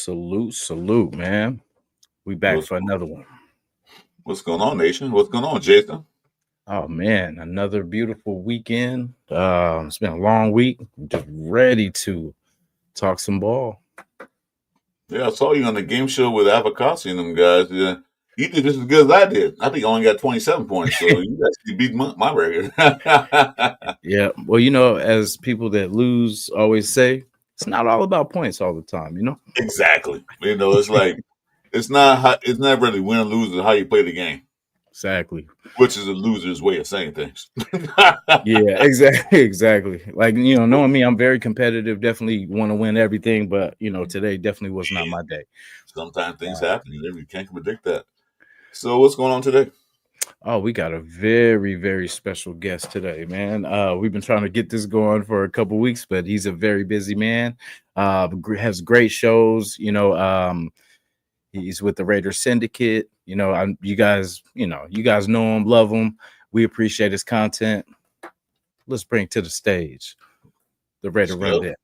Salute, man. We back What's, for another one. what's going on, nation? What's going on, Jason? Oh man, another beautiful weekend. It's been a long week. Just ready to talk some ball. Yeah, I saw you on the game show with Avocasi and them guys. Yeah, you did just as good as I did. I think you only got 27 points, so you actually beat my record. Yeah. Well, as people that lose always say, it's not all about points all the time. Exactly. It's like it's not really win or lose, it's how you play the game, Exactly. which is a loser's way of saying things. Yeah, exactly. Exactly. Like, knowing me, I'm very competitive, definitely want to win everything, but today definitely was not my day. Sometimes things happen, and you can't predict that. So, what's going on today? Oh, we got a very, very special guest today, man. We've been trying to get this going for a couple weeks, but he's a very busy man. Has great shows. He's with the Raider Syndicate. You guys know him, love him. We appreciate his content. Let's bring to the stage the Raider Rundown.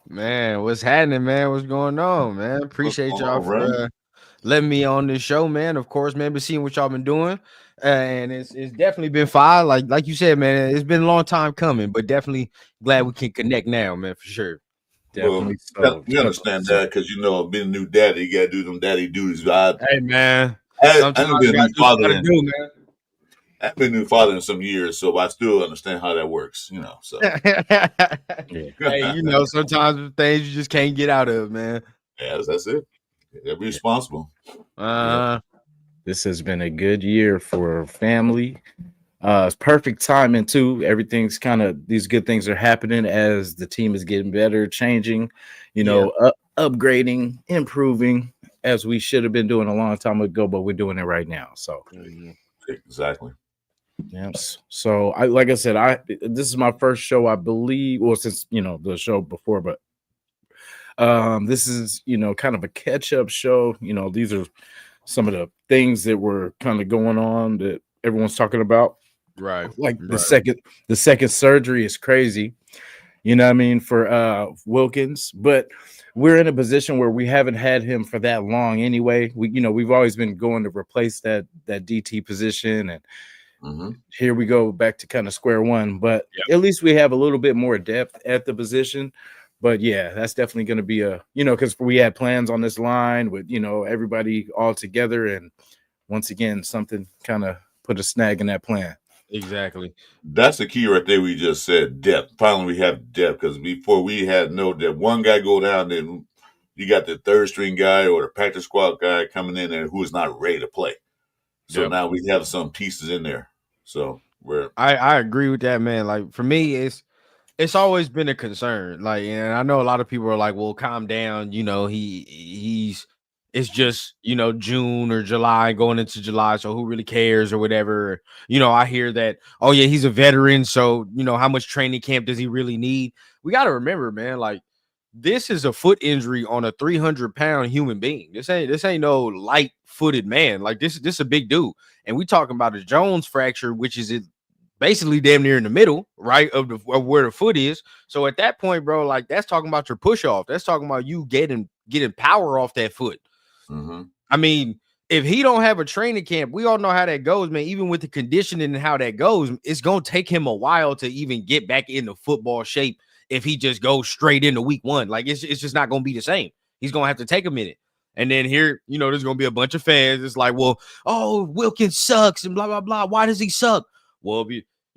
Man, what's happening, man? What's going on, man? Appreciate y'all for letting me on this show, man. Of course, man, been seeing what y'all been doing, and it's definitely been fire. Like you said, man, it's been a long time coming, but definitely glad we can connect now, man, for sure. Definitely. Well, we understand that because being a new daddy, you gotta do them daddy duties. Hey, man, I've been a new father. Man. I've been a new father in some years, so I still understand how that works. So hey, sometimes things you just can't get out of, man. Yeah, that's it. Be responsible. This has been a good year for family. It's perfect timing too. Everything's these good things are happening as the team is getting better, changing, upgrading, improving, as we should have been doing a long time ago, but we're doing it right now. So exactly. Yes. So like I said, this is my first show, I believe, well, since the show before, but this is kind of a catch-up show. These are some of the things that were kind of going on that everyone's talking about. Right. Like the second surgery is crazy. You know what I mean, for Wilkins, but we're in a position where we haven't had him for that long anyway. We've always been going to replace that DT position, and here we go back to kind of square one. But at least we have a little bit more depth at the position. But yeah, that's definitely going to be because we had plans on this line with everybody all together, and once again something kind of put a snag in that plan. Exactly. That's the key right there. We just said depth. Finally, we have depth, because before we had no depth. One guy go down, then you got the third string guy or the practice squad guy coming in there who is not ready to play. So now we have some pieces in there. So I agree with that, man. Like, for me, it's always been a concern. Like, and I know a lot of people are like, well, calm down. It's just, June or July, going into July. So who really cares or whatever? I hear that, oh yeah, he's a veteran. So, how much training camp does he really need? We got to remember, man, like, this is a foot injury on a 300-pound human being. This ain't no light-footed man. Like, this is a big dude. And we talking about a Jones fracture, which is basically damn near in the middle, right, of where the foot is. So at that point, bro, like, that's talking about your push off. That's talking about you getting power off that foot. I mean, if he don't have a training camp, we all know how that goes, man. Even with the conditioning and how that goes, it's gonna take him a while to even get back into football shape. If he just goes straight into week one, like, it's just not gonna be the same. He's gonna have to take a minute. And then here, there's gonna be a bunch of fans. It's like, well, oh, Wilkins sucks and blah blah blah. Why does he suck? Well,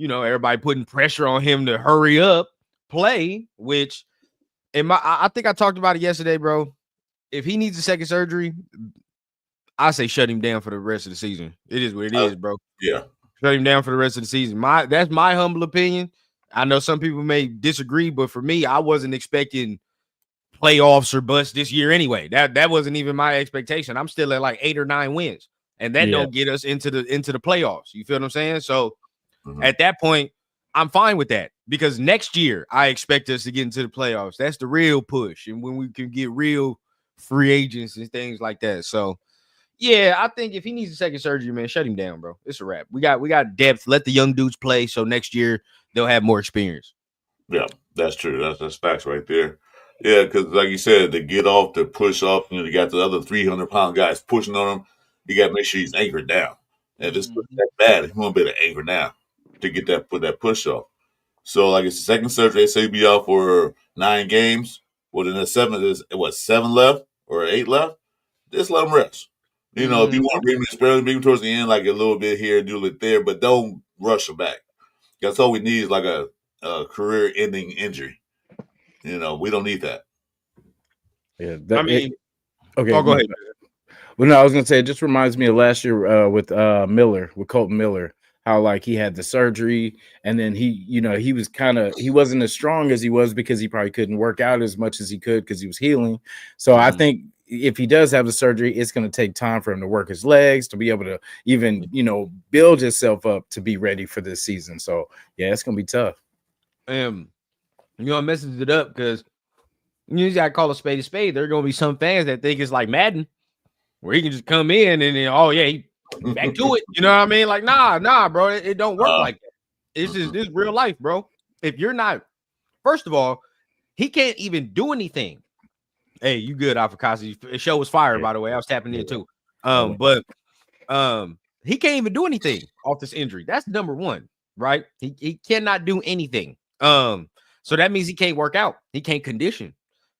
everybody putting pressure on him to hurry up, play. Which, I think I talked about it yesterday, bro. If he needs a second surgery, I say shut him down for the rest of the season. It is what it is, bro. Yeah, shut him down for the rest of the season. That's my humble opinion. I know some people may disagree, but for me, I wasn't expecting playoffs or bust this year anyway. That wasn't even my expectation. I'm still at like 8 or 9 wins, and that don't get us into the playoffs. You feel what I'm saying? So at that point, I'm fine with that, because next year I expect us to get into the playoffs. That's the real push, and when we can get real free agents and things like that. So yeah, I think if he needs a second surgery, man, shut him down, bro. It's a wrap. We got depth. Let the young dudes play, so next year they'll have more experience. Yeah, that's true. That's facts right there. Yeah, because like you said, to get off, to push off, you got the other 300-pound guys pushing on him. You got to make sure he's anchored down. And if it's that bad, he won't be able to anchor down to get that put that push off. So like it's the second surgery, they say be out for 9 games. Well, then there's 7 left or 8 left? Just let him rest. If you want to bring him maybe towards the end, like a little bit here, do it there, but don't rush him back. That's all we need is like a career-ending injury. We don't need that. Yeah, okay. Oh, go ahead. Well, no, I was gonna say it just reminds me of last year with Colton Miller, how like he had the surgery and then he wasn't as strong as he was because he probably couldn't work out as much as he could because he was healing. So I think if he does have the surgery, it's gonna take time for him to work his legs to be able to even build himself up to be ready for this season. So yeah, it's gonna be tough. I messed it up because you gotta call a spade a spade. There are gonna be some fans that think it's like Madden, where he can just come in and then, he back to it. You know what I mean? Like, nah, bro. It don't work like that. It's just this real life, bro. If you're not, first of all, he can't even do anything. Hey, you good, Alpha Kasi? The show was fire, by the way. I was tapping in too. But he can't even do anything off this injury. That's number one, right? He cannot do anything. So that means he can't work out. He can't condition.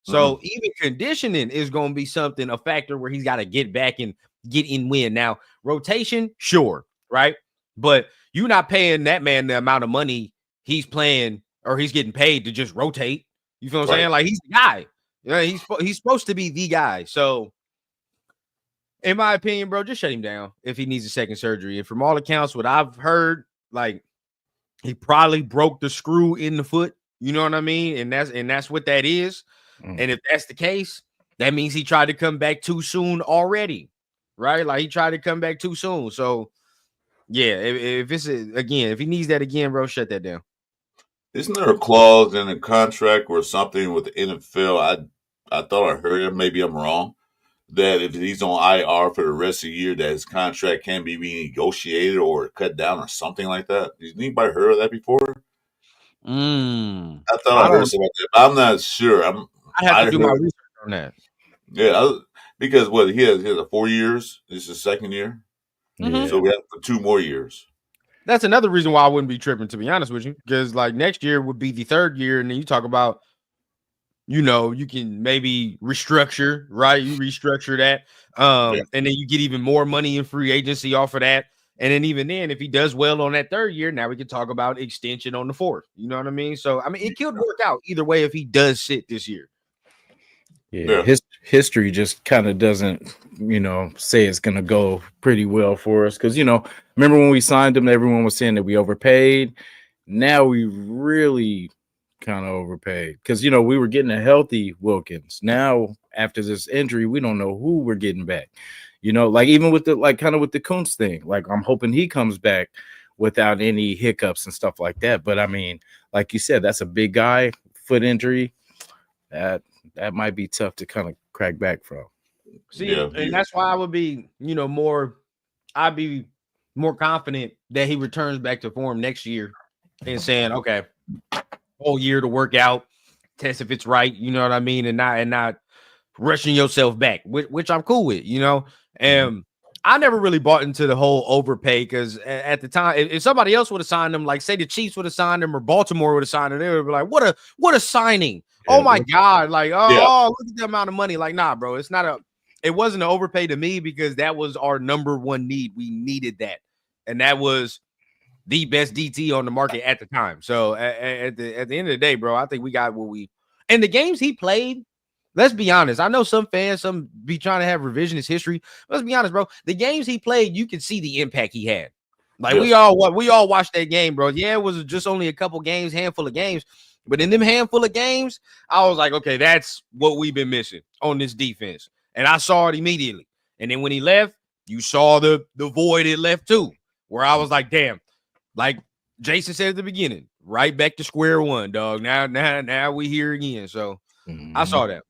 So even conditioning is going to be a factor where he's got to get back and get in win. Now, rotation, sure, right? But you're not paying that man the amount of money he's playing or he's getting paid to just rotate. You feel what I'm saying? Like, he's the guy. He's supposed to be the guy. So, in my opinion, bro, just shut him down if he needs a second surgery. And from all accounts, what I've heard, like, he probably broke the screw in the foot. You know what I mean? And that's what that is. And if that's the case, that means he tried to come back too soon already, right? Like he tried to come back too soon. So, yeah, if he needs that again, bro, shut that down. Isn't there a clause in a contract or something with the NFL? I thought I heard it. Maybe I'm wrong. That if he's on IR for the rest of the year, that his contract can be renegotiated or cut down or something like that. Has anybody heard of that before? I thought I heard something like that, but I'm not sure. I have to do my research on that. Yeah, because he has 4 years. This is his second year, so we have 2 more years. That's another reason why I wouldn't be tripping, to be honest with you, because like next year would be the 3rd year, and then you talk about, you can maybe restructure, right? You restructure that, and then you get even more money in free agency off of that. And then even then, if he does well on that 3rd year, now we can talk about extension on the 4th. You know what I mean? So, I mean, it could work out either way if he does sit this year. Yeah. His history just kind of doesn't, say it's going to go pretty well for us. Because, remember when we signed him, everyone was saying that we overpaid. Now we really kind of overpaid because, we were getting a healthy Wilkins. Now, after this injury, we don't know who we're getting back. Like even with the Kuntz thing, like I'm hoping he comes back without any hiccups and stuff like that. But I mean, like you said, that's a big guy, foot injury. That might be tough to kind of crack back from. See, and that's why I would be, I'd be more confident that he returns back to form next year and saying, okay, whole year to work out, test if it's right, you know what I mean, and not rushing yourself back, which I'm cool with, And I never really bought into the whole overpay because at the time, if somebody else would have signed him, like say the Chiefs would have signed him or Baltimore would have signed him, they would be like, what a signing. Yeah, oh my God. Like, look at the amount of money. Like, nah, bro, it wasn't an overpay to me because that was our number one need. We needed that. And that was the best DT on the market at the time. So at the end of the day, bro, I think we got what and the games he played. Let's be honest. I know some fans, be trying to have revisionist history. Let's be honest, bro. The games he played, you can see the impact he had. Like we all watched that game, bro. Yeah, it was just only a couple games, handful of games. But in them handful of games, I was like, okay, that's what we've been missing on this defense. And I saw it immediately. And then when he left, you saw the void it left too, where I was like, damn, like Jason said at the beginning, right back to square one, dog. Now we here again. So I saw that.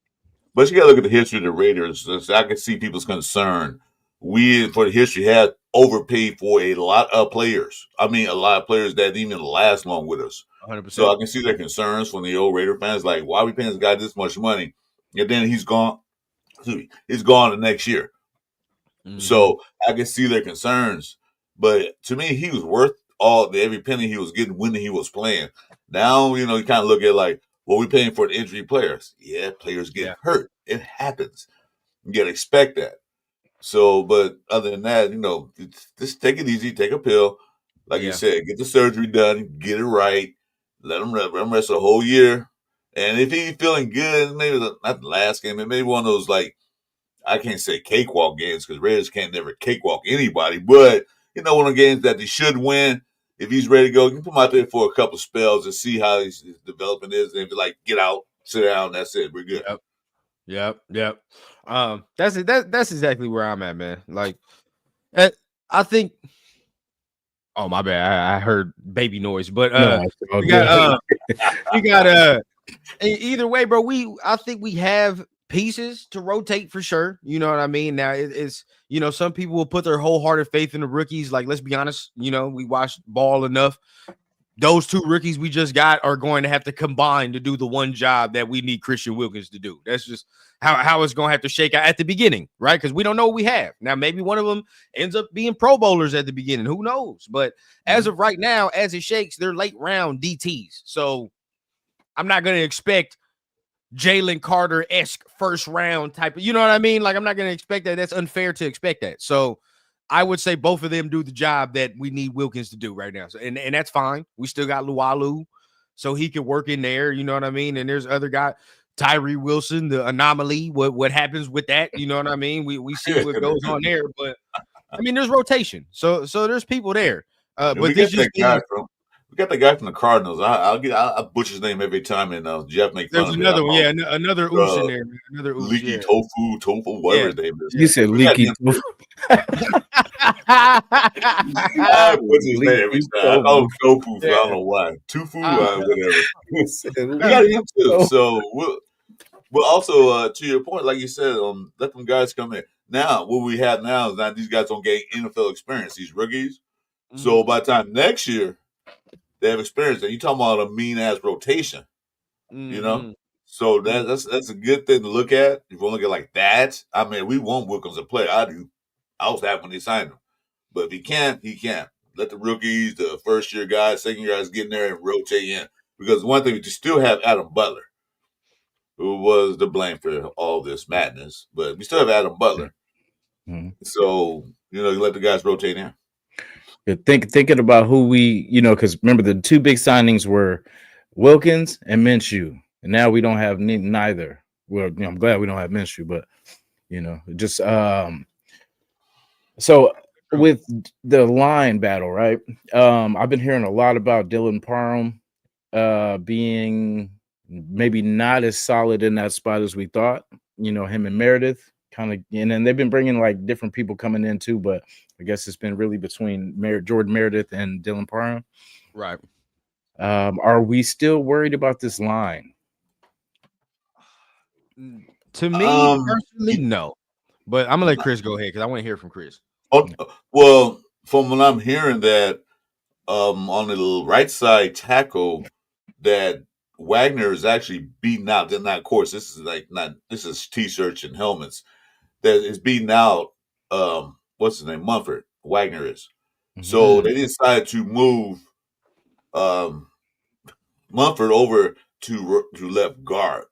But you got to look at the history of the Raiders. I can see people's concern we, for the history, have overpaid for a lot of players. I mean, a lot of players that didn't even last long with us. 100%. So I can see their concerns from the old Raider fans, like, why are we paying this guy this much money? And then he's gone. He's gone the next year. Mhm. So I can see their concerns. But to me, he was worth every penny he was getting when he was playing. Now, you kind of look at like, well, we're paying for the injury players. Yeah, players get hurt. It happens. You got to expect that. So, but other than that, just take it easy, take a pill. Like you said, get the surgery done, get it right. Let him rest a whole year. And if he's feeling good, maybe not the last game, maybe one of those, like, I can't say cakewalk games because Raiders can't never cakewalk anybody, but one of the games that they should win. If he's ready to go, you can put him out there for a couple spells and see how his development is. And if like, get out, sit down, that's it, we're good. Yep. That's it. That's exactly where I'm at, man. Like, I think. Oh, my bad. I heard baby noise, but we got either way, bro. I think we have pieces to rotate for sure. You know what I mean? Now it's some people will put their wholehearted faith in the rookies. Like, let's be honest, we watched ball enough. Those two rookies we just got are going to have to combine to do the one job that we need Christian Wilkins to do. That's just how it's going to have to shake out at the beginning, right? Because we don't know what we have. Now, maybe one of them ends up being Pro Bowlers at the beginning. Who knows? But as of right now, as it shakes, they're late round DTs. So I'm not going to expect Jalen Carter-esque first round type of, you know what I mean? Like, I'm not going to expect that. That's unfair to expect that. So I would say both of them do the job that we need Wilkins to do right now. So, and that's fine. We still got Lualu, so he could work in there. You know what I mean? And there's other guy, Tyree Wilson, the anomaly. What happens with that? You know what I mean? We see what goes on there. But I mean, there's rotation. So there's people there. But this just we got the guy from the Cardinals. I butcher his name every time, and Jeff makes fun of me. There's another one, another Oos in there. Another Oos, Leaky tofu, whatever his name is. You said leaky tofu. I butcher his name every time. I call him tofu, so I don't know why. Tofu, whatever. We got him too. So we'll also, to your point, like you said, let them guys come in. Now, what we have now is that these guys don't get NFL experience. These rookies. Mm-hmm. So by the time next year, they have experience. And you're talking about a mean ass rotation, So that's a good thing to look at. If you want to look at like that, I mean, we want Wilkins to play. I do. I was happy when they signed him, but if he can't, he can't. Let the rookies, the first year guys, second year guys get in there and rotate in. Because one thing, we still have Adam Butler, who was to blame for all this madness, but we still have Adam Butler. Mm-hmm. So you let the guys rotate in. Thinking about who we, because remember the two big signings were Wilkins and Minshew, and now we don't have neither. Well, I'm glad we don't have Minshew, but just so with the line battle, right? I've been hearing a lot about Dylan Parham being maybe not as solid in that spot as we thought. Him and Meredith kind of, and then they've been bringing like different people coming in too, but I guess it's been really between Jordan Meredith and Dylan Parham. Right. Are we still worried about this line? To me, personally, no. But I'm gonna let Chris go ahead because I want to hear from Chris. Well, from what I'm hearing, that on the right side tackle, that Wagner is actually beating out. They're not, of course, this is t-shirts and helmets. That is beating out. What's his name? Mumford. Wagner is. Mm-hmm. So they decided to move Mumford over to left guard.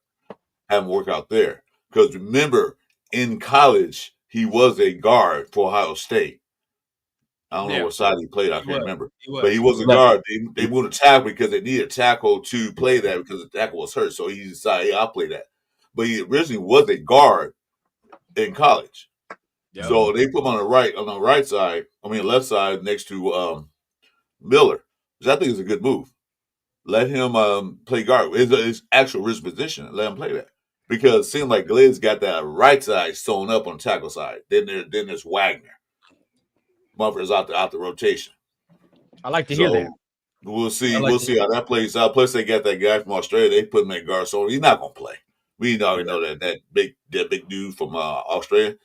Have him work out there. Because remember, in college, he was a guard for Ohio State. I don't know what side he played. I can't remember. But he was a guard. They moved a tackle because they needed a tackle to play that because the tackle was hurt. So he decided, hey, I'll play that. But he originally was a guard in college. Yep. So they put him on the right side, left side next to Miller, which I think is a good move. Let him play guard. It's his actual wrist position. Let him play that. Because it seems like Glenn's got that right side sewn up on the tackle side. Then there's Wagner. Mumford's out the rotation. I like to hear that. We'll see. We'll see how that plays out. Plus, they got that guy from Australia. They put him at guard, so he's not gonna play. We already know that big dude from Australia.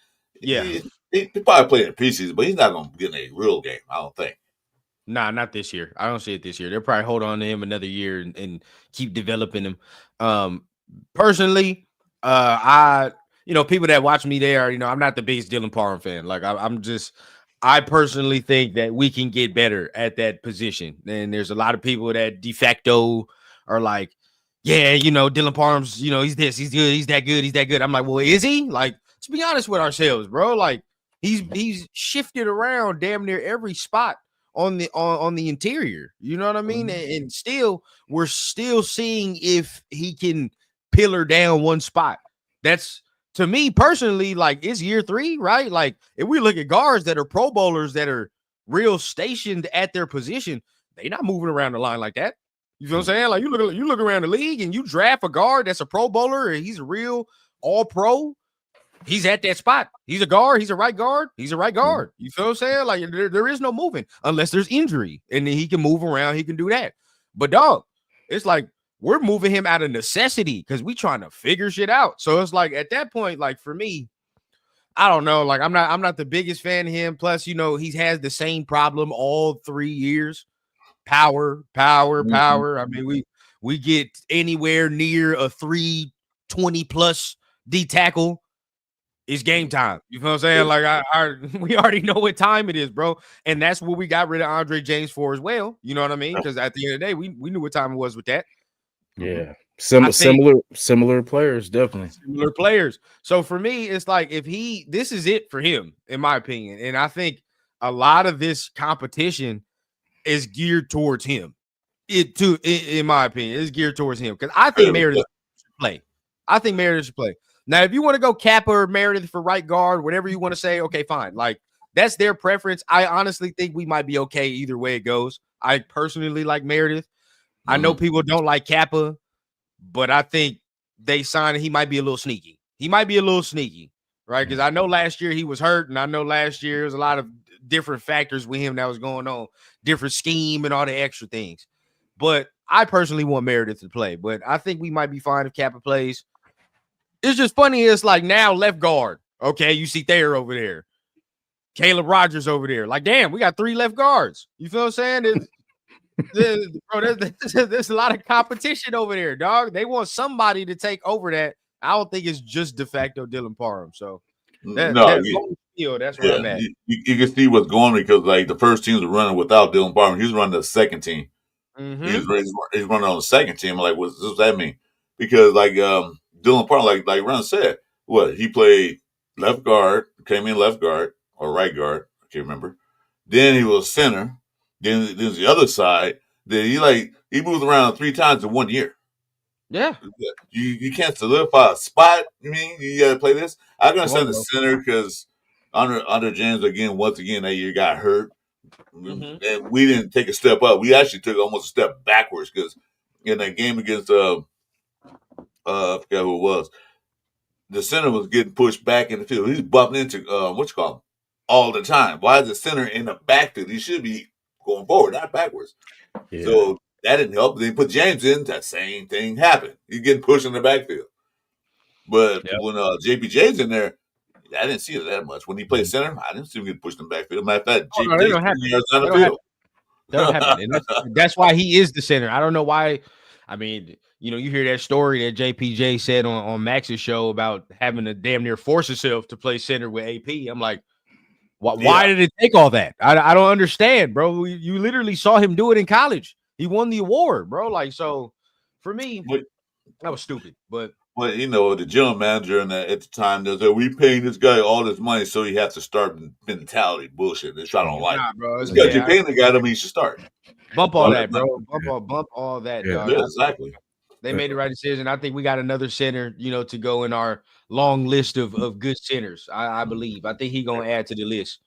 Yeah, He probably played in preseason, but he's not going to get in a real game. I don't think. Nah, not this year. I don't see it this year. They'll probably hold on to him another year and keep developing him. Personally, I people that watch me there, I'm not the biggest Dylan Parham fan. Like I personally think that we can get better at that position. And there's a lot of people that de facto are like, yeah, Dylan Parham's, he's this, he's good, he's that good, he's that good. I'm like, well, is he? Like, let's be honest with ourselves, bro. Like, he's shifted around damn near every spot on the interior. You know what I mean? And still, we're still seeing if he can pillar down one spot. That's, to me personally, like, it's year 3, right? Like, if we look at guards that are Pro Bowlers that are real stationed at their position, they not moving around the line like that. You feel what I'm saying? Like, you look around the league and you draft a guard that's a Pro Bowler and he's a real All Pro. He's at that spot. He's a guard. He's a right guard. He's a right guard. You feel what I'm saying? Like, there is no moving unless there's injury, and then he can move around. He can do that. But dog, it's like we're moving him out of necessity because we trying to figure shit out. So it's like at that point, like for me, I don't know. Like I'm not the biggest fan of him. Plus, he has the same problem all 3 years. Power. I mean, we get anywhere near a 320 plus D tackle. It's game time. You feel what I'm saying? Like we already know what time it is, bro. And that's what we got rid of Andre James for as well. You know what I mean? Because at the end of the day, we knew what time it was with that. Yeah. Similar players, definitely. Similar players. So for me, it's like this is it for him, in my opinion. And I think a lot of this competition is geared towards him. In my opinion, is geared towards him. Because I think Meredith should play. Now, if you want to go Kappa or Meredith for right guard, whatever you want to say, okay, fine. Like, that's their preference. I honestly think we might be okay either way it goes. I personally like Meredith. I know people don't like Kappa, but I think they signed he might be a little sneaky. Right? Because I know last year he was hurt, and I know last year there was a lot of different factors with him that was going on, different scheme and all the extra things. But I personally want Meredith to play, but I think we might be fine if Kappa plays. It's just funny. It's like now left guard. Okay, you see Thayer over there. Caleb Rogers over there. Like, damn, we got 3 left guards. You feel what I'm saying? There's a lot of competition over there, dog. They want somebody to take over that. I don't think it's just de facto Dylan Parham. So that's where I'm at. You can see what's going on because like the first teams are running without Dylan Parham. He's running the second team. He's running on the second team. I'm like, what does that mean? Because like Dylan Parham, like Ron said, he played left guard, came in left guard or right guard, I can't remember. Then he was center. Then there's the other side. Then he moved around 3 times in 1 year. Yeah. You can't solidify a spot. I mean, you gotta play this. I'm gonna send the center because under James once again that year got hurt. And we didn't take a step up. We actually took almost a step backwards because in that game against I forgot who it was. The center was getting pushed back in the field. He's bumping into all the time. Why is the center in the backfield? He should be going forward, not backwards. Yeah. So that didn't help. Then put James in, that same thing happened. He's getting pushed in the backfield. But when JPJ's in there, I didn't see it that much. When he played center, I didn't see him get pushed in the backfield. Matter of fact, JPJ's on the field. That don't happen. And that's why he is the center. I don't know why. I mean, you hear that story that JPJ said on Max's show about having to damn near force himself to play center with AP. I'm like, why did it take all that? I don't understand, bro. You literally saw him do it in college. He won the award, bro. Like, so for me, that was stupid. But the general manager at the time does that. We paying this guy all this money, so he has to start mentality bullshit. That's I don't like. Bro, because you're paying the guy, that means you should start. Bump all that, bro. Bump all that. Yeah, exactly. They made the right decision. I think we got another center, to go in our long list of good centers. I believe. I think he's gonna add to the list.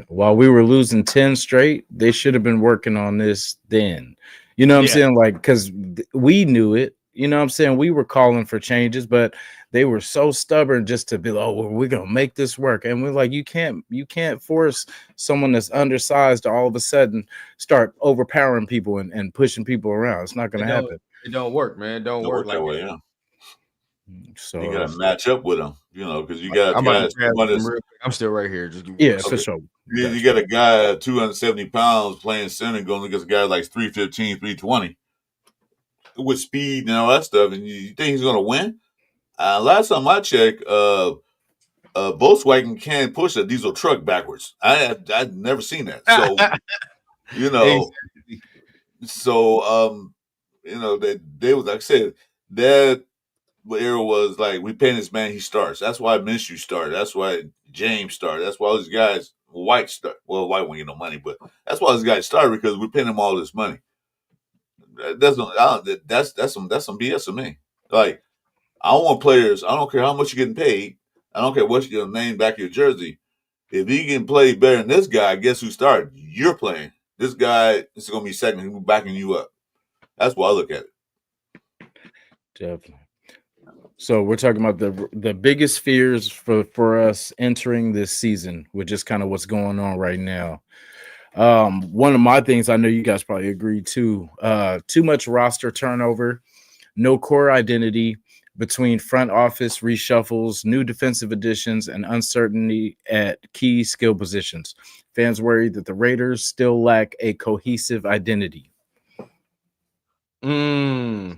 While we were losing 10 straight, they should have been working on this then. You know what I'm saying? Like, because we knew it. You know what I'm saying? We were calling for changes, but they were so stubborn just to be like, well, we're going to make this work. And we're like, you can't force someone that's undersized to all of a sudden start overpowering people and pushing people around. It's not going to happen. It don't work, man. It don't work that way, yeah. So you got to match up with him, because you got I'm about to guys. grab some real quick. I'm still right here. Just give me yeah, 1 for second. Okay. sure. You got a guy at 270 pounds playing center going against a guy like 315, 320 with speed and all that stuff, and you think he's going to win? Last time I checked, Volkswagen can't push a diesel truck backwards. I'd never seen that. So you know, Exactly. they was like I said that era was like we paying this man he starts. That's why Minshew started. That's why James started. That's why all these guys White start. Well, White won't get no money, but that's why these guys started because we're paying them all this money. That's some BS to me. Like I don't want players. I don't care how much you're getting paid. I don't care what your name back your jersey. If he can play better than this guy, guess who started? You're playing. This guy is going to be second. He's backing you up. That's why I look at it. Definitely. So we're talking about the biggest fears for us entering this season, which is kind of what's going on right now. One of my things, I know you guys probably agree too. Too much roster turnover, no core identity between front office reshuffles, new defensive additions, and uncertainty at key skill positions. Fans worry that the Raiders still lack a cohesive identity. Well,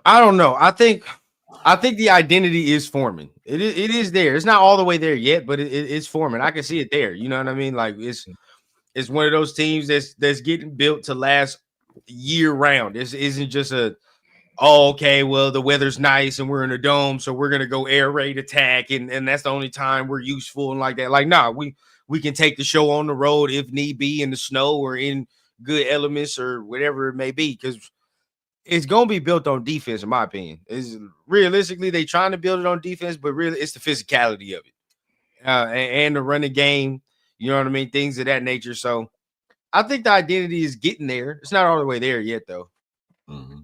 I don't know. I think the identity is forming. It is there. It's not all the way there yet, but it's forming. I can see it there. You know what I mean? Like it's one of those teams that's getting built to last year round. This isn't just okay, well, the weather's nice and we're in a dome, so we're gonna go air raid attack, and that's the only time we're useful and like that. Like, nah, we can take the show on the road if need be in the snow or in good elements or whatever it may be, because it's gonna be built on defense, in my opinion. Is realistically they trying to build it on defense, but really it's the physicality of it, and the running game. You know what I mean? Things of that nature. So I think the identity is getting there. It's not all the way there yet, though. mm-hmm.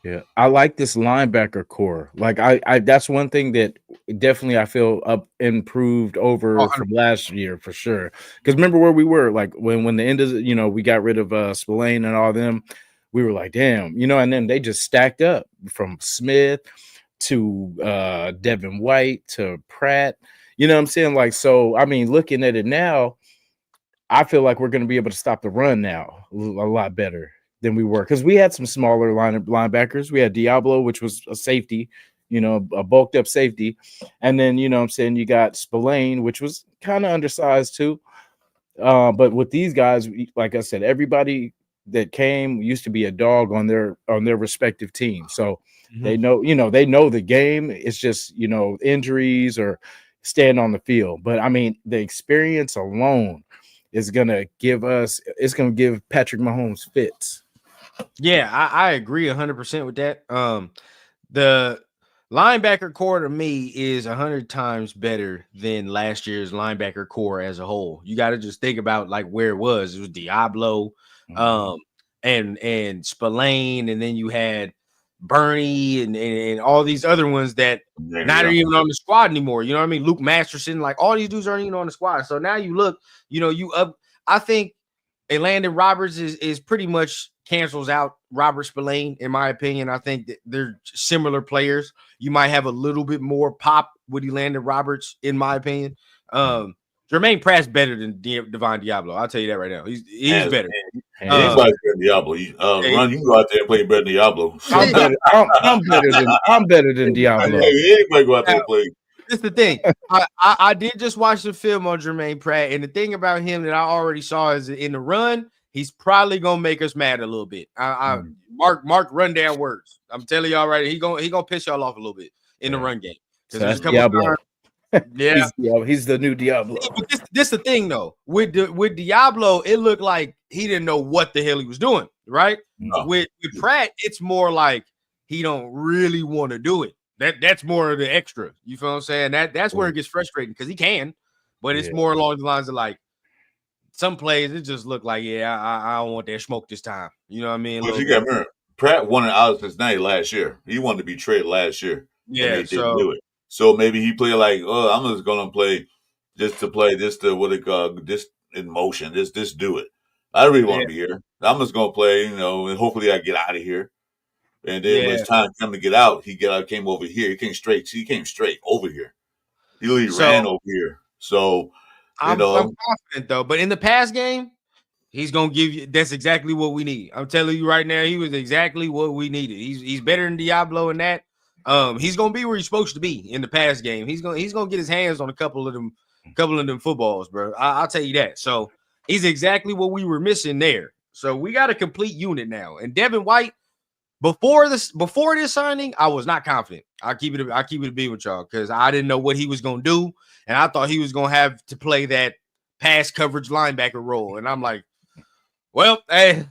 Yeah, I like this linebacker core. Like I that's one thing that definitely I feel improved over from last year for sure. Because remember where we were, like when the end of we got rid of Spillane and all them, we were like, damn, and then they just stacked up from Smith to Devin White to Pratt. You know what I'm saying? Like, so I mean, looking at it now, I feel like we're going to be able to stop the run now a lot better than we were, because we had some smaller linebackers. We had Diablo, which was a safety, a bulked up safety. And then, I'm saying you got Spillane, which was kind of undersized too. But with these guys, like I said, everybody that came used to be a dog on their respective team. So they know, they know the game. It's just, injuries or staying on the field. But I mean, the experience alone is going to give Patrick Mahomes fits. Yeah, I agree 100% with that. The linebacker core to me is 100 times better than last year's linebacker core as a whole. You got to just think about like where it was. It was Diablo, and Spillane, and then you had Bernie and all these other ones that not even on the squad anymore. You know what I mean? Luke Masterson, like all these dudes aren't even on the squad. So now you look, you up. I think Landon Roberts is pretty much cancels out Robert Spillane, in my opinion. I think that they're similar players. You might have a little bit more pop with Landon Roberts, in my opinion. Jermaine Pratt's better than Devon Diablo. I'll tell you that right now. He's better. Anybody's better than Diablo. Ron, you can go out there and play better than Diablo. I'm better than Diablo. Anybody go out there and play. That's the thing. I did just watch the film on Jermaine Pratt, and the thing about him that I already saw is in the run, he's probably gonna make us mad a little bit. Mark run down words. I'm telling y'all right, he gonna piss y'all off a little bit in the run game. So that's Diablo. Yeah, he's the new Diablo. But this the thing though. With Diablo, it looked like he didn't know what the hell he was doing. Right? No. With Pratt, it's more like he don't really want to do it. That's more of the extra. You feel what I'm saying? That's where it gets frustrating because he can, but it's more along the lines of like some plays. It just look like I don't want that smoke this time. You know what I mean? But you got to remember, Pratt wanted out of Cincinnati last year. He wanted to be traded last year. Yeah, and they didn't do it. So maybe he played like, I'm just gonna play just to play this to what it this in motion. This do it. I really want to be here. I'm just gonna play, and hopefully I get out of here. And then when Yeah. it's time to come to get out, came over here. He came straight. He came straight over here. He literally ran So over here. So, you I'm know, confident though, but in the past game, he's gonna give you. That's exactly what we need. I'm telling you right now, he was exactly what we needed. He's better than Diablo in that. He's gonna be where he's supposed to be in the past game. He's gonna get his hands on a couple of them footballs, bro. I'll tell you that. So he's exactly what we were missing there. So we got a complete unit now. And Devin White, before this signing, I was not confident. I keep it a beat with y'all because I didn't know what he was gonna do, and I thought he was gonna have to play that pass coverage linebacker role. And I'm like, well, hey,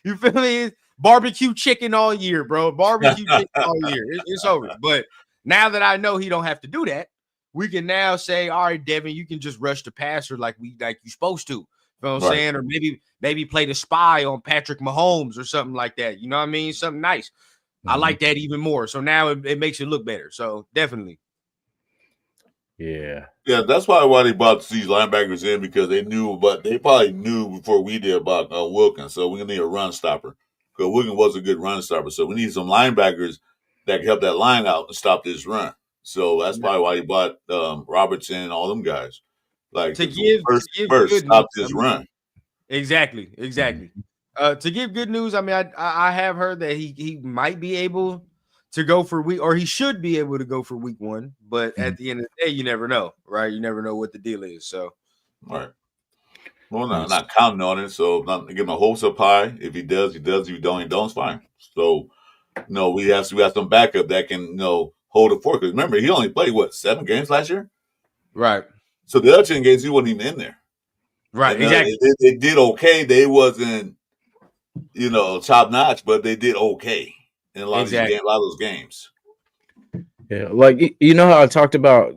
you feel me? Barbecue chicken all year, bro. Barbecue chicken all year. It's over. But now that I know he don't have to do that, we can now say, all right, Devin, you can just rush the passer like you're supposed to. You know what I'm saying? Or maybe play the spy on Patrick Mahomes or something like that. You know what I mean? Something nice. I like that even more. So now it makes it look better. So definitely. Yeah, that's why they brought these linebackers in, because they probably knew before we did about Wilkins. So we're gonna need a run stopper, because Wilkins was a good run stopper. So we need some linebackers that can help that line out and stop this run. So that's probably why he bought Robertson and all them guys. Like to give first stop this run. Exactly. To give good news, I mean, I have heard that he might be able to go for he should be able to go for week 1, but at the end of the day, you never know, right? You never know what the deal is. So, right. Well, not counting on it, so not give him a hopes up high. If he does, he does. If he don't, it's fine. So, we have some backup that can, hold it for. Because remember, he only played 7 games last year, right? So the other 10 games he wasn't even in there, right? And, exactly. They did okay. They wasn't, top notch, but they did okay in a lot of these games, a lot of those games. Yeah, like how I talked about,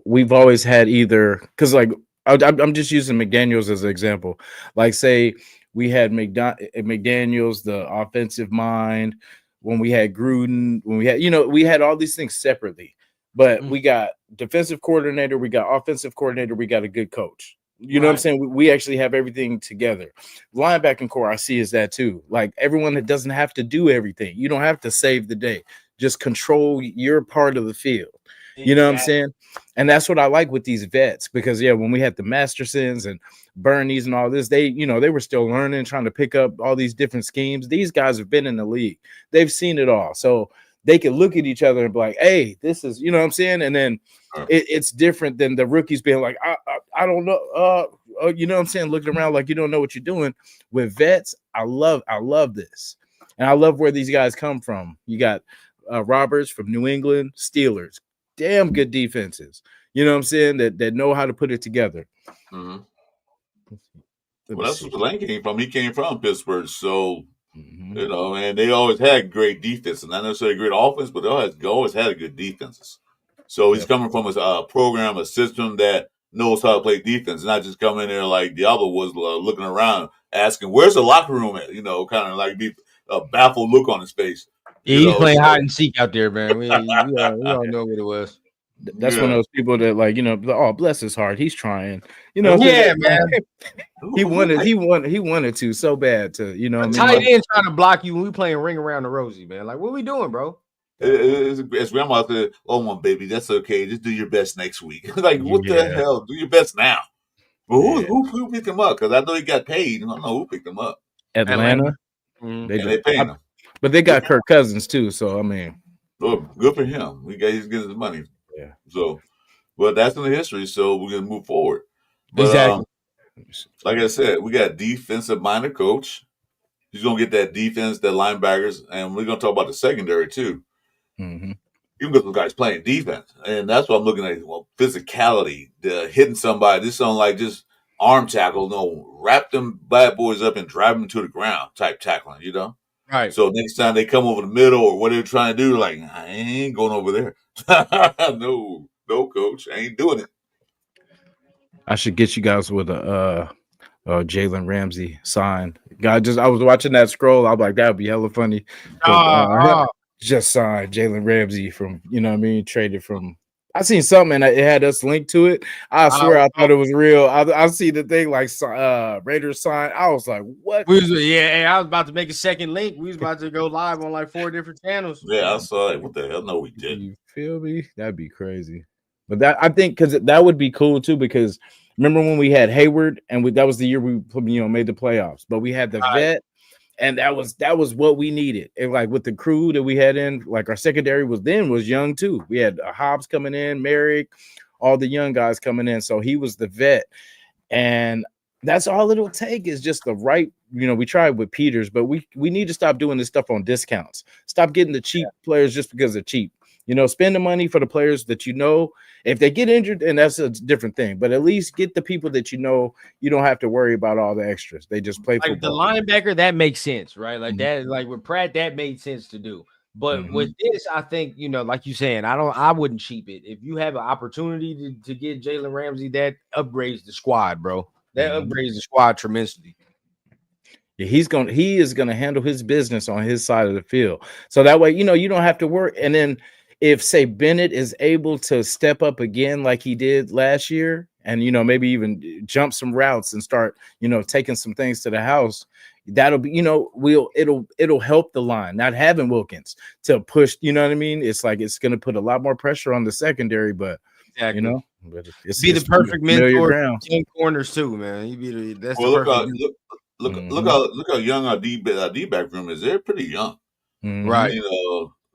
we've always had either, because like I'm just using McDaniels as an example. Like, say we had McDaniels, the offensive mind, when we had Gruden, when we had, we had all these things separately, but we got defensive coordinator, we got offensive coordinator, we got a good coach. You know what I'm saying? We actually have everything together. Linebacking core, I see, is that too. Like, everyone that doesn't have to do everything. You don't have to save the day. Just control your part of the field. You know what I'm saying? And that's what I like with these vets, because when we had the Mastersons and Bernies and all this, they were still learning, trying to pick up all these different schemes. These guys have been in the league. They've seen it all. So they can look at each other and be like, hey, this is, you know what I'm saying? And then it's different than the rookies being like, I don't know. You know what I'm saying? Looking around like you don't know what you're doing. With vets, I love this. And I love where these guys come from. You got Roberts from New England, Steelers. Damn good defenses. You know what I'm saying? That know how to put it together. Mm-hmm. Well, that's where the Lane came from. He came from Pittsburgh. So, and they always had great defense. And not necessarily great offense, but they always had good defenses. So he's coming from a program, a system that knows how to play defense, not just come in there like Diablo was looking around, asking, where's the locker room at? Kind of like be a baffled look on his face. Yeah, he's playing hide and seek out there, man. We all know what it was. That's one of those people that, like, oh, bless his heart, he's trying. Yeah, man. He wanted to so bad to, tight end trying to block you when we playing Ring Around the Rosie, man. Like, what we doing, bro? As grandma said, oh, my baby, that's okay. Just do your best next week. Like, what the hell? Do your best now. Well, who picked him up? Because I know he got paid. I don't know who picked him up. Atlanta. They paying him. But they got Kirk Cousins too, so I mean, good for him. He's getting his money. Yeah. So, but that's in the history. So we're gonna move forward. But, exactly. Like I said, we got a defensive-minded coach. He's gonna get that defense, that linebackers, and we're gonna talk about the secondary too. Mm-hmm. Even because the guys playing defense, and that's what I'm looking at. Well, physicality, the hitting somebody. This don't like just arm tackle. No, wrap them bad boys up and drive them to the ground type tackling. Right. So next time they come over the middle or what they're trying to do, like, I ain't going over there. No, coach, I ain't doing it. I should get you guys with a Jalen Ramsey sign. I was watching that scroll. I'm like, that would be hella funny. Just signed Jalen Ramsey from, traded from I seen something and it had us linked to it. I swear I thought it was real. I see the thing like Raiders sign. I was like, what? I was about to make a second link. We was about to go live on like 4 different channels. Yeah, I saw it. What the hell? No, we didn't. You feel me? That'd be crazy. But that I think because that would be cool too. Because remember when we had Hayward and that was the year we made the playoffs. But we had the vet, and that was what we needed. And like with the crew that we had in, like our secondary was young too. We had Hobbs coming in, Merrick, all the young guys coming in. So he was the vet, and that's all it'll take is just the right. We tried with Peters, but we need to stop doing this stuff on discounts. Stop getting the cheap players just because they're cheap. Spend the money for the players that if they get injured, and that's a different thing. But at least get the people that you don't have to worry about all the extras. They just play football. The linebacker, that makes sense, right? Like that, like with Pratt, that made sense to do. But with this, I think, like you saying, I wouldn't cheap it. If you have an opportunity to get Jalen Ramsey, that upgrades the squad, bro. That upgrades the squad tremendously. Yeah, he is gonna handle his business on his side of the field. So that way, you don't have to worry. And then if say Bennett is able to step up again like he did last year, and maybe even jump some routes and start taking some things to the house, that'll be it'll help the line. Not having Wilkins to push, you know what I mean? It's like it's gonna put a lot more pressure on the secondary, but exactly. But it's the perfect mentor for 10 corners too, man. That's the perfect. Look how young our D back room is. They're pretty young, right?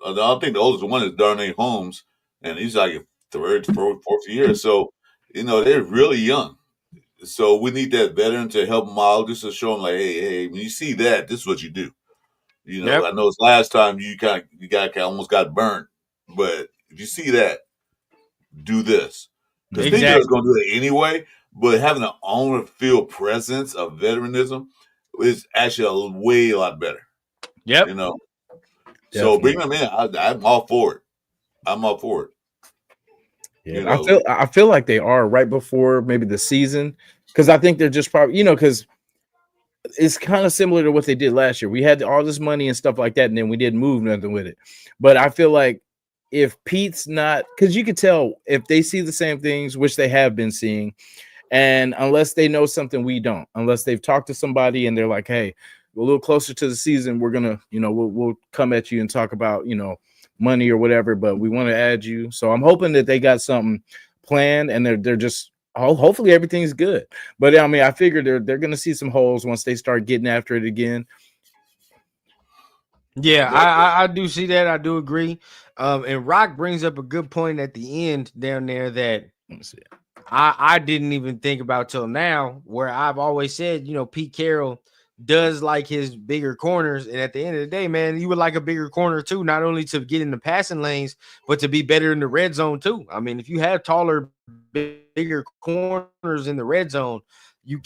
I think the oldest one is Darnay Holmes, and he's like third, fourth year. So they're really young. So we need that veteran to help them out, just to show them like, hey, when you see that, this is what you do. I know it's last time you almost got burnt, but if you see that, do this. Because they're just going to do it anyway. But having an on-field presence of veteranism is actually a lot better. Yep. So bring them in. I'm all for it. I'm all for it. Yeah, I feel like they are right before maybe the season, because I think they're just probably because it's kind of similar to what they did last year. We had all this money and stuff like that, and then we didn't move nothing with it. But I feel like if Pete's not, because you could tell if they see the same things, which they have been seeing, and unless they know something we don't, unless they've talked to somebody and they're like, hey, a little closer to the season, we're gonna, we'll come at you and talk about, money or whatever, but we want to add you. So I'm hoping that they got something planned and they're just hopefully everything's good. But I mean, I figure they're gonna see some holes once they start getting after it again. Yeah, I do see that. I do agree. And Rock brings up a good point at the end down there that I didn't even think about till now, where I've always said, Pete Carroll does like his bigger corners. And at the end of the day, man, you would like a bigger corner too, not only to get in the passing lanes, but to be better in the red zone too. I mean, if you have taller, bigger corners in the red zone, you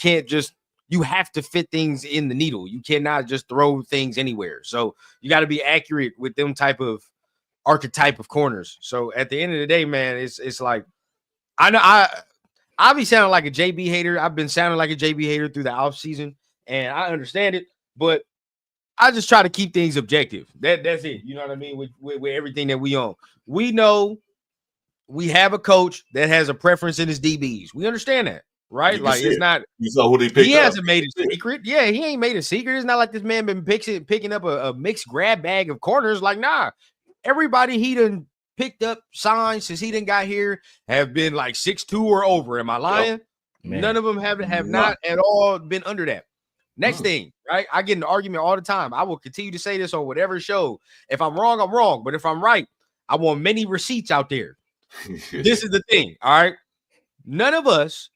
have to fit things in the needle. You cannot just throw things anywhere. So you got to be accurate with them type of archetype of corners. So at the end of the day, man, it's like, I know I'll be sounding like a JB hater. I've been sounding like a JB hater through the offseason, and I understand it, but I just try to keep things objective. That's it. You know what I mean? With everything that we own. We know we have a coach that has a preference in his DBs. We understand that, right? Like it's not. You saw who they picked. He hasn't made a secret. Yeah, he ain't made a secret. It's not like this man been picking up a mixed grab bag of corners. Like, nah, everybody he done picked up signs since he done got here have been like 6'2" or over. Am I lying? Yep. None of them have not at all been under that. Next thing, right? I get in an argument all the time. I will continue to say this on whatever show. If I'm wrong, I'm wrong. But if I'm right, I want many receipts out there. This is the thing, all right? None of us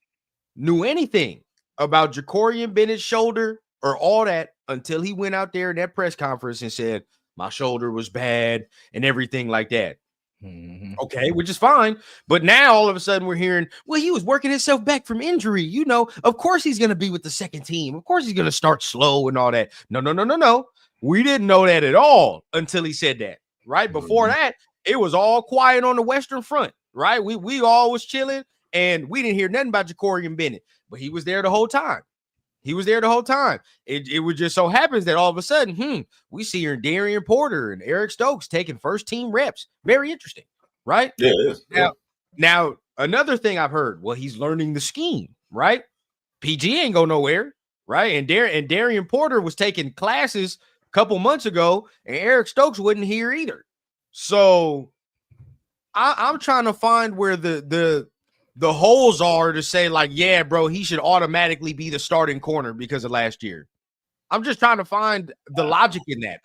knew anything about Jacorian Bennett's shoulder or all that until he went out there in that press conference and said, my shoulder was bad and everything like that. Okay, which is fine. But now all of a sudden we're hearing, well, he was working himself back from injury. Of course he's going to be with the second team. Of course he's going to start slow and all that. No. We didn't know that at all until he said that, right? Before that, it was all quiet on the Western Front, right? We all was chilling and we didn't hear nothing about Jacorian Bennett, but he was there the whole time. It would just so happens that all of a sudden, we see here Darian Porter and Eric Stokes taking first team reps. Very interesting, right? Yeah, it is. Now, Now, another thing I've heard, well, he's learning the scheme, right? PG ain't go nowhere, right? And Darian Porter was taking classes a couple months ago, and Eric Stokes wasn't here either. So I'm trying to find where the holes are to say, like, yeah, bro, he should automatically be the starting corner because of last year. I'm just trying to find the logic in that.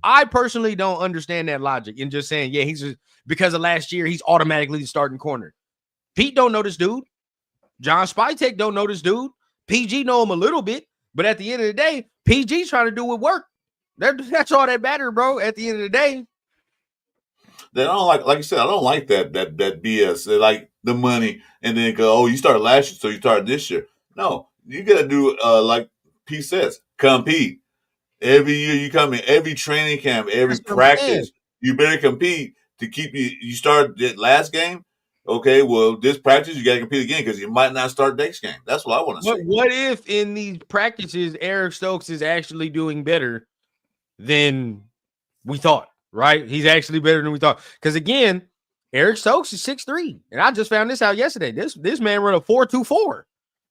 I personally don't understand that logic in just saying, yeah, because of last year, he's automatically the starting corner. Pete don't know this dude. John Spytek don't know this dude. PG know him a little bit, but at the end of the day, PG's trying to do what work. That's all that matters, bro. At the end of the day, They don't like you said, I don't like that BS. They like the money and then go, oh, you started last year, so you started this year. No, you gotta do like Pete says, compete. Every year you come in, every training camp, every practice, you better compete to keep you. You start that last game, okay? Well, this practice you got to compete again because you might not start next game. That's what I want to see. What if in these practices Eric Stokes is actually doing better than we thought? Right? He's actually better than we thought. Because again, Eric Stokes is 6'3", and I just found this out yesterday. This man run a 4.24.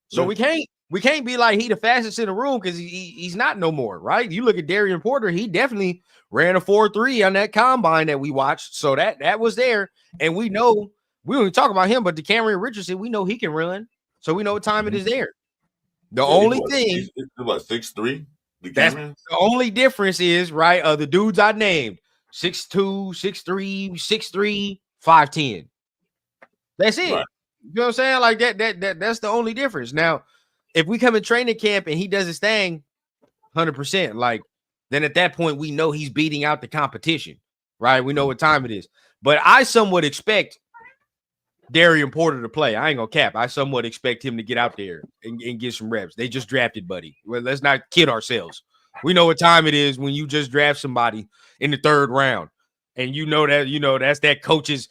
So we can't be like he the fastest in the room because he's not no more, right? You look at Darian Porter, he definitely ran a 4.3 on that combine that we watched. So that was there. And we know we don't even talk about him, but DeCamerion Richardson, we know he can run. So we know what time it is there. The only thing he's about 6'3". That's the only difference is, right, the dudes I named, 6'2", 6'3", 6'3", 5'10". That's it. Right. You know what I'm saying? Like that's the only difference. Now, if we come in training camp and he does his thing 100%, like, then at that point we know he's beating out the competition, right? We know what time it is. But I somewhat expect Darian Porter to play. I ain't gonna cap. I somewhat expect him to get out there and get some reps. They just drafted Buddy. Well, let's not kid ourselves. We know what time it is when you just draft somebody in the 3rd round, and that's that coach's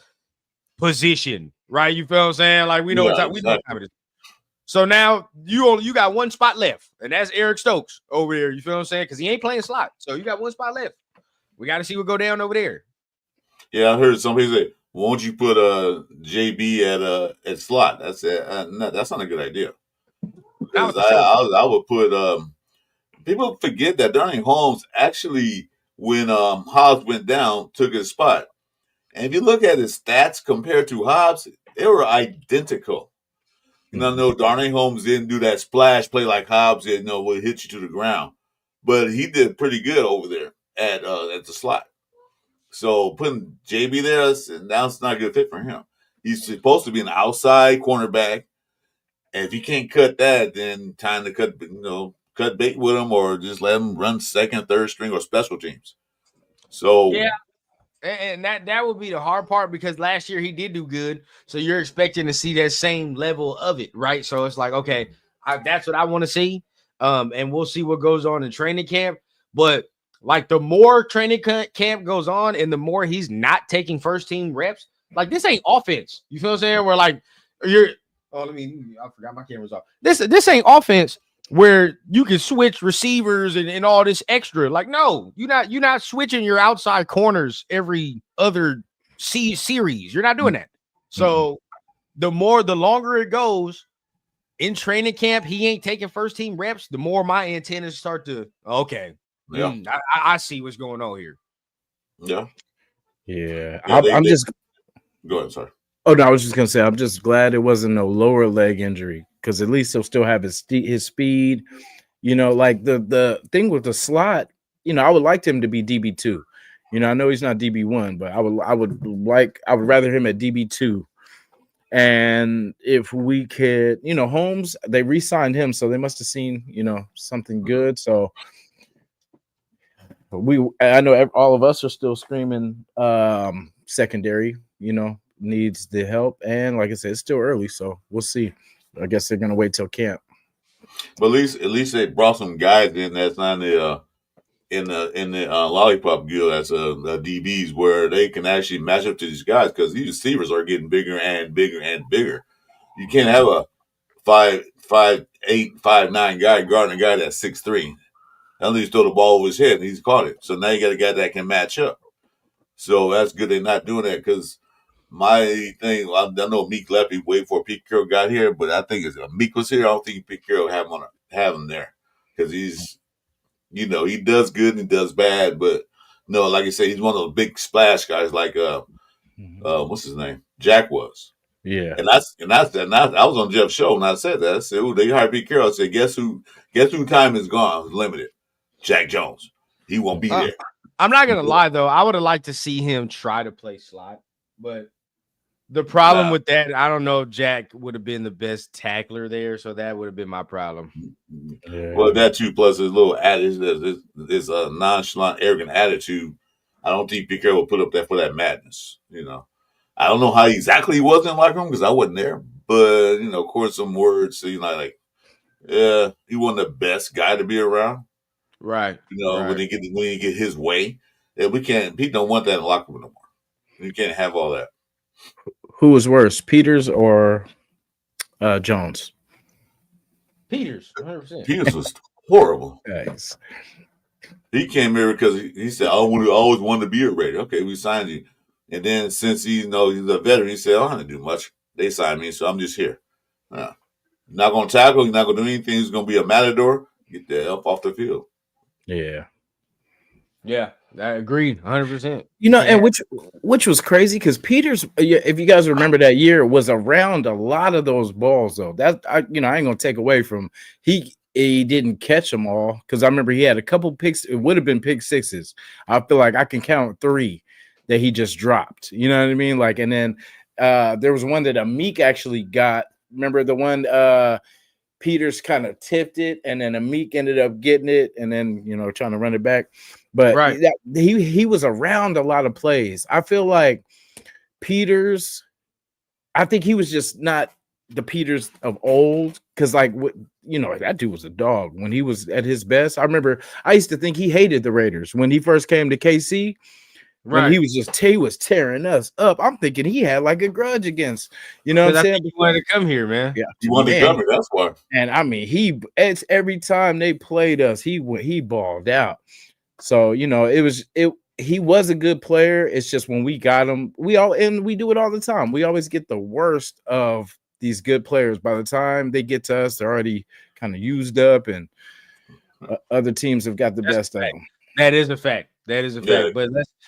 position, right? You feel what I'm saying? Like we know what time it is. So now you got one spot left, and that's Eric Stokes over there. You feel what I'm saying? Because he ain't playing slot, so you got one spot left. We got to see what go down over there. Yeah, I heard somebody say, "Won't you put JB at slot?" That's no, that's not a good idea. Because I would put people forget that Darnay Holmes actually, when Hobbs went down, took his spot. And if you look at his stats compared to Hobbs, they were identical. I know Darnay Holmes didn't do that splash play like Hobbs did, would hit you to the ground. But he did pretty good over there at the slot. So putting JB there, that's not a good fit for him. He's supposed to be an outside cornerback. And if you can't cut that, then time to cut bait with him or just let him run 2nd, 3rd string or special teams. So yeah. And that would be the hard part because last year he did do good. So you're expecting to see that same level of it, right? So it's like, okay, that's what I want to see. And we'll see what goes on in training camp. But like the more training camp goes on and the more he's not taking first team reps, like this ain't offense. You feel what I'm saying? Where like I forgot my camera's off. This ain't offense where you can switch receivers and all this extra. Like, no, you're not switching your outside corners every other series. You're not doing that. So the longer it goes in training camp, he ain't taking first team reps, the more my antennas start to, okay. Yeah. I see what's going on here. Yeah. Yeah. I'm just go ahead, sorry. Oh no, I was just gonna say I'm just glad it wasn't no lower leg injury because at least he'll still have his speed. Like the thing with the slot, I would like him to be DB2. I know he's not DB1, but I would rather him at DB2. And if we could, Holmes, they re-signed him, so they must have seen, something good. So I know all of us are still screaming secondary, needs the help. And like I said, it's still early, so we'll see. I guess they're gonna wait till camp. But at least they brought some guys in that's not in the lollipop deal as DBs where they can actually match up to these guys because these receivers are getting bigger and bigger and bigger. You can't have a 5'8", 5'9" guy guarding a guy that's 6'3". At least throw the ball over his head and he's caught it. So now you got a guy that can match up. So that's good they're not doing that because My thing, I know Meek left. He waited for Pete Carroll got here, but I think if Meek was here, I don't think Pete Carroll have him there because he's, he does good and he does bad, but no, like I say, he's one of those big splash guys, like what's his name, Jack was. Yeah. And I was on Jeff's show and I said that. I said, "Oh, they hired Pete Carroll." I said, "Guess who? Guess who? Time is gone. It's limited. Jack Jones. He won't be there." I'm not gonna lie though. I would have liked to see him try to play slot, but the problem with that, I don't know if Jack would have been the best tackler there, so that would have been my problem. Yeah. Well, that too, plus his little attitude, this nonchalant, arrogant attitude. I don't think Pete Carroll will put up that for that madness. I don't know how exactly he was in the locker room because I wasn't there, but of course, some words. Like, yeah, he wasn't the best guy to be around. Right. Right. When he get his way, yeah, we can't. Pete don't want that in the locker room no more. You can't have all that. Who was worse, Peters or Jones? Peters, 100%. Peters was horrible. Thanks. He came here because he said, "I always wanted to be a Raider." Okay, we signed you, and then since he's a veteran, he said, "I don't have to do much." They signed me, so I'm just here. You're not going to tackle. You're not going to do anything. He's going to be a matador. Get the help off the field. Yeah. Yeah, I agreed 100%. And which was crazy because Peters, if you guys remember that year, was around a lot of those balls though. That I ain't gonna take away from he didn't catch them all because I remember he had a couple picks. It would have been pick sixes. I feel like I can count 3 that he just dropped. You know what I mean? Like, and then there was one that Amik actually got. Remember the one Peters kind of tipped it, and then Amik ended up getting it, and then trying to run it back. But he was around a lot of plays. I feel like Peters, I think he was just not the Peters of old because, like, that dude was a dog when he was at his best. I remember I used to think he hated the Raiders when he first came to KC. Right. When he was tearing us up. I'm thinking he had like a grudge against, what I'm saying? He wanted to come here, man. Yeah, he wanted to come here. That's why. And I mean, it's every time they played us, he balled out. So he was a good player. It's just when we got him, we do it all the time. We always get the worst of these good players. By the time they get to us, they're already kind of used up, and other teams have got the best of them. That is a fact. But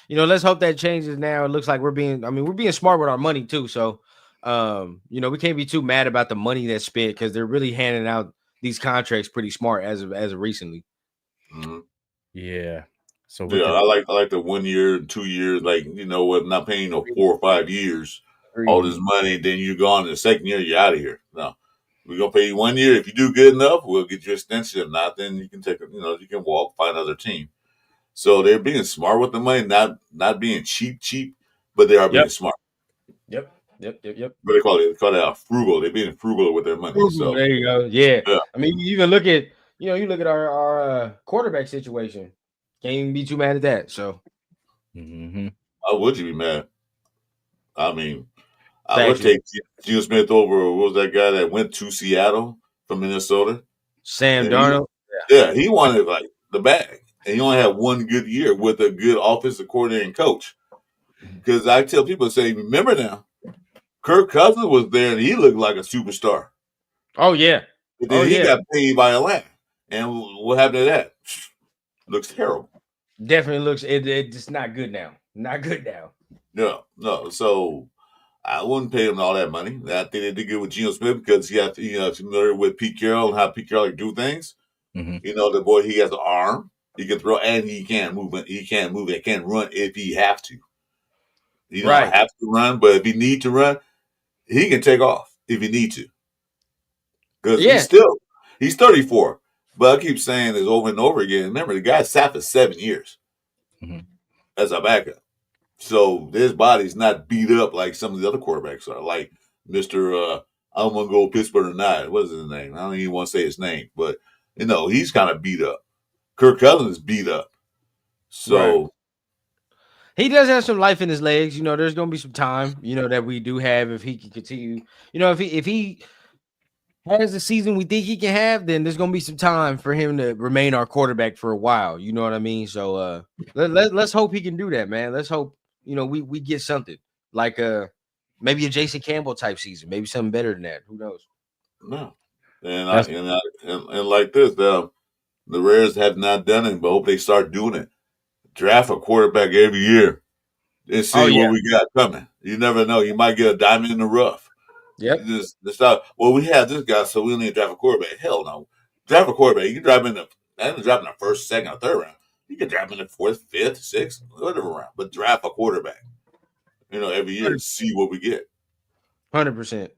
let's hope that changes now. It looks like we're being smart with our money too. So, we can't be too mad about the money that's spent because they're really handing out these contracts pretty smart as of recently. Mm-hmm. Yeah. So I like the 1 year, 2 years, like not paying 4 or 5 years, all this money. Then you're gone in the second year, you're out of here. No, we're gonna pay you 1 year. If you do good enough, we'll get you an extension. If not, then you can you can walk, find another team. So they're being smart with the money, not being cheap, but they are being smart. Yep. What they call it? They call it frugal. They're being frugal with their money. So there you go. Yeah. I mean, you even look at our quarterback situation. Can't even be too mad at that. So, how would you be mad? I mean, I would take Geno Smith over. What was that guy that went to Seattle from Minnesota? Sam Darnold. He wanted like the bag, and he only had 1 good year with a good offensive coordinator and coach. Because I tell people, say, remember now, Kirk Cousins was there, and he looked like a superstar. Oh yeah, but then he got paid by Atlanta, and what happened to that? Looks terrible. Definitely looks. It's not good now. Not good now. No. So I wouldn't pay him all that money. I think they did good with Geno Smith because he had familiar with Pete Carroll and how Pete Carroll do things. Mm-hmm. The boy, he has an arm. He can throw, and he can't move. He can't move. He can't run if he have to. He don't have to run, but if he need to run, he can take off if he need to. Because he's 34. But I keep saying this over and over again. Remember, the guy sat for 7 years as a backup. So his body's not beat up like some of the other quarterbacks are. Like Mr. I don't want to go Pittsburgh tonight. What is his name? I don't even want to say his name. But, he's kind of beat up. Kirk Cousins is beat up. So he does have some life in his legs. There's going to be some time, that we do have if he can continue. If he has the season we think he can have, then there's going to be some time for him to remain our quarterback for a while. You know what I mean? So let's hope he can do that, man. Let's hope, we get something like maybe a Jason Campbell type season, maybe something better than that. Who knows? No, and That's and like this, the Rares have not done it, but hope they start doing it. Draft a quarterback every year and Oh see yeah, what we got coming. You never know; you might get a diamond in the rough. yep, Just not, well, we have this guy, so we don't need to draft a quarterback. Hell no, draft a quarterback. You can draft him in the draft in the first, second, or third round. You can draft him in the fourth, fifth, sixth, whatever round, but draft a quarterback. Every year, see what we get. 100%.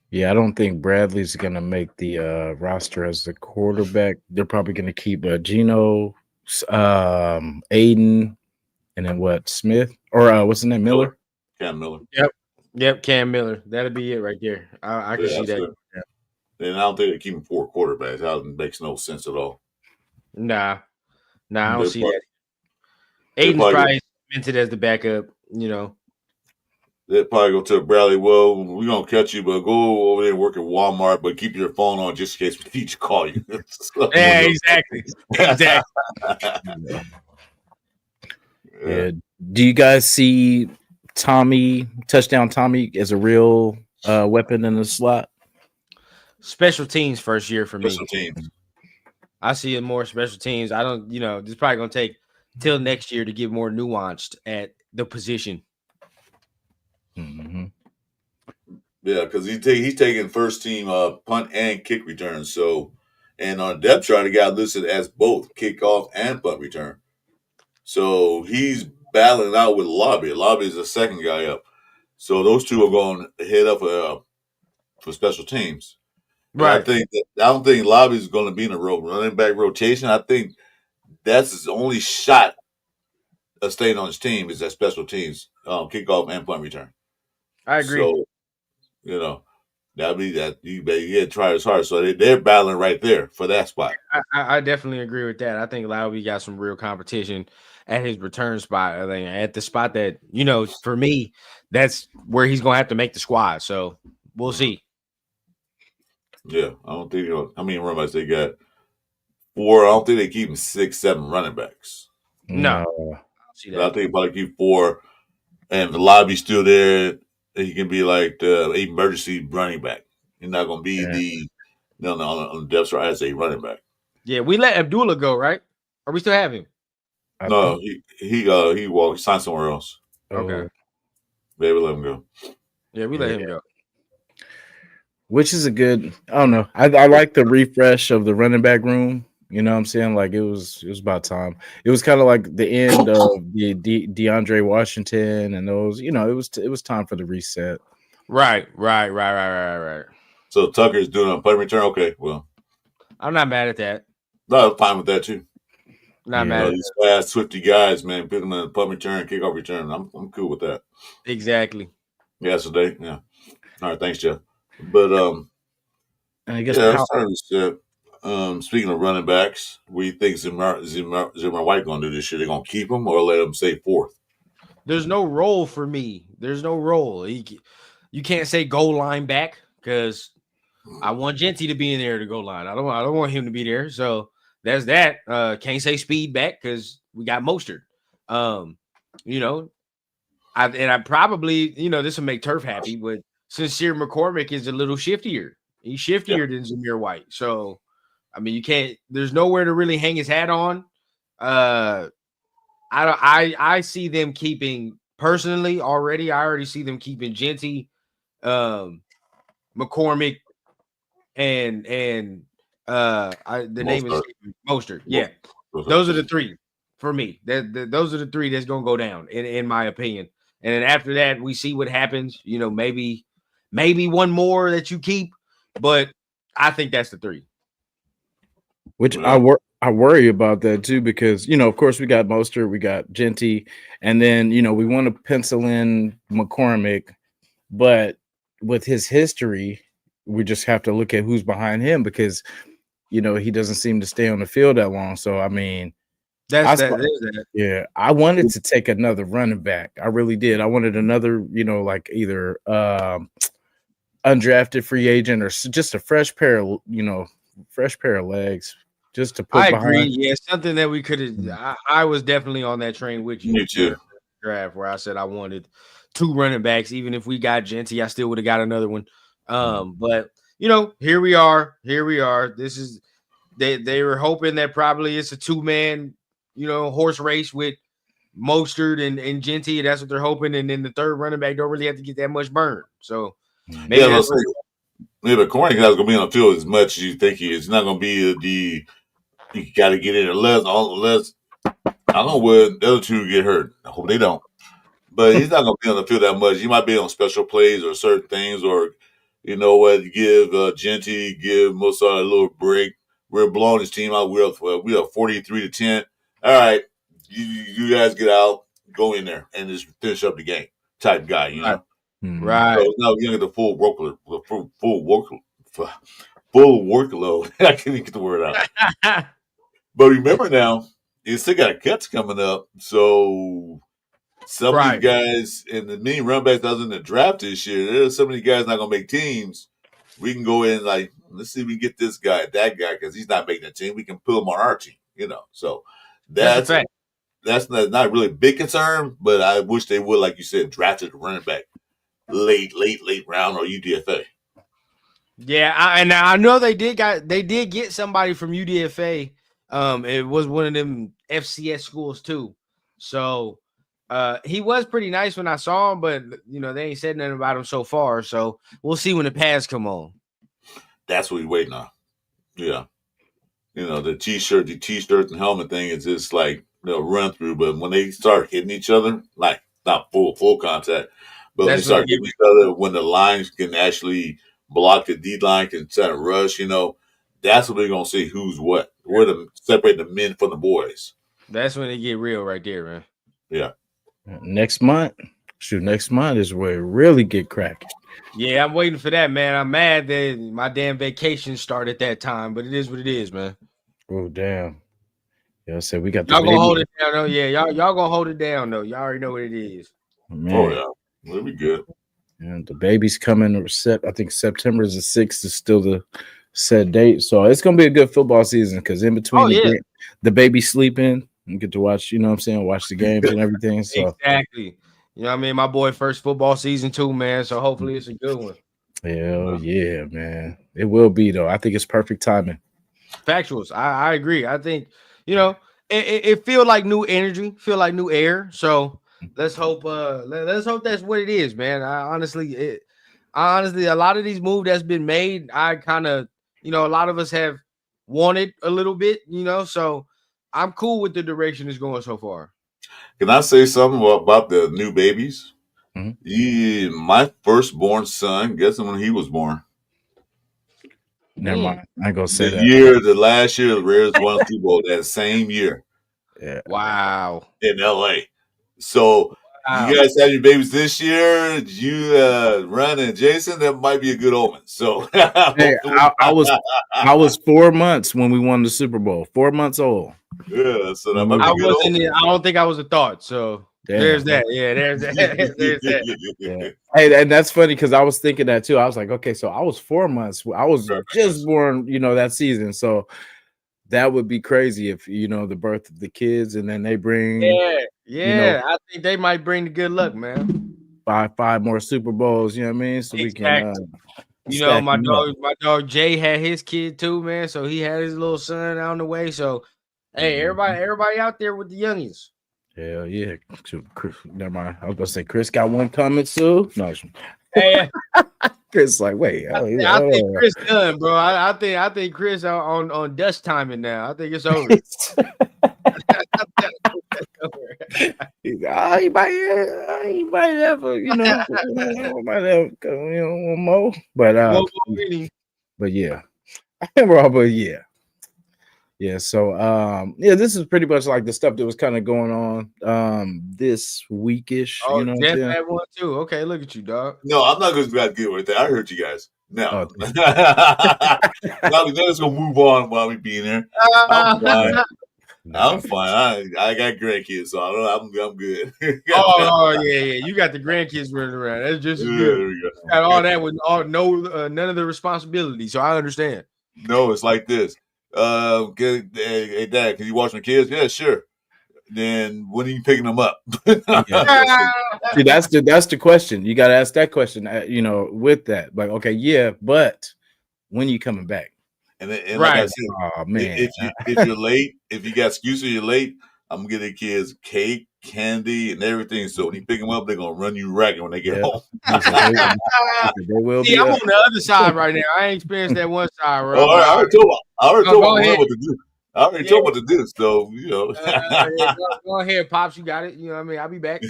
Yeah, I don't think Bradley's gonna make the roster as the quarterback. They're probably gonna keep Geno, Aiden, and then what, Smith or what's his name, Miller? Cam Miller. Yep, Cam Miller. That'll be it right there. I can see that. It. And I don't think they keep him 4 quarterbacks. That makes no sense at all. Nah, I don't see that. They'll Aiden's probably cemented as the backup. They'll probably go to Bradley. Well, we're gonna catch you, but go over there and work at Walmart, but keep your phone on just in case we need to call you. Yeah, exactly. Yeah. Do you guys see touchdown Tommy as a real weapon in the slot? Special teams first year for me. Special teams. I see it more special teams. I don't, it's probably gonna take till next year to get more nuanced at the position. Mm-hmm. Yeah, because he's taking first team punt and kick return. So, and on depth chart, he got listed as both kickoff and punt return. So he's battling out with Lobby. Lobby is the second guy up. So those two are going to head up for special teams. Right. I don't think Lobby is going to be in a running back rotation. I think that's his only shot of staying on his team is at special teams, kickoff and punt return. I agree. So, that'd be that you had to try his hard. So they're battling right there for that spot. I definitely agree with that. I think Lobby got some real competition at his return spot. I think at the spot that, for me, that's where he's going to have to make the squad. So we'll see. Yeah, I don't think how many running backs they got. 4. I don't think they keep 6, 7 running backs. No. I don't see that. I think they probably keep 4, and the Lobby's still there. He can be like the emergency running back. He's not going to be on the depth chart as a running back. Yeah, we let Abdullah go, right? Or we still have him? No, he walked. He signed somewhere else. Okay. Maybe let him go. Yeah, we let him go. Which is a good. I don't know. I like the refresh of the running back room. You know what I'm saying? Like it was about time. It was kind of like the end of the DeAndre Washington and those. It was time for the reset. Right. So Tucker's doing a punt return. Okay, well, I'm not mad at that. No, I'm fine with that too. Not mad at these fast, swifty guys, man. Put them in a punt return, kickoff return. I'm cool with that. Exactly. Yesterday, yeah. All right, thanks, Jeff. But I guess speaking of running backs, we think Zimmer White gonna do this year. They're gonna keep him or let him stay 4th. There's no role for me. There's no role. You can't say goal line back because I want Genty to be in there to goal line. I don't want him to be there. So there's that. Can't say speed back because we got Mostert. I probably, this will make Turf happy, but Sincere McCormick is a little shiftier. He's shiftier than Zamir White. So, I mean, you can't. There's nowhere to really hang his hat on. I see them keeping personally already. I already see them keeping Genty, McCormick, and name is Mostert. Yeah, those are the 3 for me. Those are the 3 that's gonna go down in my opinion. And then after that, we see what happens. Maybe one more that you keep, but I think that's the 3. Which I worry about that too, because of course we got Mostert, we got Genty, and then we want to pencil in McCormick, but with his history, we just have to look at who's behind him because he doesn't seem to stay on the field that long. So I mean, yeah, I wanted to take another running back. I really did. I wanted another, like either undrafted free agent or just a fresh pair of legs. Just to put I behind. agree. Yeah, something that we could have. I was definitely on that train with you. Me too. Draft where I said I wanted 2 running backs. Even if we got Genty, I still would have got another one. But here we are. This is they were hoping that probably it's a 2-man, horse race with Mostert and Genty. That's what they're hoping. And then the third running back don't really have to get that much burn. So maybe but Corning is going to be on the field as much as you think he is. It's not going to be you got to get in unless I don't know where the other two get hurt. I hope they don't. But he's not going to be on the field that much. He might be on special plays or certain things, or give Genty, give Mozart a little break. We're blowing this team out. We are 43-10. All right, you guys get out, go in there, and just finish up the game. Type guy, Right. So now you get the full workload. I can't even get the word out. But remember now, you still got cuts coming up, so. Some of these guys and the many run backs that was in the draft this year, there's so many guys not going to make teams. We can go in let's see if we can get this guy, that guy, because he's not making a team. We can put him on our team, So that's a fact. That's not really a big concern, but I wish they would, like you said, drafted a running back late round or UDFA. Yeah, I know they did get somebody from UDFA. It was one of them FCS schools too. So he was pretty nice when I saw him, but they ain't said nothing about him so far. So we'll see when the pads come on. That's what we're waiting on. Yeah. The t-shirt and helmet thing is just like run through, but when they start hitting each other, like not full contact, but when they start hitting each other, when the lines can actually block the D line, can try to rush, that's what we're gonna see who's what. We're to separate the men from the boys. That's when they get real right there, man. Yeah. Next month is where it really get cracking. Yeah, I'm waiting for that, man. I'm mad that my damn vacation started at that time, but it is what it is, man. Oh damn! Yeah, I said we got y'all gonna hold it down though. Yeah, y'all gonna hold it down though. Y'all already know what it is. Man. Oh yeah, we'll be good. And the baby's coming. I think September is the 6th is still the set date, so it's gonna be a good football season because in between the baby sleeping. You get to watch, watch the games and everything. So exactly. I mean? My boy first football season too, man. So hopefully it's a good one. Hell yeah, man. It will be though. I think it's perfect timing. Factuals. I agree. I think, it feel like new energy, feel like new air. So let's hope that's what it is, man. Honestly, a lot of these moves that's been made, I kind of, a lot of us have wanted a little bit, so I'm cool with the direction it's going so far. Can I say something about the new babies? Mm-hmm. My firstborn son, guess when he was born? Never mind. I ain't gonna say the last year the Raiders won Super Bowl that same year. Yeah. Wow. In LA. So you guys have your babies this year. You Ron and Jasin, that might be a good omen. So hey, I was 4 months when we won the Super Bowl. 4 months old. Yeah, so that might be good omen. I don't think I was a thought. So there's that. Yeah, there's that. There's that. Yeah. Hey, and that's funny because I was thinking that too. I was like, okay, so I was 4 months. I was just born, that season. So that would be crazy if the birth of the kids and then they bring I think they might bring the good luck, man. Five more Super Bowls, you know what I mean? So exactly. We can my dog Jay had his kid too, man. So he had his little son on the way. So hey, everybody out there with the youngins. Hell yeah. Never mind. I was gonna say Chris got one coming soon. No. Hey, Chris like, wait. I think Chris done, bro. I think Chris on dust timing now. I think it's over. He might have might have one more. But yeah. Yeah, so this is pretty much like the stuff that was kind of going on this weekish. Oh, Jeff had one too. Okay, look at you, dog. No, I'm not going to get with that. I heard you guys. No. Now we're just gonna move on while we be in there. I'm fine. I got grandkids, so I'm good. Yeah. You got the grandkids running around. That's just as good. Got all that with none of the responsibility. So I understand. No, it's like this. Hey, Dad, can you watch my kids? Yeah, sure. Then when are you picking them up? See, that's the question. You got to ask that question. With that, like, okay, yeah, but when you coming back? And like I Right. said, Oh man, if you're late, if you got excuses, you're late. I'm gonna get the kids cake, candy, and everything. So when you pick them up, they're gonna run you ragged when they get yeah. home. They will See, be I'm up. on the other side right now. I ain't experienced that one side, bro. Oh, I'm like, I already oh, told go my ahead. what to do. I already Yeah. told what to do. So Yeah, go ahead, pops. You got it. You know what I mean? I'll be back.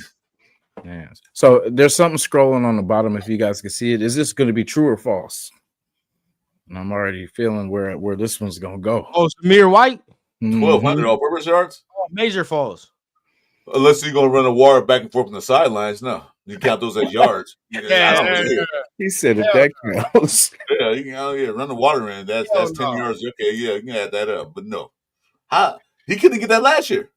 Yeah. So there's something scrolling on the bottom. If you guys can see it, is this going to be true or false? And I'm already feeling where this one's going to go. Oh, Samir White. 1,200 all purpose yards. Oh, major falls. Unless you're gonna run a water back and forth from the sidelines, no. You count those as yards. I don't care. He said if Hell that counts. Yeah, you can run the water in. That's Hell 10 no. yards. Okay, yeah, you can add that up. But no, he couldn't get that last year.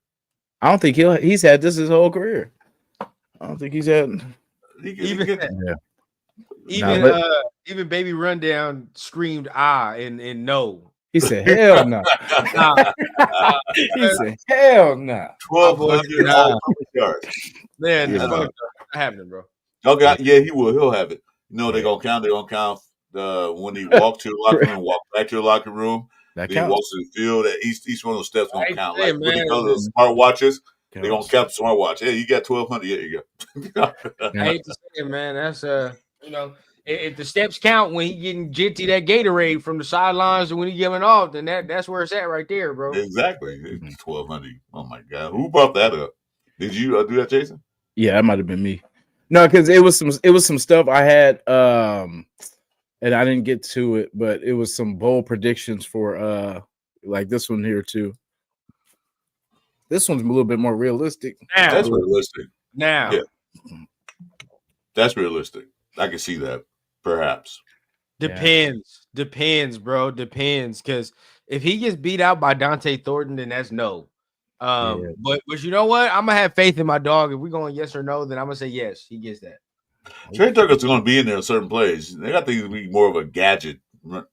I don't think he's had this his whole career. I don't think he's had. Even Baby Rundown screamed and no. He said hell no. He said hell no. 1,200 all-purpose yards. Man, Yeah. that's not happening, bro. Okay, yeah, he will. He'll have it. They're gonna count. They're gonna count when he walked to the locker room, walk back to the locker room. That He counts. walks to the field. Each one of those steps gonna count. Like when he goes to the smart watches, they're gonna count the smart watch. Hey, you got 1,200. Yeah, you go. I hate to say it, man. That's if the steps count when he getting jitty that Gatorade from the sidelines and when he giving off, then that's where it's at right there, bro. Exactly. 1,200. Oh my God. Who brought that up? Did you do that, Jason? Yeah, that might have been me. No, because it was some stuff I had and I didn't get to it, but it was some bold predictions for like this one here too. This one's a little bit more realistic. That's realistic. Now. Yeah. That's realistic. I can see that. Perhaps. Depends, bro. Depends. Because if he gets beat out by Dante Thornton, then that's no. But you know what? I'm gonna have faith in my dog. If we're going yes or no, then I'm gonna say yes. He gets that. Trey Tucker's going to be in there in certain plays. They got to be more of a gadget wide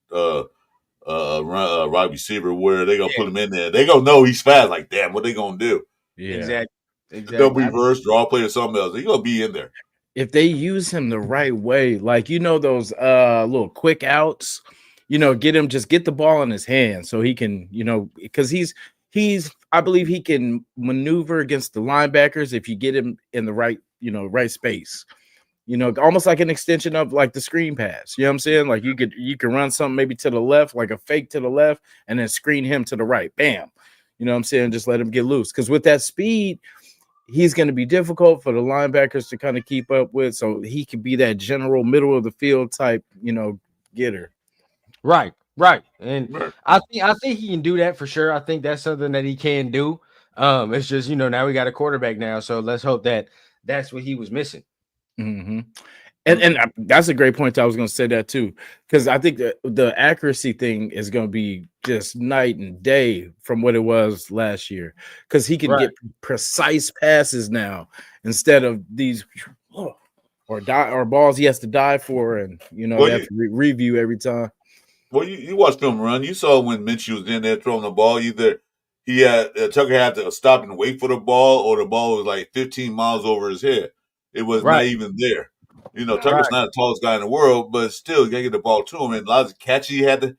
receiver where they gonna put him in there. They gonna know he's fast. Like, damn, what they gonna do? Yeah, exactly. They'll reverse, draw play or something else. He's gonna be in there. If they use him the right way, like those little quick outs, get the ball in his hand so he can, because he's I believe he can maneuver against the linebackers if you get him in the right, right space. Almost like an extension of like the screen pass. You know what I'm saying? Like you can run something maybe to the left, like a fake to the left, and then screen him to the right. Bam. You know what I'm saying? Just let him get loose. Because with that speed, he's going to be difficult for the linebackers to kind of keep up with. So he could be that general middle of the field type, getter. Right. And I think he can do that for sure. I think that's something that he can do. It's just, now we got a quarterback now. So let's hope that that's what he was missing. Mm-hmm. And that's a great point. I was going to say that too, because I think that the accuracy thing is going to be just night and day from what it was last year, because he can get precise passes now instead of these or balls he has to dive for, and they have to review every time. Well, you watched him run. You saw when Minshew was in there throwing the ball. Either Tucker had to stop and wait for the ball, or the ball was like 15 miles over his head. It was not even there. Tucker's not the tallest guy in the world, but still, you got to get the ball to him. And a lot of catches he had to.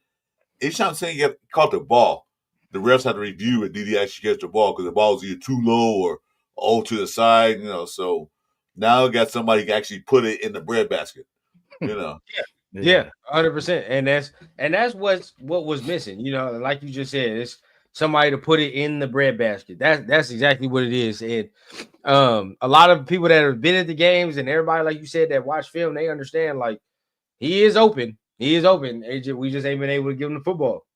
Each time saying he caught the ball, the refs had to review it. Did he actually catch the ball? Because the ball was either too low or all to the side. So now got somebody who can actually put it in the breadbasket. Yeah, 100%. And that's what was missing. Like you just said, it's somebody to put it in the breadbasket. That's exactly what it is. And a lot of people that have been at the games and everybody, like you said, that watch film, they understand like he is open. He is open. We just ain't been able to give him the football.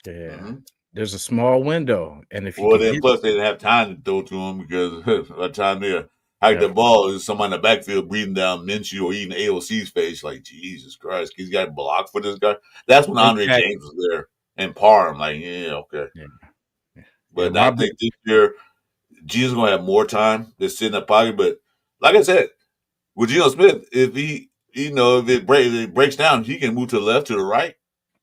Yeah. Mm-hmm. There's a small window. And if plus they didn't have time to throw to him because by the time they hike the ball, is somebody in the backfield breathing down Minshew or even AOC's face, like, Jesus Christ, he's got blocked for this guy. That's when Andre James was there and Parham, like, okay. Yeah. But I think this year Gino's gonna have more time to sit in the pocket. But like I said, with Geno Smith, if if it breaks down, he can move to the left, to the right,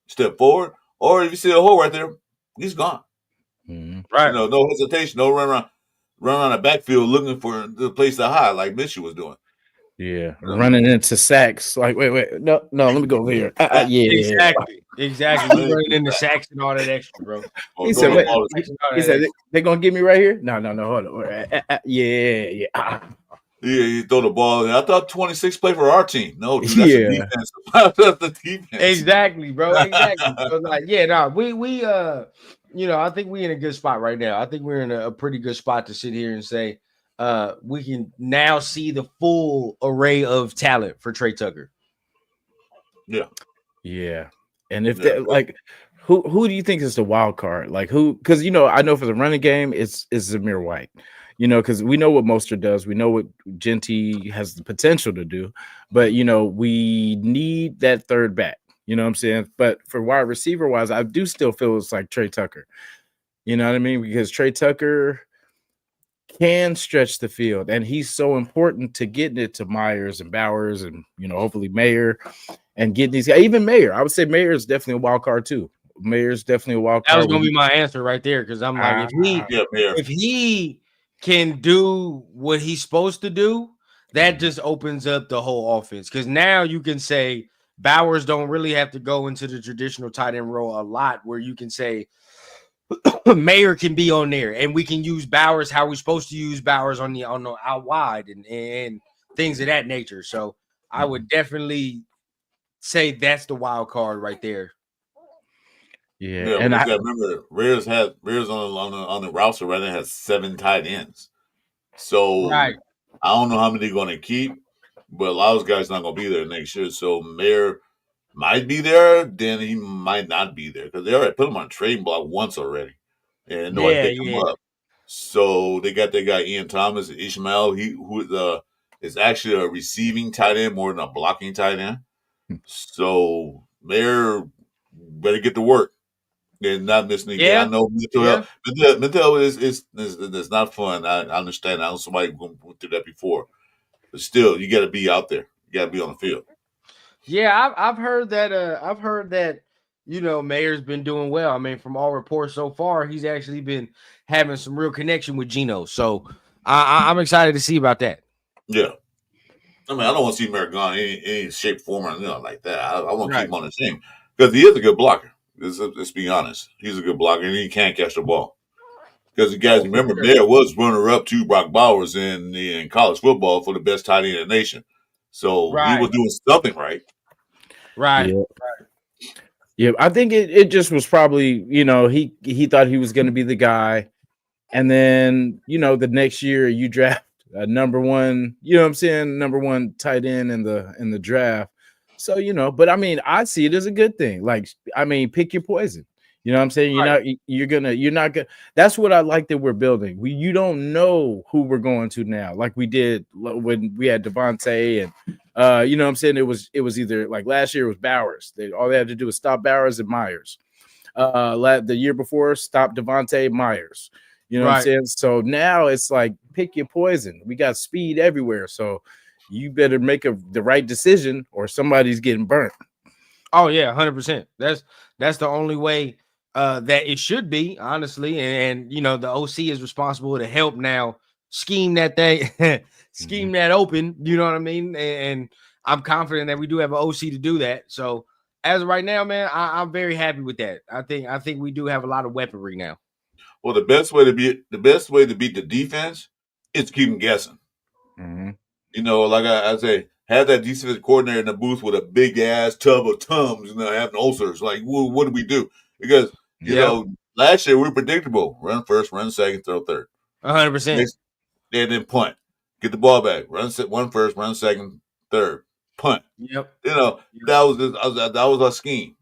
step forward, or if you see a hole right there, he's gone. Mm-hmm. Right. No hesitation, no run around. run on the backfield looking for the place to hide, like Mitchell was doing. Yeah, running into sacks. Like, wait, no, let me go over here. Yeah. Exactly. You running into sacks and all that extra, bro. Or He throw said, the wait, ball. he said, they're going to get me right here? No, hold on. Yeah. Yeah, you throw the ball. I thought 26 played for our team. No, dude, that's the Yeah. defense. That's the defense. Exactly, bro. Exactly. So like, yeah, no, we I think we're in a good spot right now. I think we're in a pretty good spot to sit here and say we can now see the full array of talent for Trey Tucker. Yeah. And if they like who do you think is the wild card? Like who, because I know for the running game it's Zamir White. Because we know what Mostert does, we know what Genty has the potential to do, but we need that third back. You know what I'm saying? But for wide receiver wise, I do still feel it's like Trey Tucker. You know what I mean? Because Trey Tucker can stretch the field, and he's so important to getting it to Myers and Bowers and hopefully Mayer and getting these guys. Even Mayer, I would say Mayer is definitely a wild card too. Mayer's definitely a wild card. That was gonna be my answer right there, because I'm like, if he can do what he's supposed to do, that just opens up the whole offense. Because now you can say Bowers don't really have to go into the traditional tight end role a lot, where you can say Mayer can be on there, and we can use Bowers how we're supposed to use Bowers on the out wide and things of that nature. So I would definitely say that's the wild card right there. Yeah, and I remember Rares on the roster right now has 7 tight ends. So I don't know how many they're going to keep, but a lot of those guys not going to be there next year. So Mayer might be there, then he might not be there because they already put him on a trading block once already, and nobody picked him up. So they got that guy Ian Thomas, Ishmael, who is actually a receiving tight end more than a blocking tight end. So Mayer better get to work. They're not missing the game. I know mental health is not fun. I understand. I know somebody went through that before, but still, you got to be out there. You got to be on the field. Yeah, I've heard that. I've heard that. Mayer's been doing well. I mean, from all reports so far, he's actually been having some real connection with Geno. So I'm excited to see about that. Yeah. I mean, I don't want to see Mayer gone in any shape, form, or like that. I want to keep him on the team because he is a good blocker. Let's be honest. He's a good blocker, and he can't catch the ball. Because you guys remember, Mayer was runner-up to Brock Bowers in college football for the best tight end in the nation. So he was doing something right. Right. Yeah, I think it just was probably, he thought he was going to be the guy. And then, the next year you draft a number one, number one tight end in the draft. So, but I mean, I see it as a good thing. Like, I mean, pick your poison. You know what I'm saying? You're not gonna. That's what I like that we're building. You don't know who we're going to now, like we did when we had Devontae and you know what I'm saying? It was either like last year it was Bowers. All they had to do was stop Bowers and Myers. The year before, stop Devontae, Myers. You know what I'm saying? So now it's like pick your poison. We got speed everywhere, so you better make the right decision or somebody's getting burnt. Oh yeah, 100%. That's the only way that it should be, honestly. And the OC is responsible to help now scheme that thing, scheme that open. You know what I mean? And I'm confident that we do have an OC to do that. So as of right now, man, I'm very happy with that. I think we do have a lot of weaponry now. Well, the best way to beat the defense is keep them guessing. Like I say, have that defensive coordinator in the booth with a big ass tub of Tums, having ulcers. Like, what do we do? Because last year we were predictable: run first, run second, throw third, 100%, and then punt, get the ball back, run first, run second, third, punt. Yep. That was our scheme,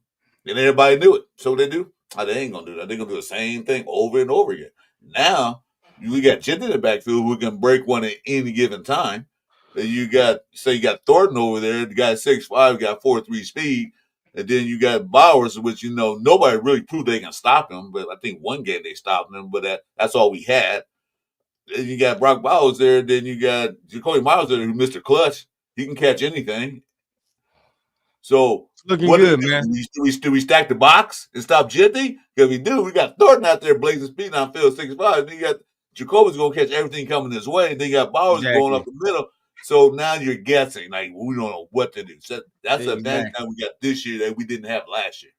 and everybody knew it. So what they do? They ain't gonna do that. They're gonna do the same thing over and over again. Now we got Jet in the backfield who can break one at any given time. You got Thornton over there, the guy 6'5", got 4.3 speed, and then you got Bowers, which nobody really proved they can stop him. But I think one game they stopped him, but that's all we had. And you got Brock Bowers there, then you got Jacoby Miles there, who Mr. Clutch. He can catch anything. So it's looking good, man. Do we stack the box and stop Jitty? Because we do. We got Thornton out there blazing speed on field 6'5". Then you got Jacoby's gonna catch everything coming his way, and then you got Bowers going up the middle. So now you're guessing, like we don't know what to do. So that's the advantage now we got this year that we didn't have last year.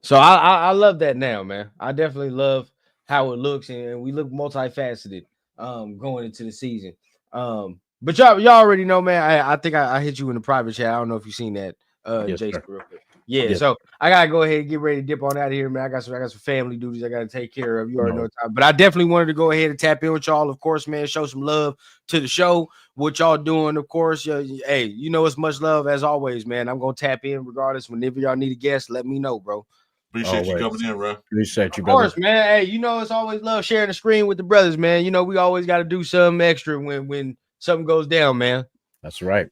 So I love that now, man. I definitely love how it looks, and we look multifaceted going into the season. But y'all already know, man. I think I hit you in the private chat. I don't know if you seen that, Yes, Jason, sir. real quick. Yeah, Yes. so I gotta go ahead and get ready to dip on out of here, man. I got some family duties I gotta take care of. You already know time. But I definitely wanted to go ahead and tap in with y'all, of course, man. Show some love to the show. What y'all doing, of course. Hey, you know it's much love as always, man. I'm gonna tap in regardless. Whenever y'all need a guest, let me know, bro. Appreciate you coming in, bro. Appreciate you, Of brother. course, man. Hey, you know it's always love sharing the screen with the brothers, man. You know we always got to do something extra when something goes down, man. That's right.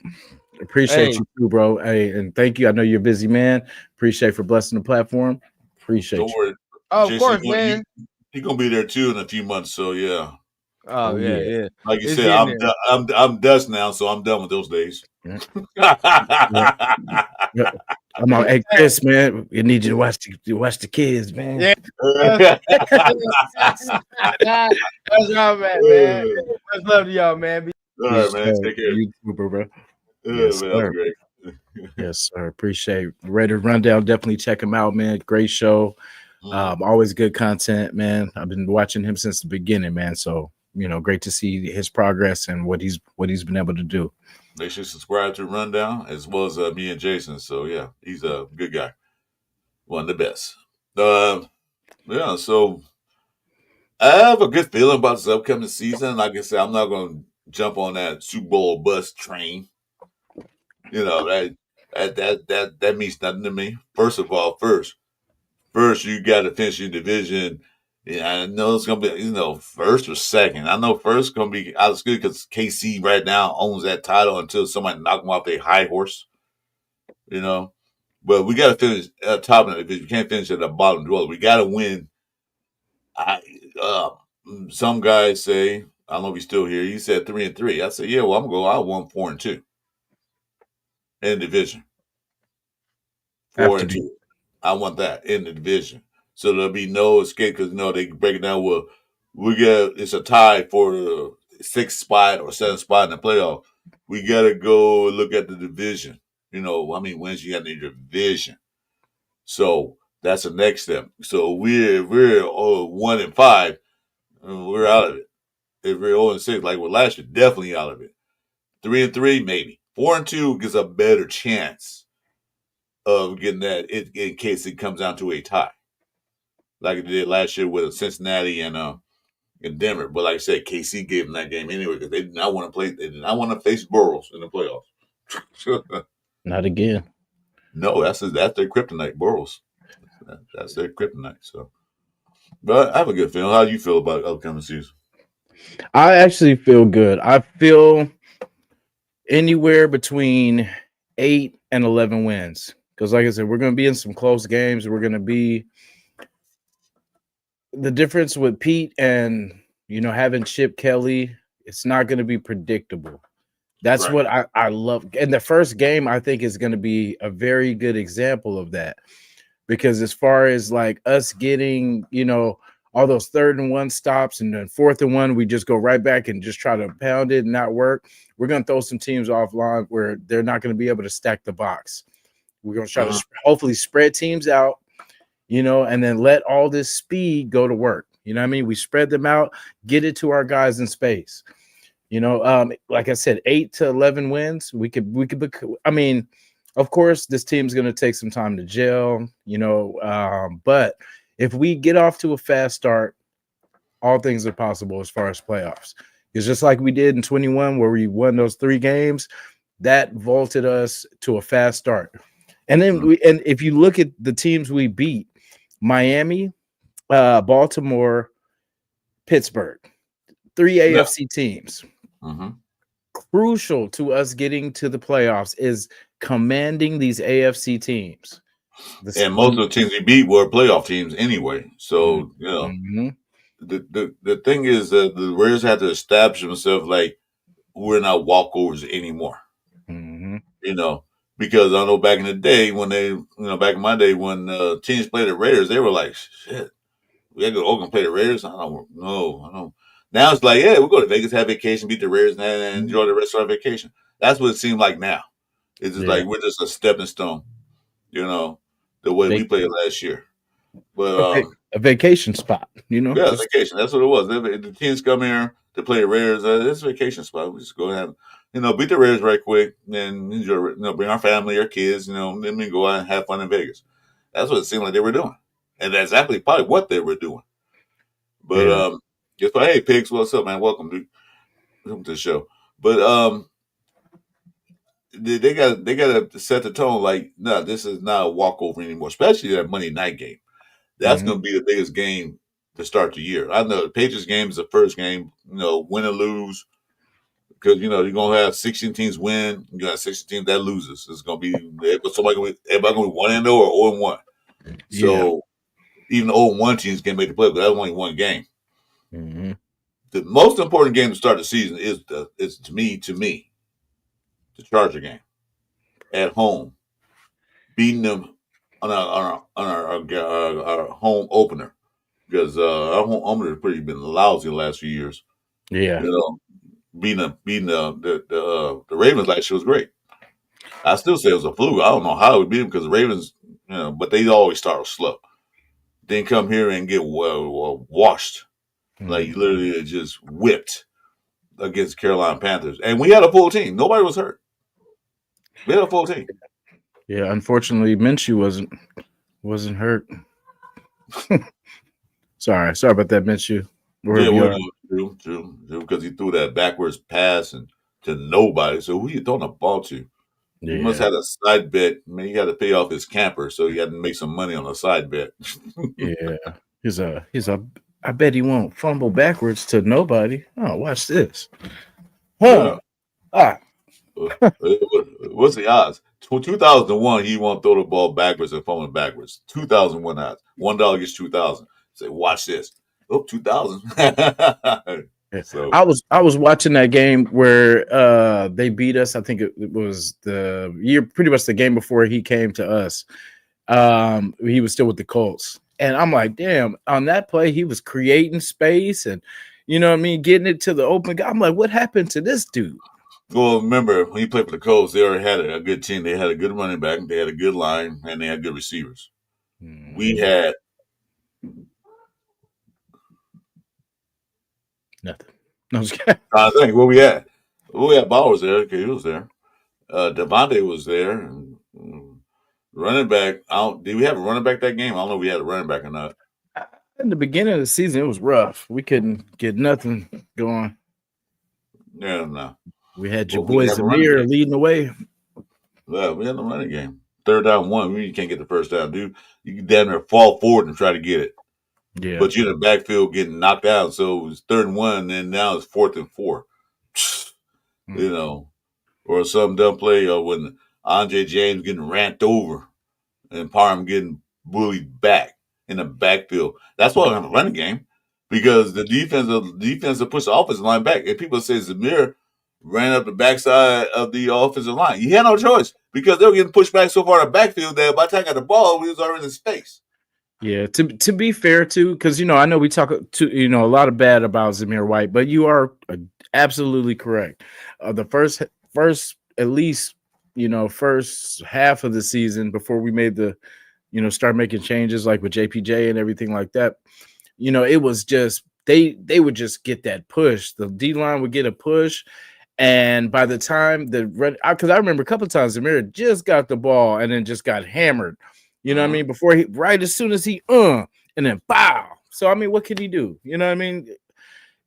Appreciate you too, bro. Hey, and thank you. I know you're a busy man. Appreciate for blessing the platform. Appreciate Don't you. worry. Oh, Jason, of course, man. He's gonna be there too in a few months. So yeah. Oh yeah. Like you said, I'm dust now, so I'm done with those days. Yeah. I'm on. Hey, Chris, man, we need you to watch the kids, man. Yeah. That's right, man. Much love to y'all, man. All right, man. Take care. You too, bro. Yes, man, that was great. Yes, sir. Appreciate it. Ready to Rundown. Definitely check him out, man. Great show. Always good content, man. I've been watching him since the beginning, man. So great to see his progress and what he's been able to do. Make sure you subscribe to Rundown as well as me and Jason. So yeah, he's a good guy, one of the best. Yeah, so I have a good feeling about this upcoming season. Like I said, I'm not going to jump on that Super Bowl bus train. That means nothing to me. First of all, first you got to finish your division. Yeah, I know it's gonna be first or second. I know first gonna be out of good because KC right now owns that title until somebody knock them off their high horse. But we got to finish top of the division. We can't finish at the bottom dweller. We got to win. Some guys say, I don't know if he's still here. He said 3-3. I said, yeah, well, I'm gonna go. I won 4-2 in the division. 4-2. I want that in the division. So there'll be no escape because they break it down. Well, it's a tie for the 6th spot or 7th spot in the playoff. We gotta go look at the division. How many wins you got in the division? So that's the next step. So we're 1-5. We're out of it. If we're 0-6, like with last year, definitely out of it. 3-3, maybe. 4-2 gives a better chance of getting that in case it comes down to a tie, like it did last year with Cincinnati and Denver. But like I said, KC gave them that game anyway because they did not want to play. They did not want to face Burrows in the playoffs. Not again. No, that's their kryptonite, Burrows. That's their kryptonite. So, but I have a good feeling. How do you feel about upcoming season? I actually feel good. I feel anywhere between 8 and 11 wins. Because like I said, we're going to be in some close games. We're going to be the difference with Pete and, having Chip Kelly, it's not going to be predictable. That's right. What I love. And the first game, I think, is going to be a very good example of that. Because as far as like us getting, all those 3rd and 1 stops and then 4th and 1, we just go right back and just try to pound it and not work. We're going to throw some teams offline where they're not going to be able to stack the box. We're going to try to hopefully spread teams out, and then let all this speed go to work. You know what I mean? We spread them out, get it to our guys in space. Like I said, 8 to 11 wins. We could. Of course, this team's going to take some time to gel, but if we get off to a fast start, all things are possible as far as playoffs. It's just like we did in 21 where we won those 3 games. That vaulted us to a fast start. And then and if you look at the teams we beat, Miami, Baltimore, Pittsburgh, 3 AFC teams. Crucial to us getting to the playoffs is commanding these AFC teams. And most of the teams we beat were playoff teams anyway. So, the thing is that the Raiders have to establish themselves like we're not walkovers anymore. Because I know back in the day when back in my day when teams played the Raiders, they were like, shit, we got to go to Oakland and play the Raiders? I don't know. Now it's like, yeah, we'll go to Vegas, have vacation, beat the Raiders, and enjoy the rest of our vacation. That's what it seemed like now. It's just like we're just a stepping stone, you know, the way we played last year. But a vacation spot, yeah, just vacation. That's what it was. The teams come here to play the Raiders. It's a vacation spot. We just go ahead, beat the Raiders right quick, and enjoy. Bring our family, our kids. Then we go out and have fun in Vegas. That's what it seemed like they were doing, and that's exactly probably what they were doing. But yeah. just like, hey, Pigs, what's up, man? Welcome to the show. But they got to set the tone. Like, no, this is not a walkover anymore. Especially that Monday night game. That's going to be the biggest game to start the year. I know the Patriots game is the first game. Win or lose, because you're going to have 16 teams win. You got 16 teams that loses. It's going to be everybody going to be 1-0 or 0-1. So even the 0-1 teams can make the play, but that's only one game. Mm-hmm. The most important game to start the season is to me the Charger game at home, beating them on our home opener, because our home opener has pretty been lousy the last few years. Yeah, beating the Ravens last year was great. I still say it was a fluke. I don't know how we beat them, because the Ravens, but they always start slow. Then come here and get washed, like literally just whipped against Carolina Panthers, and we had a full team. Nobody was hurt. We had a full team. Yeah, unfortunately, Minshew wasn't hurt. Sorry about that, Minshew. True, because he threw that backwards pass and to nobody. So who you throwing the ball to? Yeah. He must have a side bet. He had to pay off his camper, so he had to make some money on a side bet. Yeah, he's a. I bet he won't fumble backwards to nobody. Oh, watch this. Huh. Yeah. What's the odds? 2001, he won't throw the ball backwards and fumble backwards. 2001 odds. $1 gets 2,000. Say, watch this. Oh, 2,000. So I was watching that game where they beat us. I think it was the year, pretty much the game before he came to us. He was still with the Colts, and I'm like, damn, on that play he was creating space and getting it to the open guy. I'm like, what happened to this dude? Well, remember when he played for the Colts, they already had a good team. They had a good running back, they had a good line, and they had good receivers. We had nothing. No, I was kidding. I think what we had. Ball was there. Okay, he was there. Devontae was there. And, running back. Did we have a running back that game? I don't know if we had a running back or not. In the beginning of the season, it was rough. We couldn't get nothing going. Yeah, no. We had your boy Zamir leading the way. Yeah, we had the running game. 3rd down 1. You can't get the first down, dude. You can damn near fall forward and try to get it. Yeah. But you're in the backfield getting knocked out. So it was 3rd and 1, and now it's 4th and 4. Or some dumb play when Andre James getting ramped over and Parham getting bullied back in the backfield. That's why we have a running game, because the defense will push the offensive line back. And people say Zamir ran up the backside of the offensive line. He had no choice, because they were getting pushed back so far in the backfield that by the time I got the ball, we was already in space. Yeah, to be fair too, because I know we talk to a lot of bad about Zamir White, but you are absolutely correct. The first at least first half of the season, before we made the start making changes like with JPJ and everything like that, it was just they would just get that push. The D line would get a push, and by the time because I remember a couple of times Zamir just got the ball and then just got hammered. You know what I mean? Before right as soon as he and then bow. So I mean, what could he do? You know what I mean?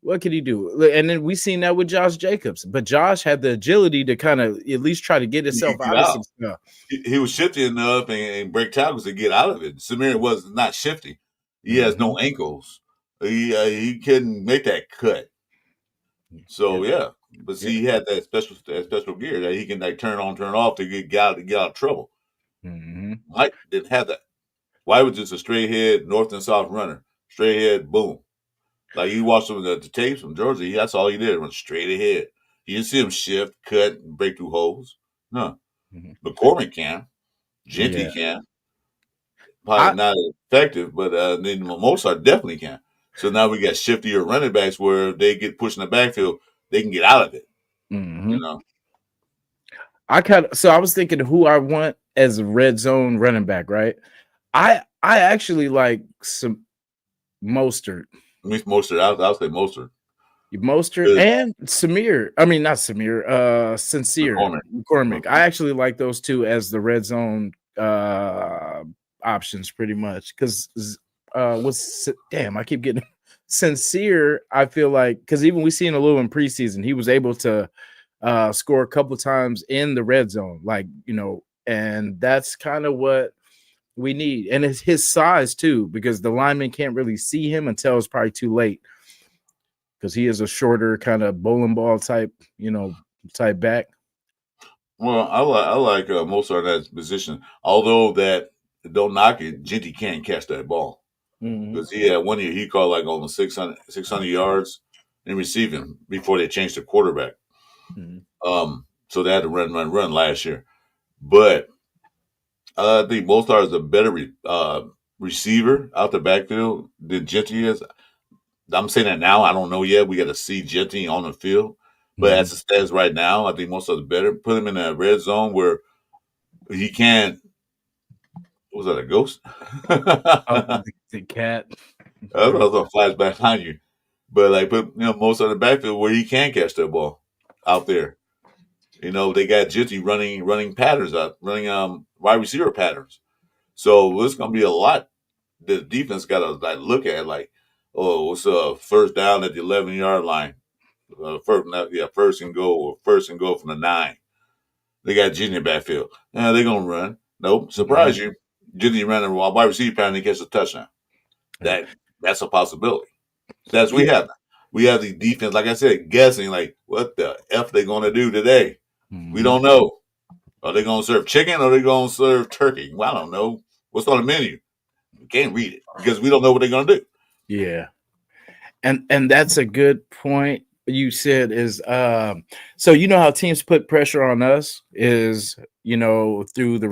What could he do? And then we seen that with Josh Jacobs, but Josh had the agility to kind of at least try to get himself out of some stuff. He was shifty enough and break tackles to get out of it. Samir was not shifty. He has no ankles. He couldn't make that cut. So yeah, but see, he had that special gear that he can turn on, turn off to get out of trouble. Mike didn't have that. White was just a straight head north and south runner. Straight head, boom. Like you watch some of the tapes from Georgia, that's all he did, run straight ahead. You didn't see him shift, cut, and break through holes. No. McCormick can. Genty can. Probably not effective, but then Mozart definitely can. So now we got shiftier running backs where they get pushed in the backfield, they can get out of it. Mm-hmm. You know, I was thinking who I want as a red zone running back, right? I actually like some Mostert. Mostert. I'll say Mostert. Mostert and Samir. I mean, not Samir. Sincere McCormick. I actually like those two as the red zone options, pretty much. Because damn, I keep getting Sincere. I feel like because even we seen a little in preseason, he was able to score a couple times in the red zone, like and that's kind of what we need. And it's his size too, because the lineman can't really see him until it's probably too late. Because he is a shorter kind of bowling ball type, type back. Well, I like Mostert at his position. Although that don't knock it, Genty can't catch that ball because he had 1 year he caught like almost 600 yards in receiving before they changed the quarterback. So they had to run last year. But I think Mostert is a better receiver out the backfield than Genty is. I'm saying that now. I don't know yet. We got to see Genty on the field. But as it stands right now, I think Mostert is better. Put him in a red zone where he can't. Was that a ghost? The cat. I was a flashback behind you. But like put most of the backfield where he can catch that ball out there. They got Jitty running patterns out, running wide receiver patterns. So it's gonna be a lot the defense gotta look at what's first down at the 11-yard line. First and goal from the 9. They got Jitty in the backfield. They're gonna run. Nope, surprise you. Jitty running a wide receiver pattern and gets a touchdown. That's a possibility. That's we have the defense, like I said, guessing like what the F they gonna do today. We don't know. Are they gonna serve chicken or are they gonna serve turkey? Well, I don't know. What's on the menu? We can't read it because we don't know what they're gonna do. Yeah. And that's a good point you said is so how teams put pressure on us is through the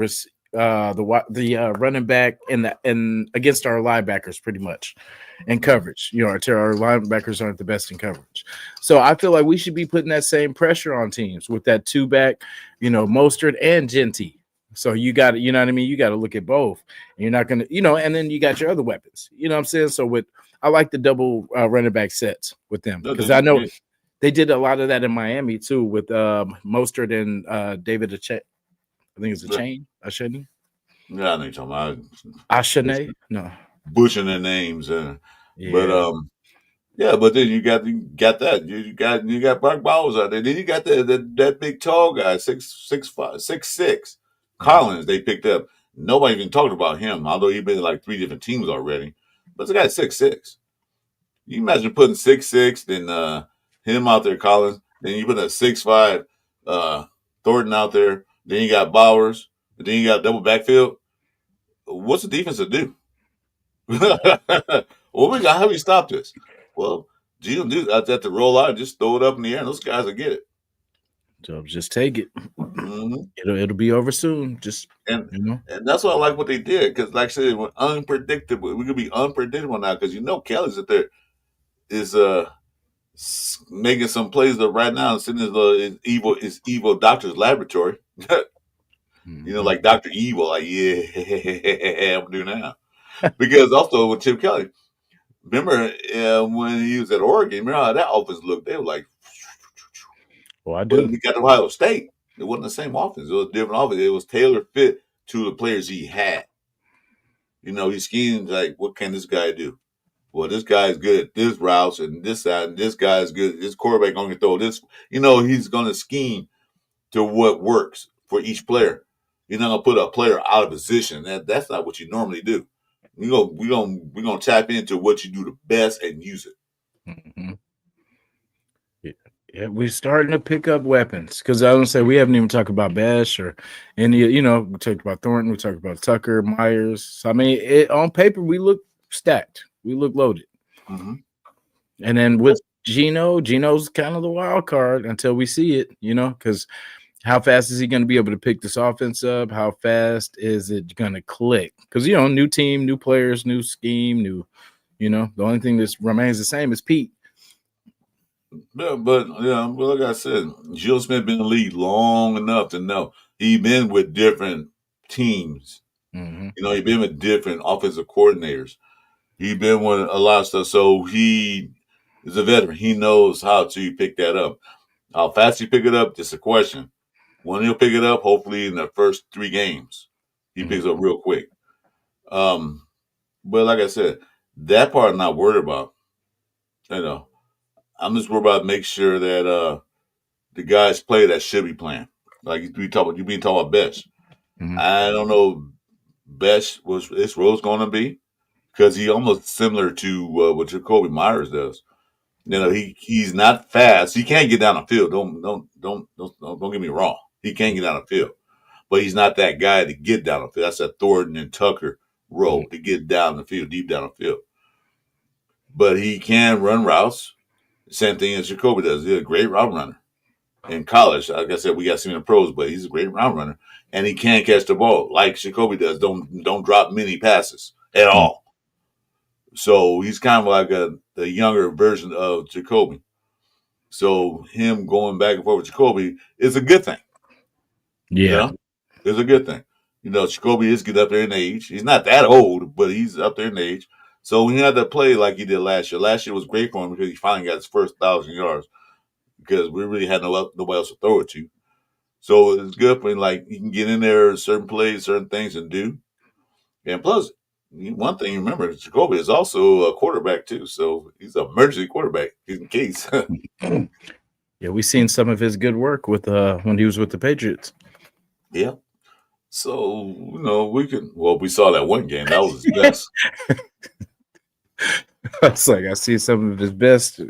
running back and against our linebackers pretty much in coverage. Our linebackers aren't the best in coverage. So I feel like we should be putting that same pressure on teams with that two back, Mostert and Genty. So you got to, you got to look at both. And you're not going to, and then you got your other weapons. You know what I'm saying? So I like the double running back sets with them because I know they did a lot of that in Miami too with Mostert and David I think it's Achane. Yeah, I know you're talking about Achane. No, butchering their names. But then you got that. You got Brock Bowers out there. Then you got that big tall guy, 6'6", Collins. They picked up. Nobody even talked about him, although he's been in like 3 different teams already. But the guy's 6'6". You imagine putting 6'6", then him out there, Collins. Then you put a 6'5", Thornton out there. Then you got Bowers. Then you got double backfield. What's the defense to do? How do we stop this? Well, Gino do have to roll out and just throw it up in the air, and those guys will get it. So just take it. It'll be over soon. And that's why I like what they did because, like I said, we're unpredictable. We could be unpredictable now because Kelly's at there is making some plays right now, sitting in his evil doctor's laboratory. Like Dr. Evil, like I'm doing now. Because also with Chip Kelly, remember when he was at Oregon, remember how that offense looked? They were like, well, I do. But we got to Ohio State. It wasn't the same offense. It was a different offense. It was tailor fit to the players he had. He schemed like, what can this guy do? Well, this guy is good at this routes and this side, and this guy is good. This quarterback going to throw this. He's going to scheme to what works for each player. You're not going to put a player out of position. That's not what you normally do. We're gonna tap into what you do the best and use it. Yeah, we're starting to pick up weapons because I don't say we haven't even talked about Bash or any. We talked about Thornton, we talked about Tucker, Myers. So, I mean, on paper we look stacked, we look loaded. And then with Gino's kind of the wild card until we see it. Because how fast is he going to be able to pick this offense up? How fast is it going to click? Because new team, new players, new scheme, new You know, the only thing that remains the same is Pete. Yeah, but like I said, Gil Smith been in the league long enough to know he been with different teams. Mm-hmm. He been with different offensive coordinators. He been with a lot of stuff, so he is a veteran. He knows how to pick that up. How fast he pick it up, just a question. When he'll pick it up, hopefully in the first 3 games, he Mm-hmm. picks up real quick. But like I said, that part I'm not worried about. I'm just worried about make sure that the guys play that should be playing. Like you been talking about Best. Mm-hmm. I don't know Best was his role's going to be because he almost similar to what Jacoby Myers does. He's not fast. He can't get down the field. Don't get me wrong. He can't get down the field, but he's not that guy to get down the field. That's a Thornton and Tucker role to get down the field, deep down the field. But he can run routes. Same thing as Jacoby does. He's a great route runner. In college, like I said, we got seen in the pros, but he's a great route runner, and he can catch the ball like Jacoby does. Don't drop many passes at all. So he's kind of like the younger version of Jacoby. So him going back and forth with Jacoby is a good thing. Yeah. It's a good thing. Jacoby is getting up there in age. He's not that old, but he's up there in age. So he had to play like he did last year. Last year was great for him because he finally got his first 1,000 yards because we really had nobody else to throw it to. So it's good for him. Like he can get in there, certain plays, certain things, and do. And plus, one thing you remember, Jacoby is also a quarterback too. So he's an emergency quarterback in case. Yeah, we seen some of his good work with when he was with the Patriots. Yeah. So we saw that one game. That was his best. It's like I see some of his best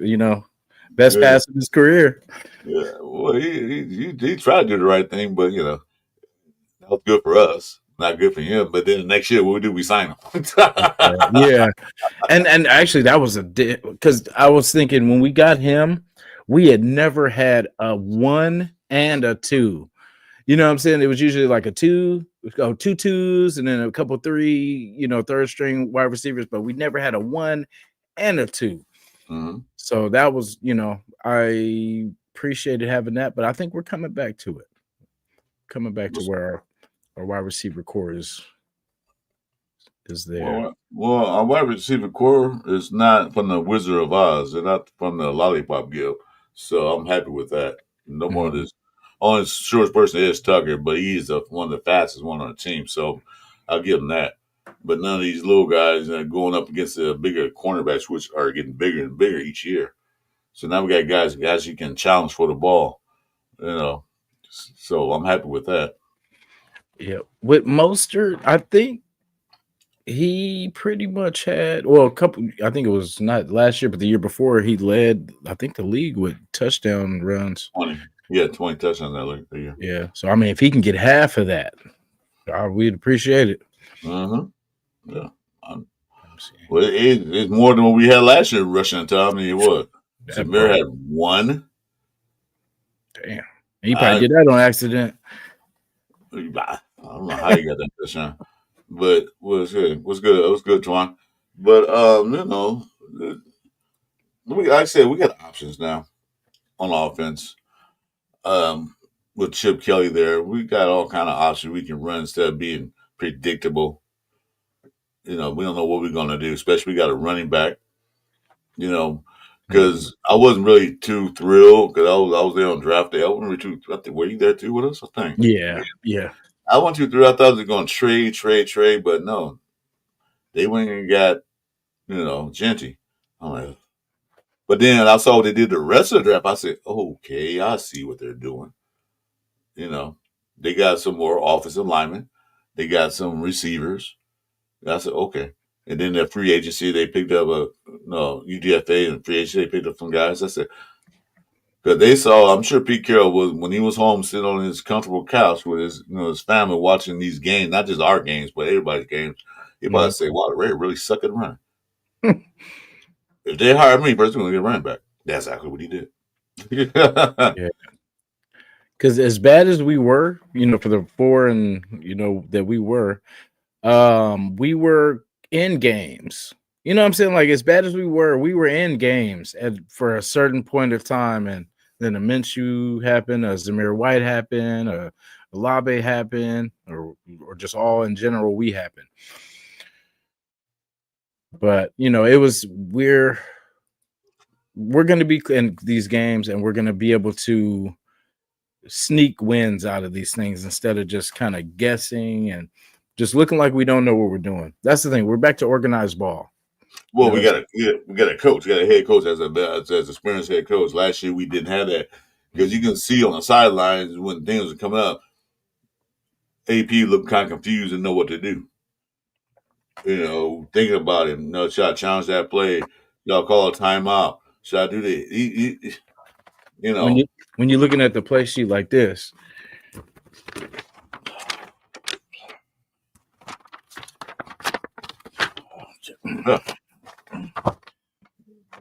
pass of his career. Yeah. Well, he tried to do the right thing, but that was good for us. Not good for him. But then the next year, what we do? We sign him. Yeah, and actually that was because I was thinking when we got him, we had never had a 1 and a 2. You know what I'm saying? It was usually like a 2, 2 2s, and then a couple 3, third string wide receivers, but we never had a 1 and a 2. Mm-hmm. So that was, I appreciated having that, but I think we're coming back to it. Coming back to where our wide receiver core is there. Well, our wide receiver core is not from the Wizard of Oz. They're not from the Lollipop Guild. So I'm happy with that. No more of this. Only shortest person is Tucker, but he's one of the fastest one on the team. So I'll give him that. But none of these little guys are going up against the bigger cornerbacks, which are getting bigger and bigger each year. So now we got guys you can challenge for the ball. So I'm happy with that. Yeah. With Mostert, I think he pretty much had a couple. I think it was not last year, but the year before he led, I think, the league with touchdown runs. 20 touchdowns that year. Yeah. So I mean, if he can get half of that, we'd appreciate it. Mm-hmm. Yeah. Well, it's more than what we had last year rushing time. I mean, what? Samir had 1. Damn. He probably did that on accident. I don't know how you got that touchdown, but was good. It was good, Twan. But like I said, we got options now on offense. With Chip Kelly there, we got all kind of options we can run instead of being predictable. We don't know what we're gonna do, especially we got a running back. Because I wasn't really too thrilled because I was there on draft day. I wasn't really too. I think, were you there too with us? I think. Yeah. I wasn't too thrilled. I thought they were going to trade, but no, they went and got Genty. I'm like, but then I saw what they did the rest of the draft. I said, okay, I see what they're doing. They got some more offensive linemen. They got some receivers. I said, okay. And then their free agency, they picked up UDFA and free agency, they picked up some guys. I said, because they saw, I'm sure Pete Carroll was, when he was home sitting on his comfortable couch with his family watching these games, not just our games, but everybody's games. He probably say, wow, the Raiders really suck at running. If they hire me, first we're going to get a running back. That's exactly what he did. Yeah. Because as bad as we were, for the 4 and, that we were in games You know what I'm saying? Like, as bad as we were in games for a certain point of time, and then a Minshew happened, a Zamir White happened, a Olave happened, or just all in general, we happened. But, you know, we're going to be in these games, and we're going to be able to sneak wins out of these things instead of just kind of guessing and just looking like we don't know what we're doing. That's the thing. We're back to organized ball. Well, we got a coach, we got a head coach as experienced head coach. Last year we didn't have that because you can see on the sidelines when things are coming up, AP look kind of confused and know what to do. You know, thinking about it. No, should I challenge that play? Y'all call a timeout? Should I do that? You know, when you're looking at the play sheet like this.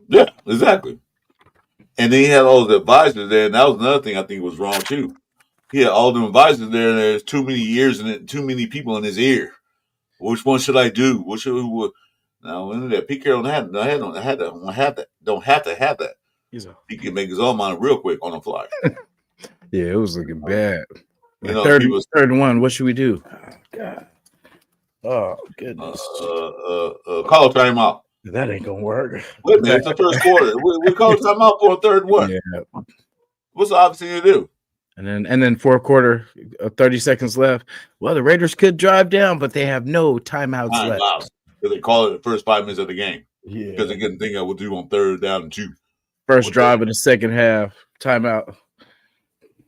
Yeah, exactly. And then he had all the advisors there, and that was another thing I think was wrong too. He had all the advisors there, and there's too many ears and too many people in his ear. Which one should I do? What should we? Now, when that Pete Carroll don't have that. He can make his own mind real quick on the fly. Yeah, it was looking bad. You know, third and one. What should we do? Oh, God. Oh, goodness. Call a timeout. That ain't gonna work. Wait a minute, it's the first quarter. We call a timeout for a third one. Yeah. What's the opposite to do? And then fourth quarter, 30 seconds left. Well, the Raiders could drive down, but they have no timeouts left. Because they call it the first 5 minutes of the game. Yeah. Because they couldn't think of what to do on 3rd down and 2. First drive in the second half, timeout.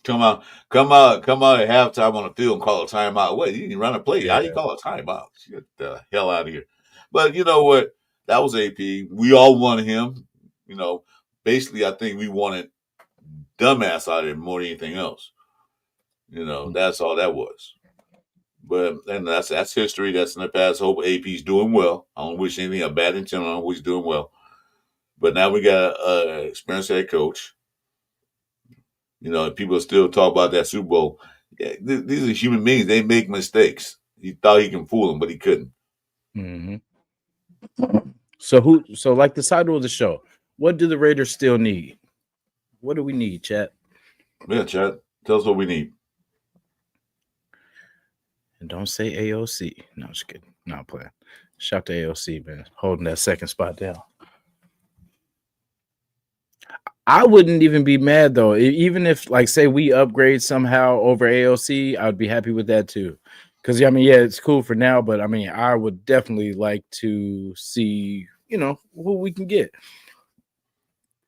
Come out at halftime on the field and call a timeout. Wait, you didn't run a play. How do you call a timeout? Get the hell out of here. But you know what? That was AP. We all wanted him. You know, basically, I think we wanted dumbass out of him more than anything else. You know, that's all that was. But and that's history. That's in the past. Hope AP's doing well. I don't wish anything a bad intent on him. He's doing well. But now we got an experienced head coach. You know, people still talk about that Super Bowl. Yeah, these are human beings. They make mistakes. He thought he can fool them, but he couldn't. Mm-hmm. So like the title of the show, what do the Raiders still need? What do we need, chat? Yeah, chat. Tell us what we need. And don't say AOC. No, just kidding. No, I'm playing. Shout to AOC, man. Holding that second spot down. I wouldn't even be mad, though. Even if, like, say we upgrade somehow over AOC, I would be happy with that, too. Because, I mean, yeah, it's cool for now, but, I mean, I would definitely like to see, you know, who we can get.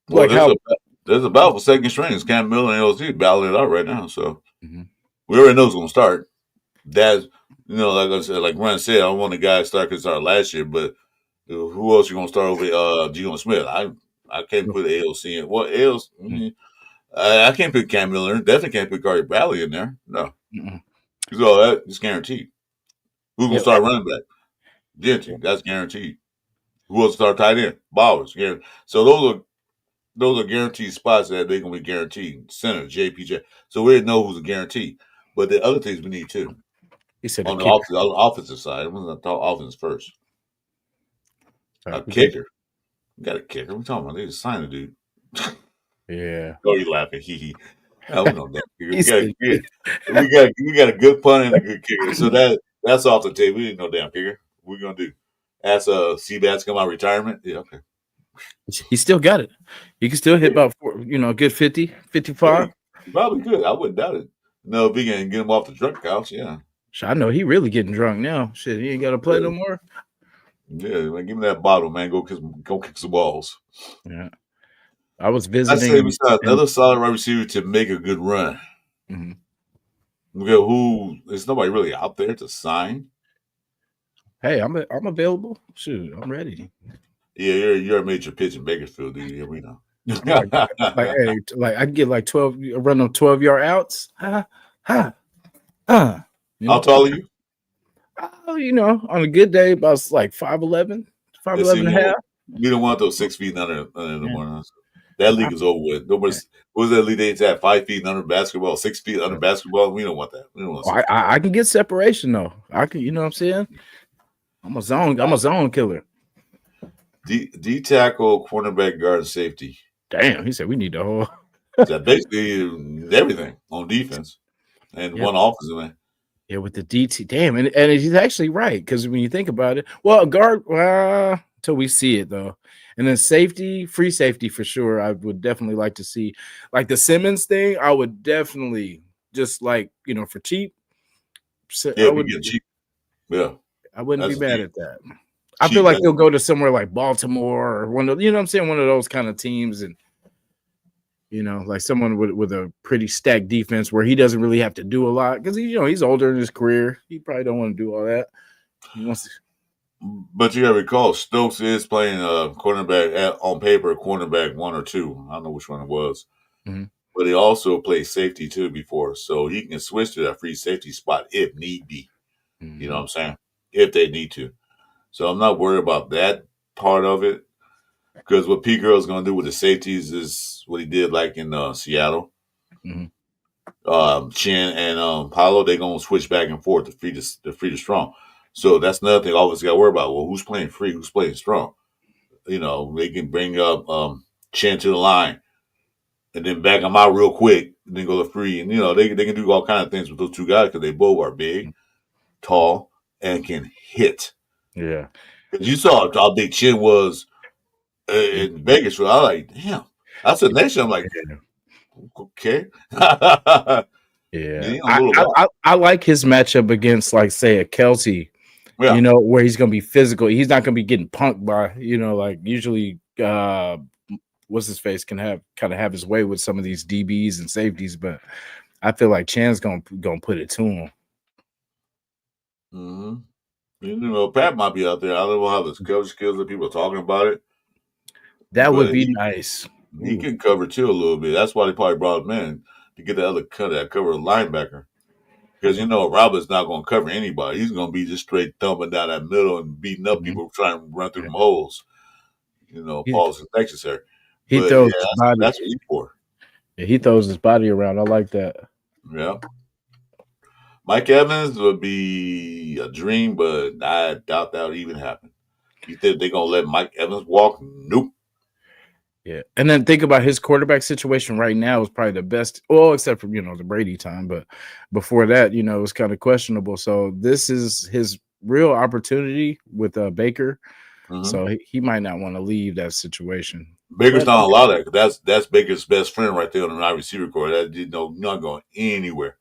Well, like there's a battle for second strings. Cam Miller and AOC battling it out right now, so we already know who's going to start. That's, you know, like I said, like Ron said, I don't want the guy to start because started last year, but who else you going to start over Geno Smith? I can't put AOC in. What else? I can't put Cam Miller in. Definitely can't put Carter Bradley in there. No. So that's guaranteed. Who's going to start running back? Genty. That's guaranteed. Who else start tight end? Bowers. Yeah. So those are guaranteed spots that they're going to be guaranteed. Center, JPJ. So we didn't know who's a guarantee. But the other things we need too. He said on the offensive side. I'm going to talk offense first. A kicker. We got a kicker. We're talking about they just signed a dude. Yeah. Oh, you laughing? Hee hee. We know that. We got a good punter and a good kicker. So that's off the table. We didn't know damn kicker. What we gonna do? Ask Seabass come out of retirement? Yeah, okay. He still got it. He can still hit about a good 50, 55. He probably could. I wouldn't doubt it. No, if he can get him off the drunk couch, yeah. I know he really getting drunk now. Shit, he ain't got to play no more. Yeah, man, give me that bottle, man. Go kick some balls. Yeah, I was visiting. I say another solid wide receiver to make a good run. There's nobody really out there to sign. Hey, I'm available. Shoot, I'm ready. Yeah, you're a major pitch in Bakersfield, dude. Yeah, we know. I can get like 12, run them 12-yard outs. How tall are you? Oh, on a good day, about like 5'11", 5'11" and a half. You don't want those 6 feet under the morning. That league is over with. What was that league they had? 5 feet under basketball, 6 feet under basketball. We don't want that. We don't want I can get separation though. I can, you know what I'm saying? I'm a zone killer. D tackle, cornerback, guard, and safety. Damn, he said we need the whole. So basically everything on defense and Yeah, one offensive. yeah, with the DT. Damn, and he's actually right because when you think about it, well, a guard, until we see it though, and then safety, free safety for sure. I would definitely like to see, like the Simmons thing. I would definitely just like for cheap. Yeah, if you get cheap, yeah, I wouldn't be that's the mad thing. at that. I feel Cheap. like he'll go to somewhere like Baltimore or one of what I'm saying, one of those kind of teams, and like someone with a pretty stacked defense where he doesn't really have to do a lot because he's older in his career. He probably don't want to do all that. He wants to. But you got to recall, Stokes is playing cornerback on paper, cornerback 1 or 2. I don't know which one it was, Mhm. but he also played safety too before, so he can switch to that free safety spot if need be. You know what I'm saying? If they need to. So I'm not worried about that part of it because what Pete Carroll is going to do with the safeties is what he did like in Seattle. Mhm. Chin and Paulo, they're going to switch back and forth to free to strong. So that's another thing I always got to worry about. Well, who's playing free? Who's playing strong? They can bring up Chin to the line and then back them out real quick and then go to free. And, they can do all kinds of things with those two guys because they both are big, tall, and can hit. Yeah. Because you saw how big Chin was in Vegas. So I was like, damn. I said, next year, I'm like, okay. Yeah. He's a I, little I, guy. I like his matchup against, like, say, a Kelsey, Yeah. where he's going to be physical. He's not going to be getting punked by, like usually what's his face can kind of have his way with some of these DBs and safeties, but I feel like Chan's gonna put it to him. Pat might be out there. I don't know how his coverage skills that people are talking about it. That would But be nice. he can cover too a little bit. That's why they probably brought him in to get the other that cover linebacker. Because Robert's not going to cover anybody. He's going to be just straight thumping down that middle and beating up people trying to run through them holes. Pause is necessary. He But throws his body. that's what he's for. Yeah, he throws his body around. I like that. Yeah. Mike Evans would be a dream, but I doubt that would even happen. You think they're going to let Mike Evans walk? Nope. Yeah. And then think about his quarterback situation right now is probably the best. Well, except for, the Brady time. But before that, it was kind of questionable. So this is his real opportunity with Baker. Mm-hmm. So he might not want to leave that situation. Baker's not allowed that. That's Baker's best friend right there on the wide receiver corps. That not going anywhere.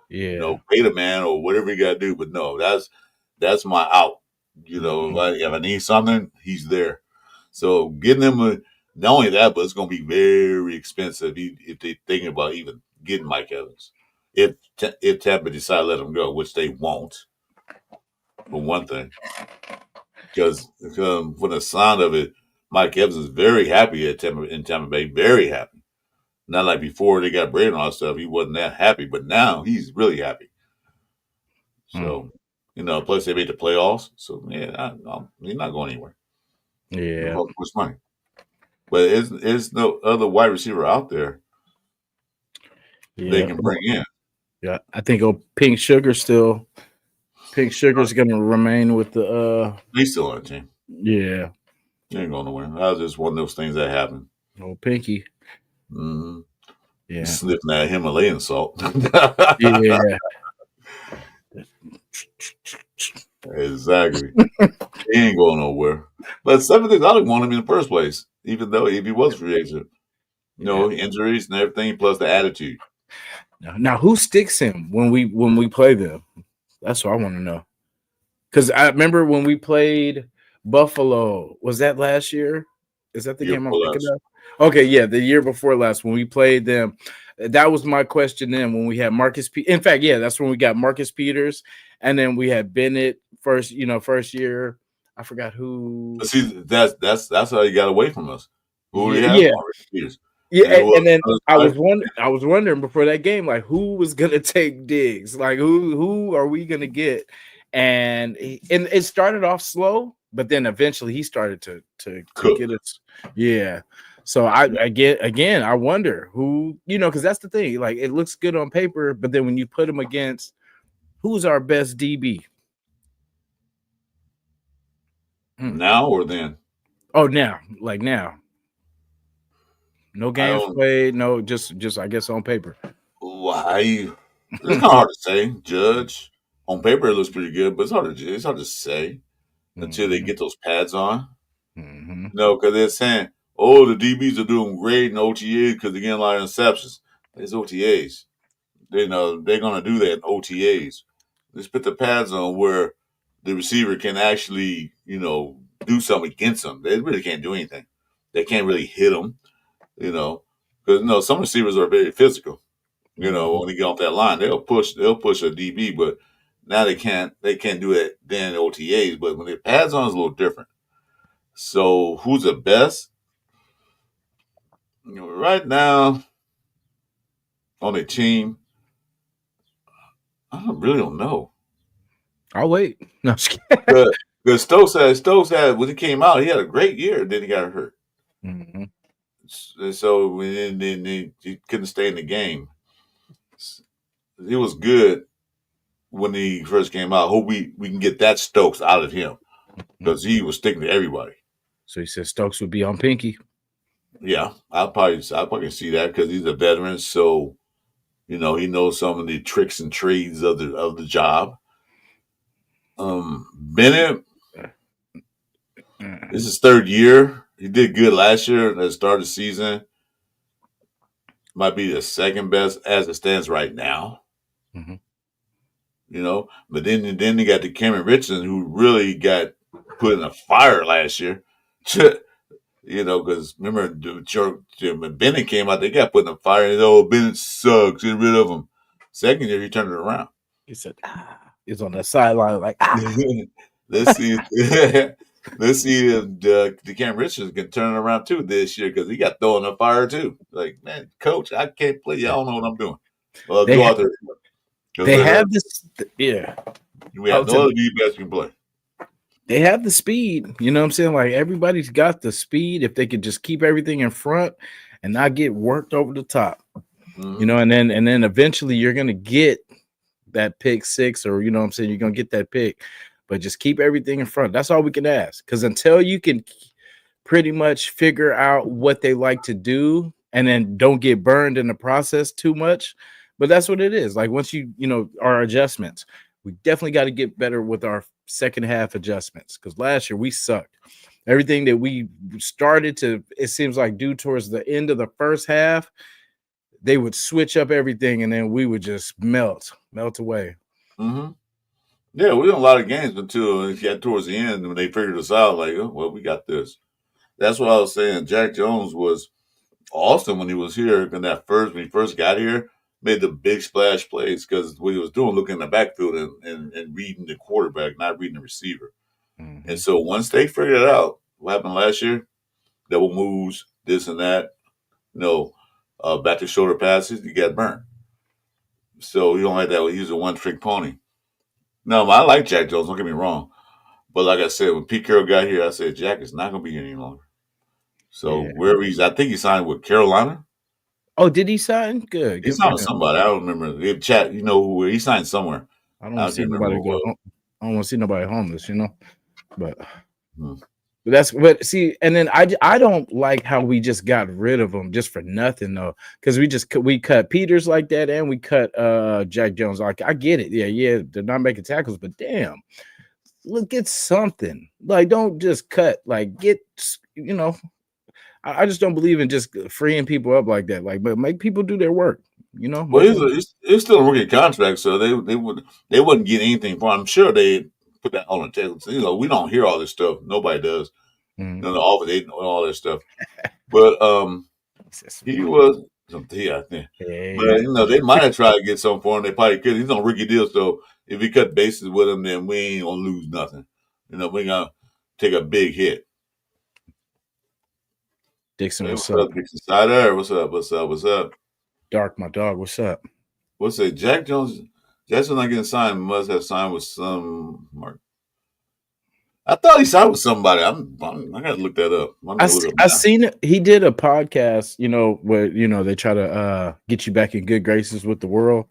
Yeah. Pay the man or whatever you got to do. But no, that's my out. If I need something, he's there. So getting him not only that, but it's going to be very expensive if they're thinking about even getting Mike Evans. If Tampa decide to let him go, which they won't, for one thing. Because for the sound of it, Mike Evans is very happy in Tampa Bay, very happy. Not like before they got Brady and all that stuff. He wasn't that happy, but now he's really happy. So, plus they made the playoffs. So, yeah, he's not going anywhere. Yeah. Much money. But there's no other wide receiver out there they can bring in. Yeah, I think Pink Sugar still. Pink Sugar's going to remain with the. He's still on the team. Yeah. He ain't going to win. That was just one of those things that happened. Oh, Pinky. Mm-hmm. Yeah. Sniffing that Himalayan salt. Yeah. Exactly. He ain't going nowhere. But 7 things I didn't want him in the first place, even though if he was free agent. Injuries and everything, plus the attitude. Now, who sticks him when we play them? That's what I want to know. Because I remember when we played Buffalo. Was that last year? Is that the game I'm thinking of? Okay, yeah, the year before last when we played them. That was my question then when we had Marcus In fact, yeah, that's when we got Marcus Peters, and then we had Bennett first year. I forgot who. But see, that's how you got away from us. Who we had? Marcus Peters. Yeah, and then I was wondering before that game, like who was gonna take Diggs? Like who are we gonna get? And it started off slow, but then eventually he started to get us. Yeah. So I wonder who, because that's the thing. Like it looks good on paper, but then when you put him against who's our best DB? Now or then? Oh, now, like now. No I games don't. played. No, just I guess on paper. Why? It's kind of hard to say. Judge on paper it looks pretty good, but it's hard to say until they Mhm, get those pads on. mhm, No, because they're saying, "Oh, the DBs are doing great in OTAs because they're getting a lot of interceptions." It's OTAs. They know they're gonna do that in OTAs. Let's put the pads on where the receiver can actually, do something against them. They really can't do anything. They can't really hit them, because some receivers are very physical. mhm. When they get off that line, they'll push a DB, but now they can't do it then in OTAs. But when the pads on, it's a little different. So who's the best? Right now on the team, really don't know. I'll wait. No, I'm just kidding. Because Stokes had when he came out, he had a great year. Then he got hurt, Mhm. so then he couldn't stay in the game. He was good when he first came out. Hope we can get that Stokes out of him because he was sticking to everybody. So he said Stokes would be on Pinky. Yeah, I probably see that because he's a veteran, so he knows some of the tricks and trades of the job. Bennett, this is his third year. He did good last year at the start of the season. Might be the second best as it stands right now. Mhm. But then they got the Cameron Richardson who really got put in a fire last year. Because remember when Bennett came out, they got put in a fire. And Bennett sucks. Get rid of him. Second year, he turned it around. He said, he's on the sideline like, Let's see. Let's see if the Cam Richards can turn it around too this year because he got thrown in the fire too. Like, man, coach, I can't play. I don't know what I'm doing. Well, They go ha- out there because they we're hurt. have this. Yeah, We I have would say no other DBs can play. they have the speed. You know what I'm saying? Like everybody's got the speed. If they could just keep everything in front and not get worked over the top, Mm-hmm. and then eventually you're gonna get that pick six, or what I'm saying, you're gonna get that pick, but just keep everything in front. That's all we can ask. Because until you can pretty much figure out what they like to do and then don't get burned in the process too much. But that's what it is. Like once our adjustments, we definitely got to get better with our second half adjustments because last year we sucked. Everything that we started to, it seems like, do towards the end of the first half, they would switch up everything and then we would just melt away. Mm-hmm. Yeah, we won a lot of games until it got towards the end when they figured us out. Like, oh, well, we got this. That's what I was saying. Jack Jones was awesome when he was here. When he first got here, made the big splash plays because what he was doing, looking in the backfield and reading the quarterback, not reading the receiver. Mm-hmm. And so once they figured it out, what happened last year, double moves, this and that, back to shoulder passes, you got burned. So you don't like that. He's a one trick pony. No, I like Jack Jones. Don't get me wrong. But like I said, when Pete Carroll got here, I said Jack is not going to be here any longer. So Yeah. wherever I think he signed with Carolina. Oh, did he sign? Good. He Good for signed with him. somebody. I don't remember. They chat, who he signed somewhere. I don't I want to can't see remember nobody who it go was. home. I don't want to see nobody homeless, But Hmm. but see, and then I don't like how we just got rid of them just for nothing though, because we cut Peters like that and we cut Jack Jones. Like I get it, yeah, they're not making tackles, but damn, look, get something. Like don't just cut. Like get I just don't believe in just freeing people up like that. Like, but make people do their work. Well, Make them. it's still a rookie contract, so they wouldn't get anything for. I'm sure they put that on the table. So, we don't hear all this stuff. Nobody does. Mhm. The offer they know all that stuff. But he was something. Yeah, I think. Hey, But they might have tried to get something for him. They probably could. He's on rookie deal, so if we cut bases with him, then we ain't gonna lose nothing. We're gonna take a big hit. Dixon, Hey, what's what's up? up, Dixon Sider? What's up? What's up? What's up? Dark, my dog, what's up? What's it? Jack Jones. Jackson not getting signed. Must have signed with some Mark. I thought he signed with somebody. I gotta look that up. I'm gonna look it up I now. seen it. He did a podcast, where they try to get you back in good graces with the world.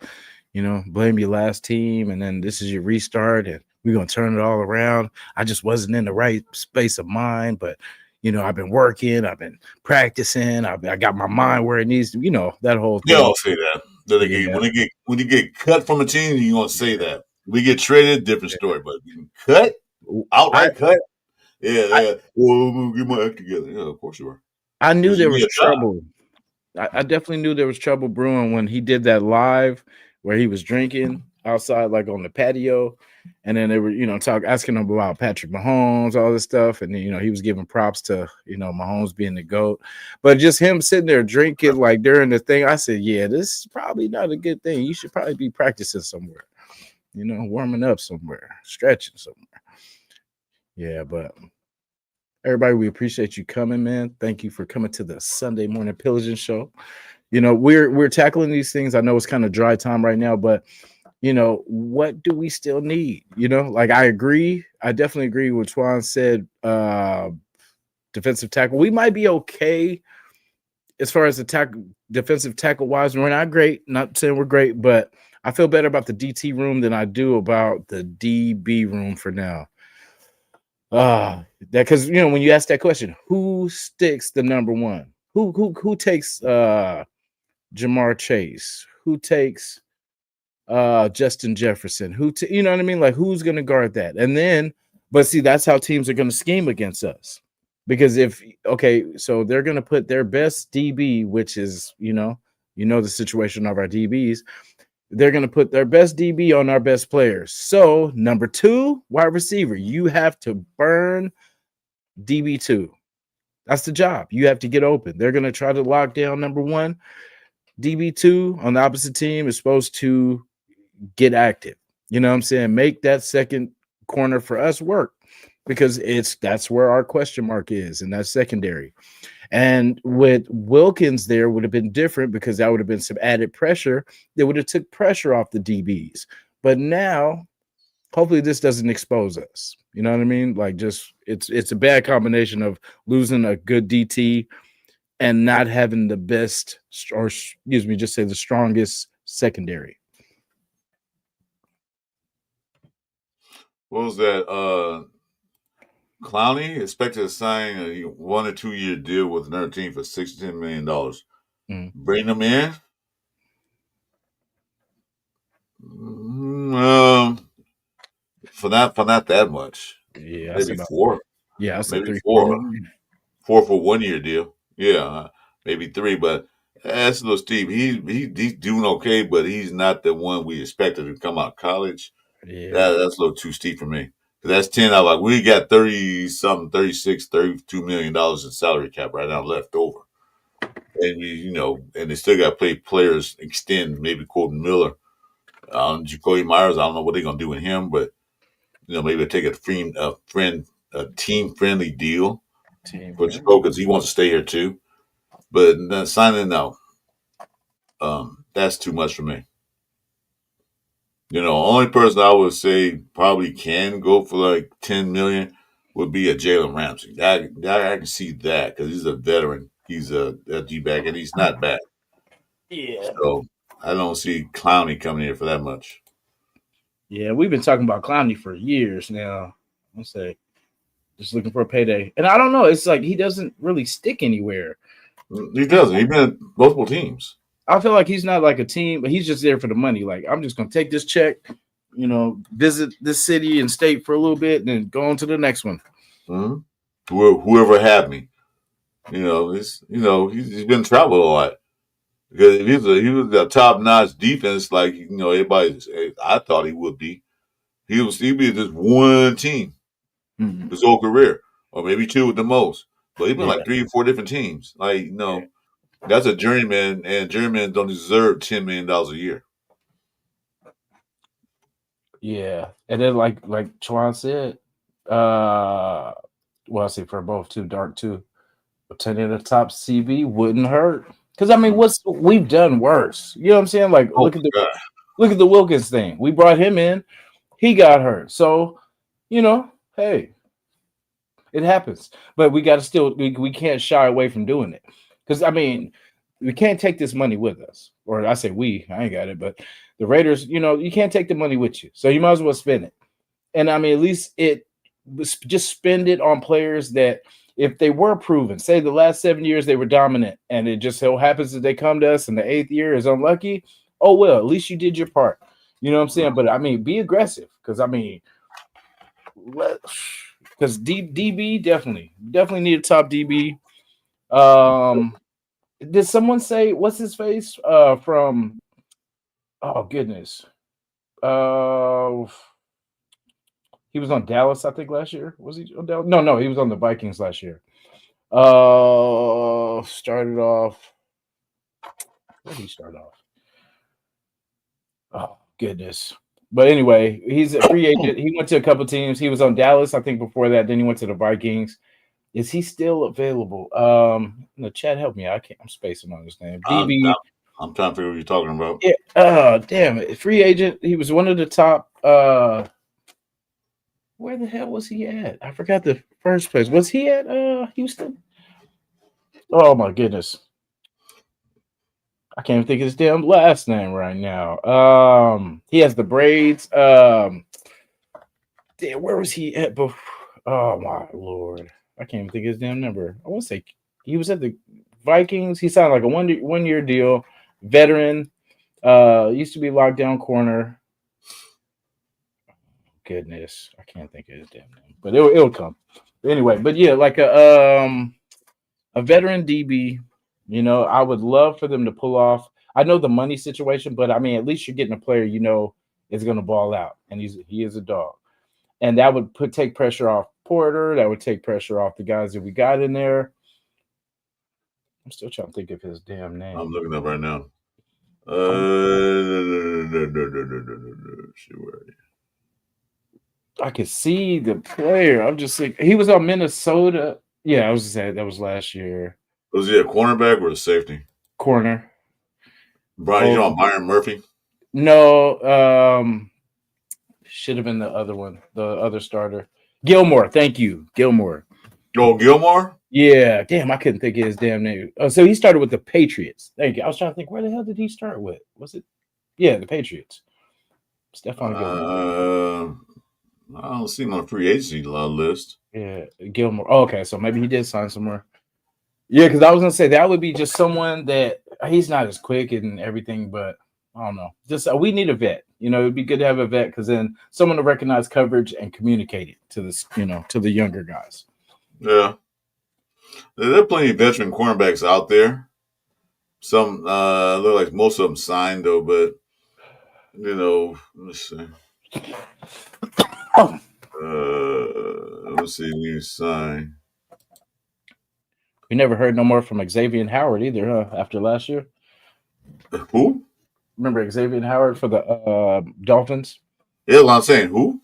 Blame your last team, and then this is your restart, and we're gonna turn it all around. I just wasn't in the right space of mind, but I've been working, I've been practicing, I got my mind where it needs to, that whole They thing. don't say that. Yeah. When you get cut from a team, you gonna say that. We get traded, different story. But cut, I, outright cut, yeah, I, yeah. Well, I'm gonna get my act together. Yeah, of course you are. I knew Because there you was need a job. trouble. I definitely knew there was trouble brewing when he did that live where he was drinking outside, like on the patio. And then they were, asking him about Patrick Mahomes, all this stuff. And, he was giving props to, Mahomes being the GOAT. But just him sitting there drinking, like during the thing, I said, yeah, this is probably not a good thing. You should probably be practicing somewhere, warming up somewhere, stretching somewhere. Yeah, but everybody, we appreciate you coming, man. Thank you for coming to the Sunday Morning Pillaging Show. We're tackling these things. I know it's kind of dry time right now, but what do we still need? Like I agree. I definitely agree with Twan said. Defensive tackle. We might be okay as far as defensive tackle wise. We're not great. Not saying we're great, but I feel better about the DT room than I do about the DB room for now. That because when you ask that question, who sticks the number one? Who takes Jamar Chase? Who takes Justin Jefferson? You know what I mean? Like who's gonna guard that? And then, but see, that's how teams are gonna scheme against us. Because so they're gonna put their best DB, which is the situation of our DBs. They're going to put their best DB on our best players. So, number 2, wide receiver, you have to burn DB2. That's the job. You have to get open. They're going to try to lock down number 1. DB2 on the opposite team is supposed to get active. You know what I'm saying? Make that second corner for us work because that's where our question mark is in that secondary. And with Wilkins there would have been different because that would have been some added pressure. That would have took pressure off the DBs. But now, hopefully this doesn't expose us. You know what I mean? Like it's a bad combination of losing a good DT and not having the best, or excuse me, just say the strongest secondary. What was that? Clowney expected to sign a 1 or 2 year deal with another team for $16 million. Bring them in. For not that much. Yeah, Maybe 4. Yeah, I said maybe 3-4 4. million. 4 for 1 year deal. Yeah, maybe 3. But that's a little steep. He's doing okay, but he's not the one we expected to come out of college. Yeah, that's a little too steep for me. That's 10 out. Like we got 30 something, 36, $32 million in salary cap right now left over. And and they still got to play players extend, maybe Colton Miller, Jacoby Myers. I don't know what they're gonna do with him, but maybe take a team friendly deal for Jacoby because he wants to stay here too. But then signing now, that's too much for me. Only person I would say probably can go for like 10 million would be a Jalen Ramsey. I can see that because he's a veteran. He's a G-back and he's not bad. Yeah. So I don't see Clowney coming here for that much. Yeah, we've been talking about Clowney for years now. I'll say just looking for a payday. And I don't know. It's like he doesn't really stick anywhere. He doesn't. He's been at multiple teams. I feel like he's not like a team, but he's just there for the money. Like, I'm just going to take this check, visit this city and state for a little bit and then go on to the next one. Mm-hmm. Whoever had me, he's been traveling a lot. Because if he was a top notch defense, like I thought he would be. He'd be just one team his whole career, or maybe 2 at the most. But he's been like 3 or 4 different teams. Like that's a journeyman, and journeymen don't deserve $10 million a year. Yeah, and then like Chuan said, well, I say for both too dark too. Attending the top CB wouldn't hurt. Because I mean, we've done worse. You know what I'm saying? Like, look at the Wilkins thing. We brought him in, he got hurt. So, hey, it happens. But we got to still we can't shy away from doing it. Because I mean, we can't take this money with us. Or I say I ain't got it, but the Raiders, you can't take the money with you. So you might as well spend it. And I mean, at least just spend it on players that if they were proven, say the last 7 years they were dominant, and it just so happens that they come to us and the 8th year is unlucky, oh well, at least you did your part. You know what I'm saying? But I mean, be aggressive, because I mean, because DB definitely need a top DB. Did someone say what's his face? From oh goodness, uh, he was on Dallas, I think, last year. Was he on Dallas? No, he was on the Vikings last year. Started off. Where did he start off? Oh goodness. But anyway, he's a free agent. He went to a couple teams. He was on Dallas, I think, before that. Then he went to the Vikings. Is he still available? The chat, help me. I'm spacing on his name. DB. I'm trying to figure what you're talking about. Yeah. Damn it. Free agent. He was one of the top. Where the hell was he at? I forgot the first place. Was he at Houston? Oh my goodness. I can't even think of his damn last name right now. He has the braids. Damn, where was he at before? Oh my lord. I can't even think of his damn number. I want to say he was at the Vikings. He signed like a one year deal. Veteran. Used to be lockdown corner. Goodness, I can't think of his damn name, but it'll come. Anyway, but yeah, like a veteran DB. You know, I would love for them to pull off. I know the money situation, but I mean, at least you're getting a player you know is going to ball out, and he is a dog, and that would take pressure off Porter. That would take pressure off the guys that we got in there. I'm still trying to think of his damn name. I'm looking up right now. I could see the player. I'm just like, he was on Minnesota. Yeah, I was saying that was last year. Was he a cornerback or a safety? Corner. Brian, you know Byron Murphy? No, should have been the other one, the other starter. Gilmore, thank you. Gilmore. Oh, Gilmore? Yeah, damn, I couldn't think of his damn name. Oh, so he started with the Patriots. Thank you. I was trying to think, where the hell did he start with? Was it? Yeah, the Patriots. Stephon Gilmore. I don't see him on the free agency list. Yeah, Gilmore. Oh, okay, so maybe he did sign somewhere. Yeah, because I was gonna say that would be just someone that he's not as quick and everything, but I don't know. Just we need a vet. You know, it'd be good to have a vet because then someone to recognize coverage and communicate it to this, you know, to the younger guys. Yeah, there are plenty of veteran cornerbacks out there. Some look like most of them signed though, but you know, let's see. Let's see if you sign. We never heard no more from Xavier Howard either, huh? After last year. Who? Remember Xavier Howard for the Dolphins? Yeah, I'm saying who?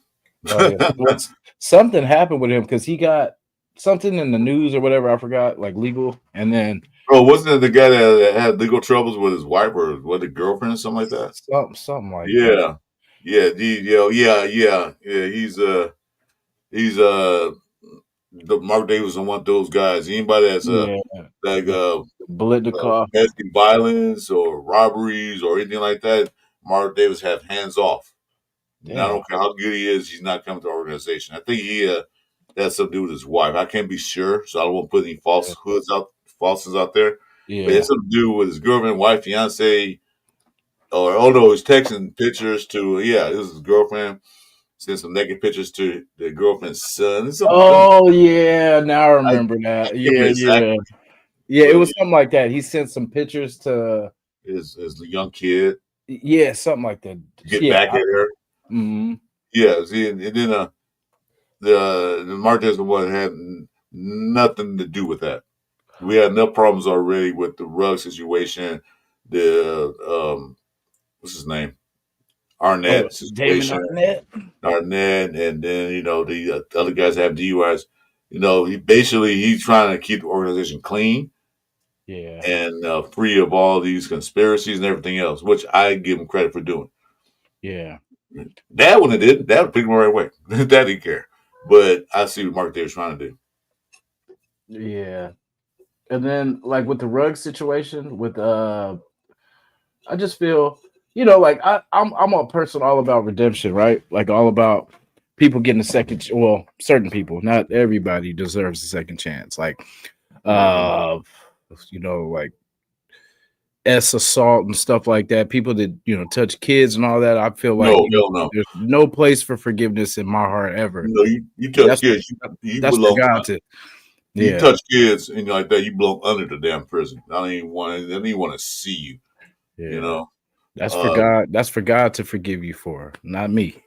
Something happened with him because he got something in the news or whatever. I forgot, like legal, and then wasn't it the guy that had legal troubles with his wife or what, a girlfriend or something like that? Something like that. Yeah. He's the Mark Davis and one of those guys. Anybody that's like domestic violence or robberies or anything like that, Mark Davis have hands off. I don't care how good he is, he's not coming to our organization. I think he has something to do with his wife. I can't be sure, so I don't want to put any falsehoods out there. Yeah. But it has something to do with his girlfriend, wife, fiance, or he's texting pictures to this is his girlfriend. Sent some naked pictures to the girlfriend's son. Now I remember that. Yeah, it was something like that. He sent some pictures to his young kid. Yeah, something like that. Get back at her. Mm-hmm. Yeah, see, and then the Martinez one had nothing to do with that. We had enough problems already with the rug situation. The what's his name? Arnett situation. Arnett, and then the other guys have DUIs. He's trying to keep the organization clean, and free of all these conspiracies and everything else, which I give him credit for doing. Yeah, that one that would pick him the right way. That didn't care, but I see what Mark Davis trying to do. Yeah, and then like with the rug situation, with I just feel. Like I'm a person all about redemption, right? Like all about people getting a second. Well, certain people, not everybody, deserves a second chance. Like, uh, like assault and stuff like that. People that touch kids and all that. I feel like No, hell no. there's no place for forgiveness in my heart ever. You touch That's kids, you that's for belong. God to. You Yeah, touch kids and like that, you belong under the damn prison. I don't even want to see you. yeah. You know. That's for God. That's for God to forgive you for, not me.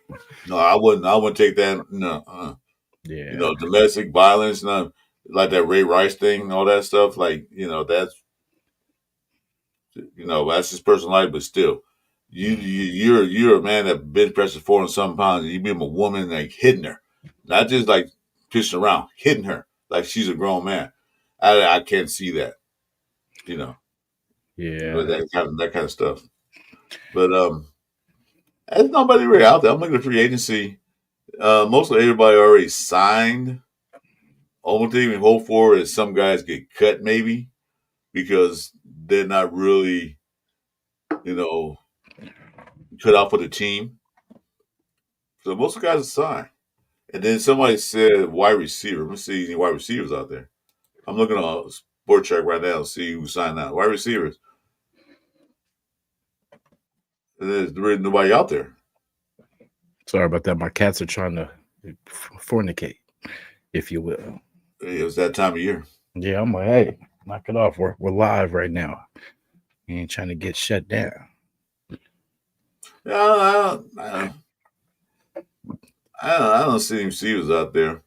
No, I wouldn't. I wouldn't take that. No. Yeah, Domestic violence, no, like that Ray Rice thing, and all that stuff. Like that's his personal life, but still, you're a man that bench presses 400 some pounds, and you become a woman like hitting her, not just like pushing around, hitting her like she's a grown man. I can't see that, yeah. that kind of stuff. But there's nobody really out there. I'm looking at free agency. Mostly everybody already signed. Only thing we hope for is some guys get cut, maybe because they're not really, cut out for the team. So most of the guys are signed. And then somebody said wide receiver. Let me see any wide receivers out there. I'm looking on Sport Track right now to see who signed out. Wide receivers. And there's really nobody out there. Sorry about that. My cats are trying to fornicate, if you will. It was that time of year. Yeah, I'm like, hey, knock it off. We're live right now. You ain't trying to get shut down. Yeah, I don't see any receivers out there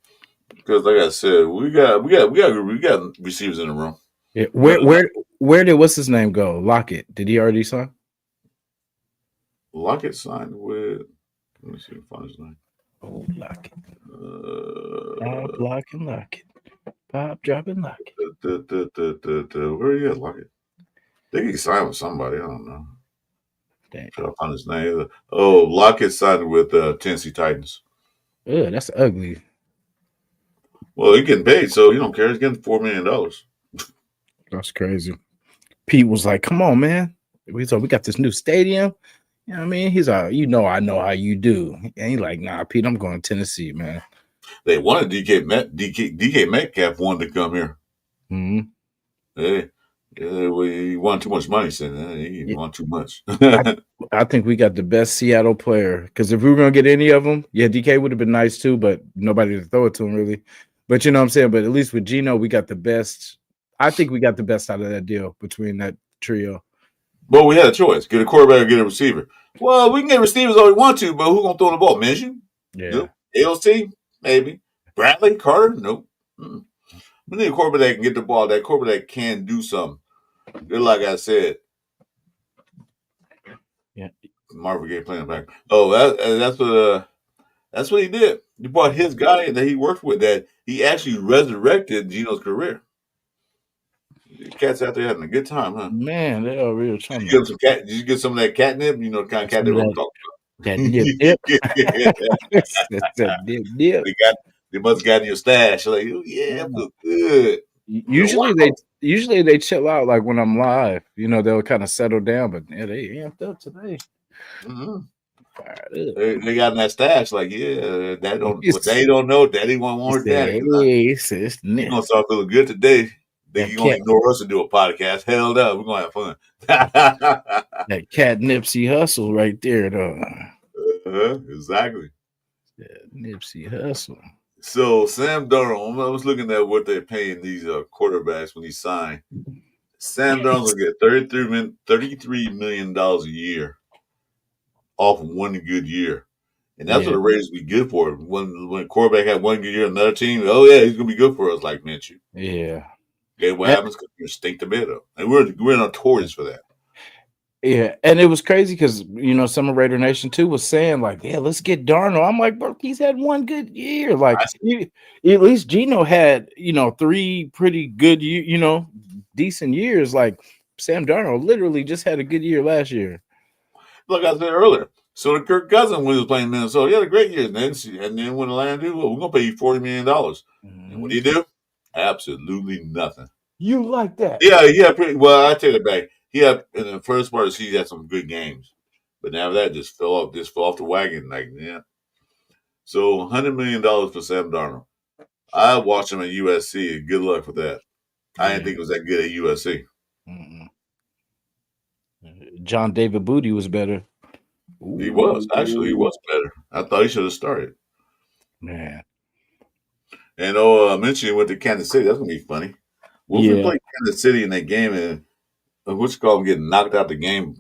because, like I said, we got receivers in the room. Yeah, where did what's his name go? Lockett. Did he already sign? Lockett signed with. Let me see if I find his name. Oh, Lockett. Pop, lock, and Lockett. Pop, drop, and Lockett. Where you at, Lockett? I think he signed with somebody. I don't know. Dang. Try to find his name. Oh, Lockett signed with Tennessee Titans. Ugh, that's ugly. Well, he's getting paid, so he don't care. He's getting $4 million. That's crazy. Pete was like, "Come on, man. We got this new stadium. You know what I mean?" He's like, I know how you do." And he's like, "Nah, Pete, I'm going to Tennessee, man." They wanted DK Metcalf wanted to come here. Mm-hmm. He wanted too much money, so he wanted too much. I think we got the best Seattle player because if we were going to get any of them, yeah, DK would have been nice too, but nobody to throw it to him really. But you know what I'm saying? But at least with Geno, we got the best. I think we got the best out of that deal between that trio. Well, we had a choice: get a quarterback or get a receiver. Well, we can get receivers all we want to, but who's gonna throw the ball? Minshew? Yeah. Nope. ALC? Maybe. Bradley? Carter? Nope. Mm-mm. We need a quarterback that can get the ball. That quarterback can do something. Just like I said. Yeah. Marvin Gaye playing back. Oh, that's what he did. He brought his guy that he worked with. That he actually resurrected Geno's career. The cats out there having a good time, huh? Man, they are real trying Did you get some of that catnip? You know, the kind of catnip I'm talking about. that dip. That dip. They must have gotten your stash. Like, oh, yeah, I feel good. Usually they chill out like when I'm live. They'll kind of settle down, but yeah, they amped up today. Mm-hmm. They got in that stash, like, yeah, what they don't know, Daddy won't want Daddy. You're gonna start feeling good today. Think you're gonna ignore us and do a podcast. Hell no, we're gonna have fun. That cat Nipsey Hustle right there, though. Exactly. Yeah, Nipsey Hustle. So Sam Darnold, I was looking at what they're paying these quarterbacks when he signed. Sam Darnold will get $33 million a year off of one good year. And that's what the Raiders be good for. When a quarterback had one good year, another team, oh yeah, he's gonna be good for us, like Minshew. Yeah. Okay, what happens? You stink the bed up, and we're notorious for that. Yeah, and it was crazy because some of Raider Nation too was saying like, yeah, let's get Darnold. I'm like, bro, he's had one good year. Like, at least Geno had 3 pretty good, decent years. Like Sam Darnold literally just had a good year last year. Like I said earlier, so did Kirk Cousins when he was playing Minnesota. He had a great year, and then when the Lions do, well, we're gonna pay you $40 million. Mm-hmm. And what do you do? Absolutely nothing. You like that? Yeah, pretty well. I take it back. He had in the first part of the season, he had some good games, but now that just fell off the wagon. Like, yeah, So $100 million for Sam Darnold. I watched him at USC. Good luck with that. I didn't Yeah. think it was that good at USC. Mm-mm. John David Booty was better. He was. Actually, he Ooh, was better. I thought he should have started. man. And Minshew went to Kansas City. That's gonna be funny. What if we Yeah. play Kansas City in that game and what's it called getting knocked out the game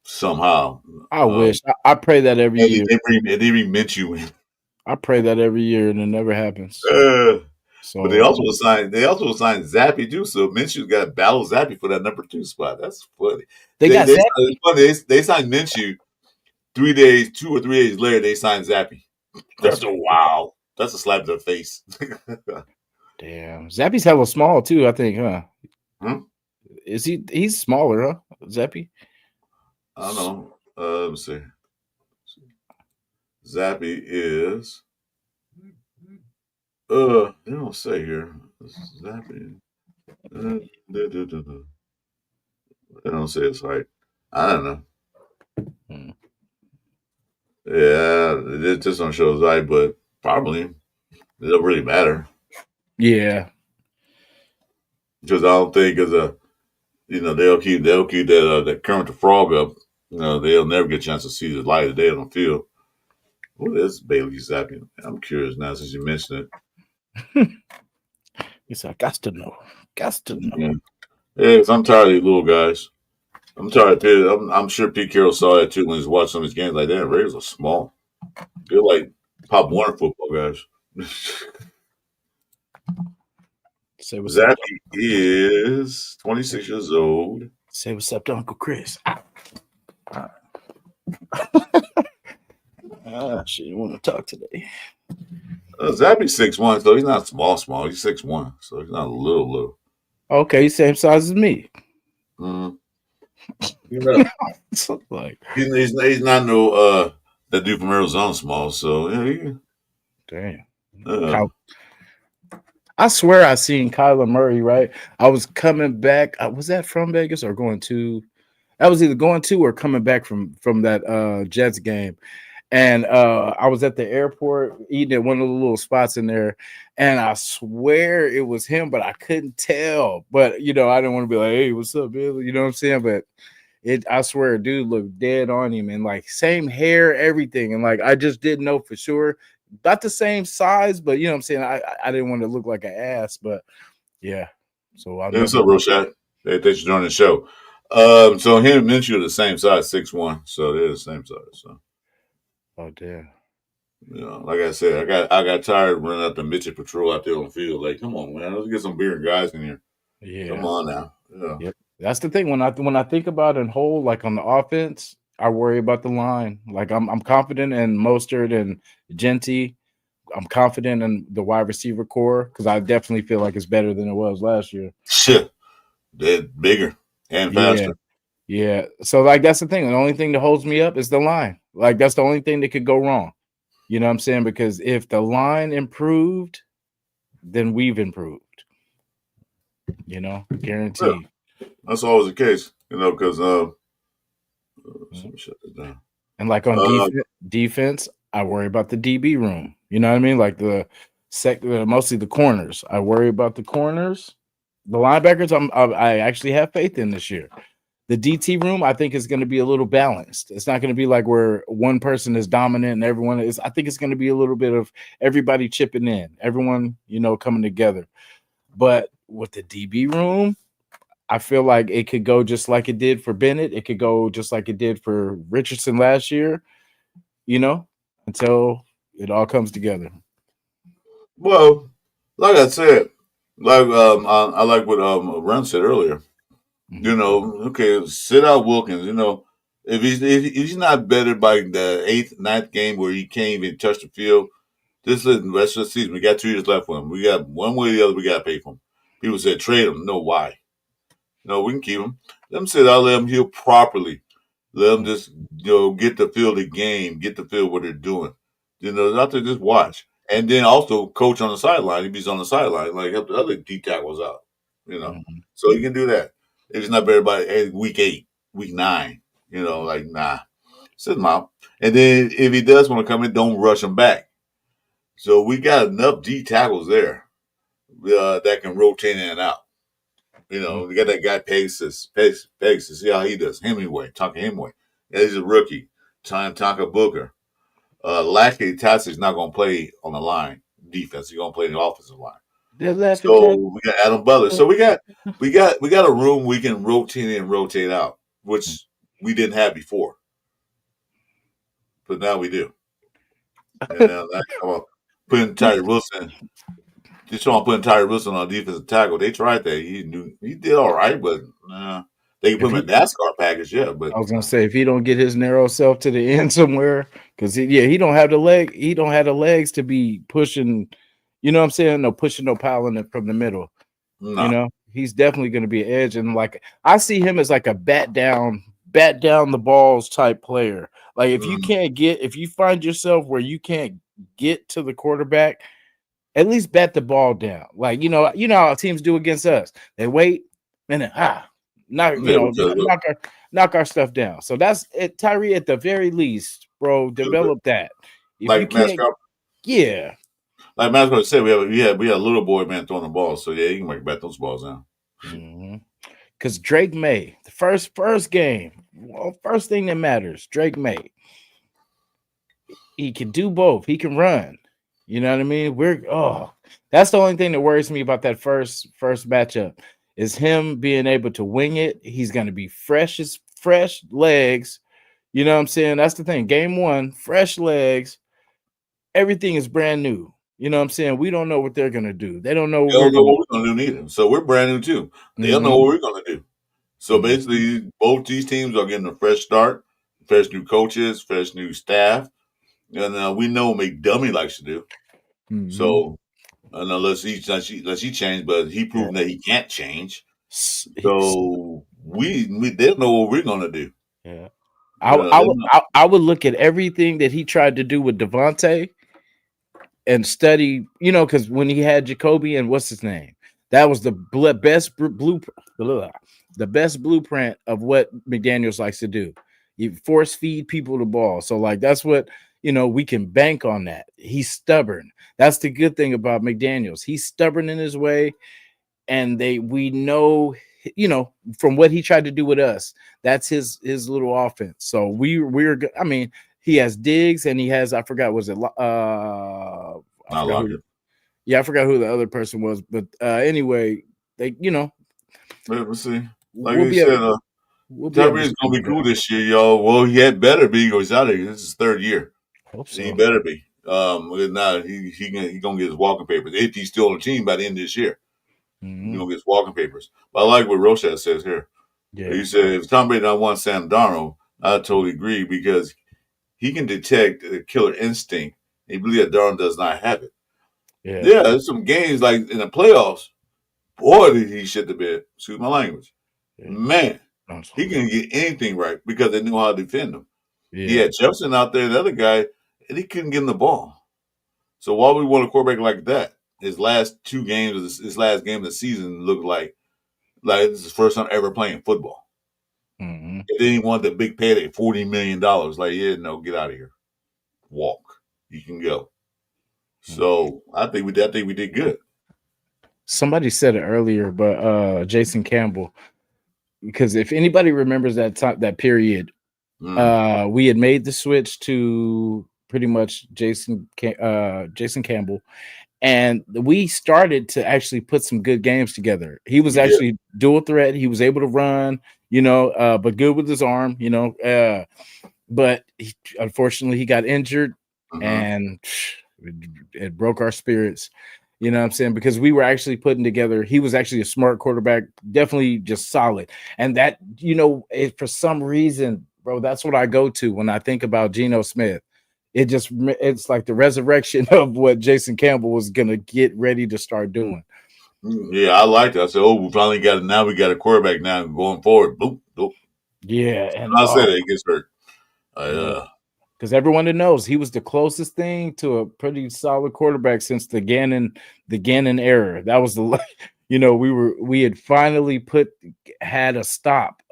somehow? I wish. I pray that every And year. they bring Minshew in. I pray that every year, and it never happens. But they So also assigned Zappy too. So Minshew's got to battle Zappy for that number 2 spot. That's funny. they They got they Zach. it's funny. They signed Minshew 2 or 3 days later. They signed Zappy. That's That's a wow. That's a slap to the face. damn. Zappy's hella small too. I think, huh? Hmm? Is he? He's smaller, huh? Zappy. I don't know. Let me see. Zappy is they don't say here. Zappy. They don't say his height. I don't know. Hmm. Yeah, it just don't show his height, but probably it don't really matter Yeah. because I don't think as a they'll keep that Kermit the Frog up. They'll never get a chance to see the light of day on the field. What is Bailey Zappi? I'm curious now since you mentioned He's like, got to know. Got to it. know. Yeah, yeah, 'cause I'm tired of these little guys. I'm tired of Pete. I'm sure Pete Carroll saw that too when he's watching some of his games. Like, damn, Raiders are small. They're like Pop Warner football guys. Say what's up. Zappy is 26 years old. Say what's up to Uncle Chris. She didn't want to talk today. Zappy's 6'1", so he's not small. He's 6'1", so he's not little. Okay, same size as me. Mm. You know, So, like, he's not no that dude from Arizona small. So yeah, damn. uh, I swear I seen Kyler Murray, right? I was coming back. Was that from Vegas or going to? I was either going to or coming back from that Jets game. And I was at the airport eating at one of the little spots in there, and I swear it was him, but I couldn't tell. But I didn't want to be like, "Hey, what's up, Bill?" You know what I'm saying? But I swear, dude looked dead on him, and like same hair, everything, and like I just didn't know for sure. About the same size, but you know what I'm saying. I didn't want to look like an ass, but yeah. So I'll yeah, what's never. up, Roshat? Hey, thanks for joining the show. So him and Minshew are the same size, 6'1", so they're the same size. So Oh damn. like I said, I got tired of running out the midget patrol out there on the field. Like, come on, man, let's get some bigger guys in here. Come Yeah. on now. Yeah. Yep. That's the thing. When I think about it in whole, like on the offense, I worry about the line. Like I'm confident in Mostert and Genty. I'm confident in the wide receiver core because I definitely feel like it's better than it was last year. Shit, they're bigger and Yeah. faster. Yeah. So like that's the thing. The only thing that holds me up is the line. Like that's the only thing that could go wrong. You know what I'm saying? Because if the line improved, then we've improved. Guaranteed. Yeah, that's always the case, because let me shut this down. And like on defense, I worry about the DB room. You know what I mean? Like mostly the corners. I worry about the corners. The linebackers, I actually have faith in this year. The DT room, I think, is going to be a little balanced. It's not going to be like where one person is dominant and everyone is. I think it's going to be a little bit of everybody chipping in, everyone, coming together. But with the DB room, I feel like it could go just like it did for Bennett. It could go just like it did for Richardson last year, until it all comes together. Well, like I said, I like what Ren said earlier. Okay, sit out Wilkins. If he's not better by the 8th, 9th game where he can't even touch the field, this is the rest of the season. We got 2 years left for him. We got one way or the other. We got to pay for him. People said trade him. No, why? No, we can keep him. Let him sit out. Let him heal properly. Let them just get the feel of the game, get the feel of what they're doing. Not to just watch. And then also coach on the sideline. If he's on the sideline, like help the other D tackles out. So you can do that. If it's not better by week 8, week 9, like nah, sit him out. And then if he does want to come in, don't rush him back. So we got enough D tackles there that can rotate in and out. You know, we got that guy Pegs to see how he does. Tonka Hemingway. Yeah, he's a rookie. Tonka Booker. Lashley Tassic's not going to play on the line defense. He's going to play in the offensive line. They're laughing. So we got Adam Butler. So we got a room we can rotate in and rotate out, which we didn't have before, but now we do. And putting Tyree Wilson. Just on putting Tyree Wilson on defensive tackle. They tried that. He did all right, but they can put him in NASCAR package. Yeah, but I was gonna say if he don't get his narrow self to the end somewhere, because he don't have the leg. He don't have the legs to be pushing. You know what I'm saying? No pushing, no piling it from the middle. no. You know, he's definitely going to be an edge, and like I see him as like a bat down the balls type player. Like if you find yourself where you can't get to the quarterback, at least bat the ball down. Like you know how teams do against us. They wait and then knock our stuff down. So that's it, Tyree. At the very least, bro, develop that. If you like can't, Mascot, yeah. like Mascot said, we had a little boy man throwing the ball. So yeah, you can make bat those balls down. Because Drake May, the first game, first thing that matters, Drake May. He can do both. He can run. You know what I mean? That's the only thing that worries me about that first matchup is him being able to wing it. He's going to be fresh legs. You know what I'm saying? That's the thing. Game 1, fresh legs. Everything is brand new. You know what I'm saying? We don't know what they're going to do. They don't know what we're going to do neither. So we're brand new too. They don't know what we're going to do. So basically, both these teams are getting a fresh start, fresh new coaches, fresh new staff. And we know what McDummy likes to do. So unless he changed, but he proved that he can't change. So we don't know what we're gonna do. Yeah, I would look at everything that he tried to do with Devontae and study. You know, because when he had Jacoby and what's his name, that was the best blueprint of what McDaniels likes to do. You force feed people the ball. So like that's what. You know, we can bank on that. He's stubborn. That's the good thing about McDaniels. He's stubborn in his way, and we know, you know, from what he tried to do with us, that's his little offense. So we're good. I mean, he has Diggs and he has, I forgot, was it I forgot who the other person was, but anyway, they, you know, let's see. Like you said, Tyree's gonna be cool this year, y'all. Well, he had better be. He goes out of here. This is his third year. Hope so. He better be. Now he gonna get his walking papers if he's still on the team by the end of this year. He's gonna get his walking papers. But I like what Rochelle says here. Yeah. He said if Tom Brady don't want Sam Darnold, I totally agree because he can detect the killer instinct. He believes that Darnold does not have it. Yeah, there's some games like in the playoffs. Boy, did he shit the bed. Excuse my language. Yeah. Man, he can get anything right because they knew how to defend him. Yeah. He had Jefferson out there, the other guy, and he couldn't get him the ball. So why would we want a quarterback like that? His last game of the season looked like this is his first time ever playing football. And then he wanted the big payday, $40 million. Like, yeah, no, get out of here. Walk. You can go. So I think we did good. Somebody said it earlier, but Jason Campbell, because if anybody remembers that period, we had made the switch to pretty much Jason Campbell, and we started to actually put some good games together. He was actually dual threat. He was able to run, you know, but good with his arm, you know. But unfortunately, he got injured, and it broke our spirits. You know what I'm saying? Because we were actually putting together, he was actually a smart quarterback, definitely just solid. And that, you know, for some reason, bro, that's what I go to when I think about Geno Smith. It's like the resurrection of what Jason Campbell was going to get ready to start doing. Yeah, I liked it. I said, we finally got it. Now we got a quarterback now going forward. Boop, boop. Yeah. And I said it gets hurt. Because everyone that knows he was the closest thing to a pretty solid quarterback since the Gannon era. That was the, you know, we had finally had a stop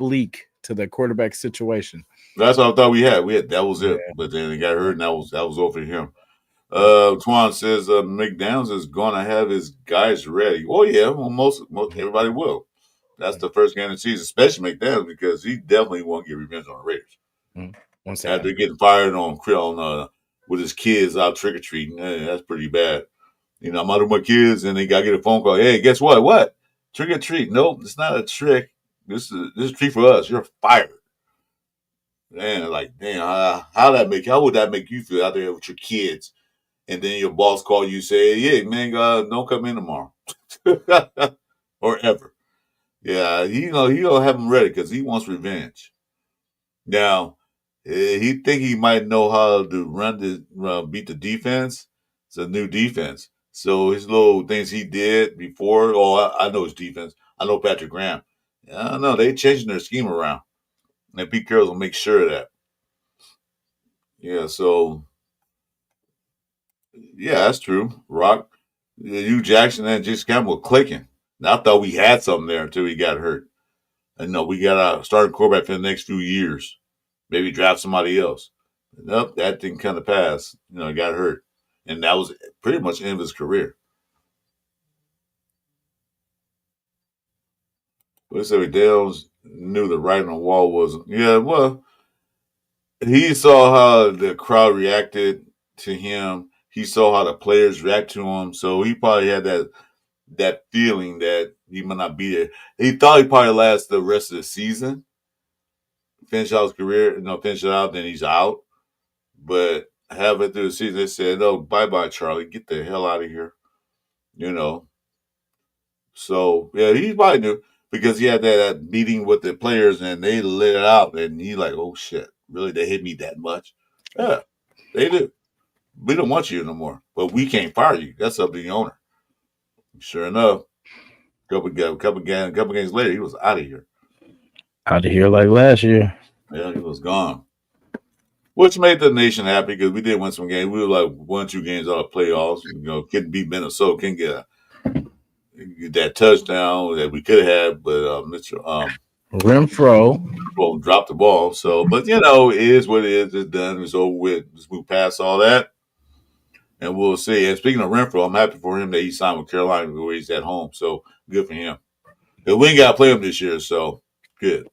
leak to the quarterback situation. That's what I thought we had. That was it. But then he got hurt, and that was over him. Twan says McDaniels is going to have his guys ready. Oh yeah, well, most everybody will. That's the first game of the season, especially McDaniels, because he definitely won't get revenge on the Raiders. One second. After getting fired on with his kids out trick or treating, that's pretty bad. I'm out with my kids, and they got to get a phone call. Hey, guess what? What? Trick or treat? Nope, it's not a trick. This is a treat for us. You're fired. Man, like, damn, how would that make you feel out there with your kids? And then your boss call you, say, "Yeah, man, don't come in tomorrow, or ever." Yeah, he don't have him ready because he wants revenge. Now, he think he might know how to beat the defense. It's a new defense, so his little things he did before. Oh, I know his defense. I know Patrick Graham. I don't know. They changing their scheme around, and Pete Carroll's will make sure of that. Yeah, so yeah, that's true. Rock, Hugh Jackson and Jason Campbell clicking. Now, I thought we had something there until he got hurt. And no, we got a starting quarterback for the next few years. Maybe draft somebody else. Nope, that didn't kind of pass. He got hurt. And that was pretty much the end of his career. But so Dales knew the writing on the wall was, yeah, well, he saw how the crowd reacted to him. He saw how the players react to him. So he probably had that feeling that he might not be there. He thought he probably last the rest of the season, finish out his career, finish it out, then he's out. But halfway through the season, they said, "No, bye, Charlie, get the hell out of here." You know. So yeah, he probably knew because he had that meeting with the players and they let it out, and he like, "Oh shit, really? They hit me that much?" Yeah, they do. We don't want you no more, but we can't fire you. That's up to the owner. Sure enough, couple games later, he was out of here. Out of here like last year. Yeah, he was gone. Which made the nation happy because we did win some games. We were like 1, 2 games out of playoffs. Couldn't beat Minnesota. Couldn't get that touchdown that we could have had, but Mr. Renfro dropped the ball. So, but it is what it is. It's done. It's over with. Let's move past all that, and we'll see. And speaking of Renfro, I'm happy for him that he signed with Carolina where he's at home. So good for him. And we ain't got to play him this year, so good.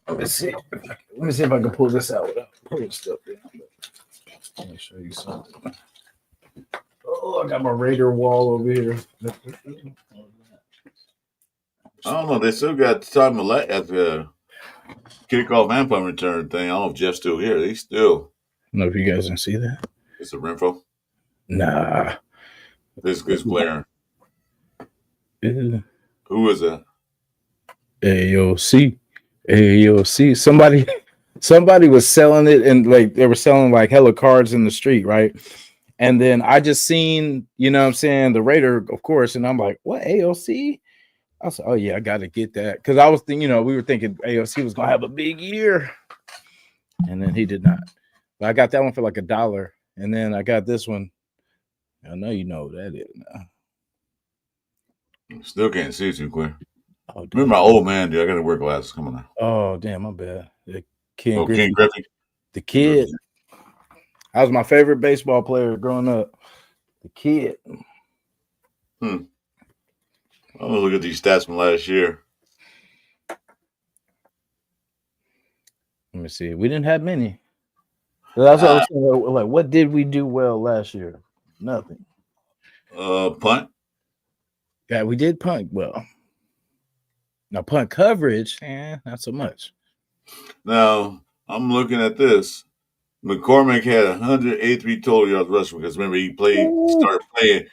Let me see. Let me see if I can pull this out without pulling stuff in. Let me show you something. Oh, I got my Raider wall over here. I don't know. They still got time at the kickoff and punt return thing. I don't know if Jeff's still here. They still. I don't know if you guys can see that. It's a Renfro. Nah. This is blaring. Yeah. Who is that? AOC. Somebody was selling it, and like they were selling like hella cards in the street, right? And then I just seen, what I'm saying, the Raider, of course, and I'm like, what, AOC? I was like, oh yeah, I gotta get that. Because I was thinking, we were thinking AOC was gonna have a big year. And then he did not. But I got that one for like $1. And then I got this one. I know you know what that is now. Still can't see too clear. Oh, remember my old man, dude. I got to wear glasses. Come on now. Oh, damn, my bad. Ken Griffey. The kid. That was my favorite baseball player growing up. The kid. I'm gonna look at these stats from last year. Let me see. We didn't have many. That's what I was saying. Like, what did we do well last year? Nothing. Punt. Yeah, we did punt well. Now punt coverage, not so much. Now I'm looking at this. McCormick had 183 total yards rushing because remember he started playing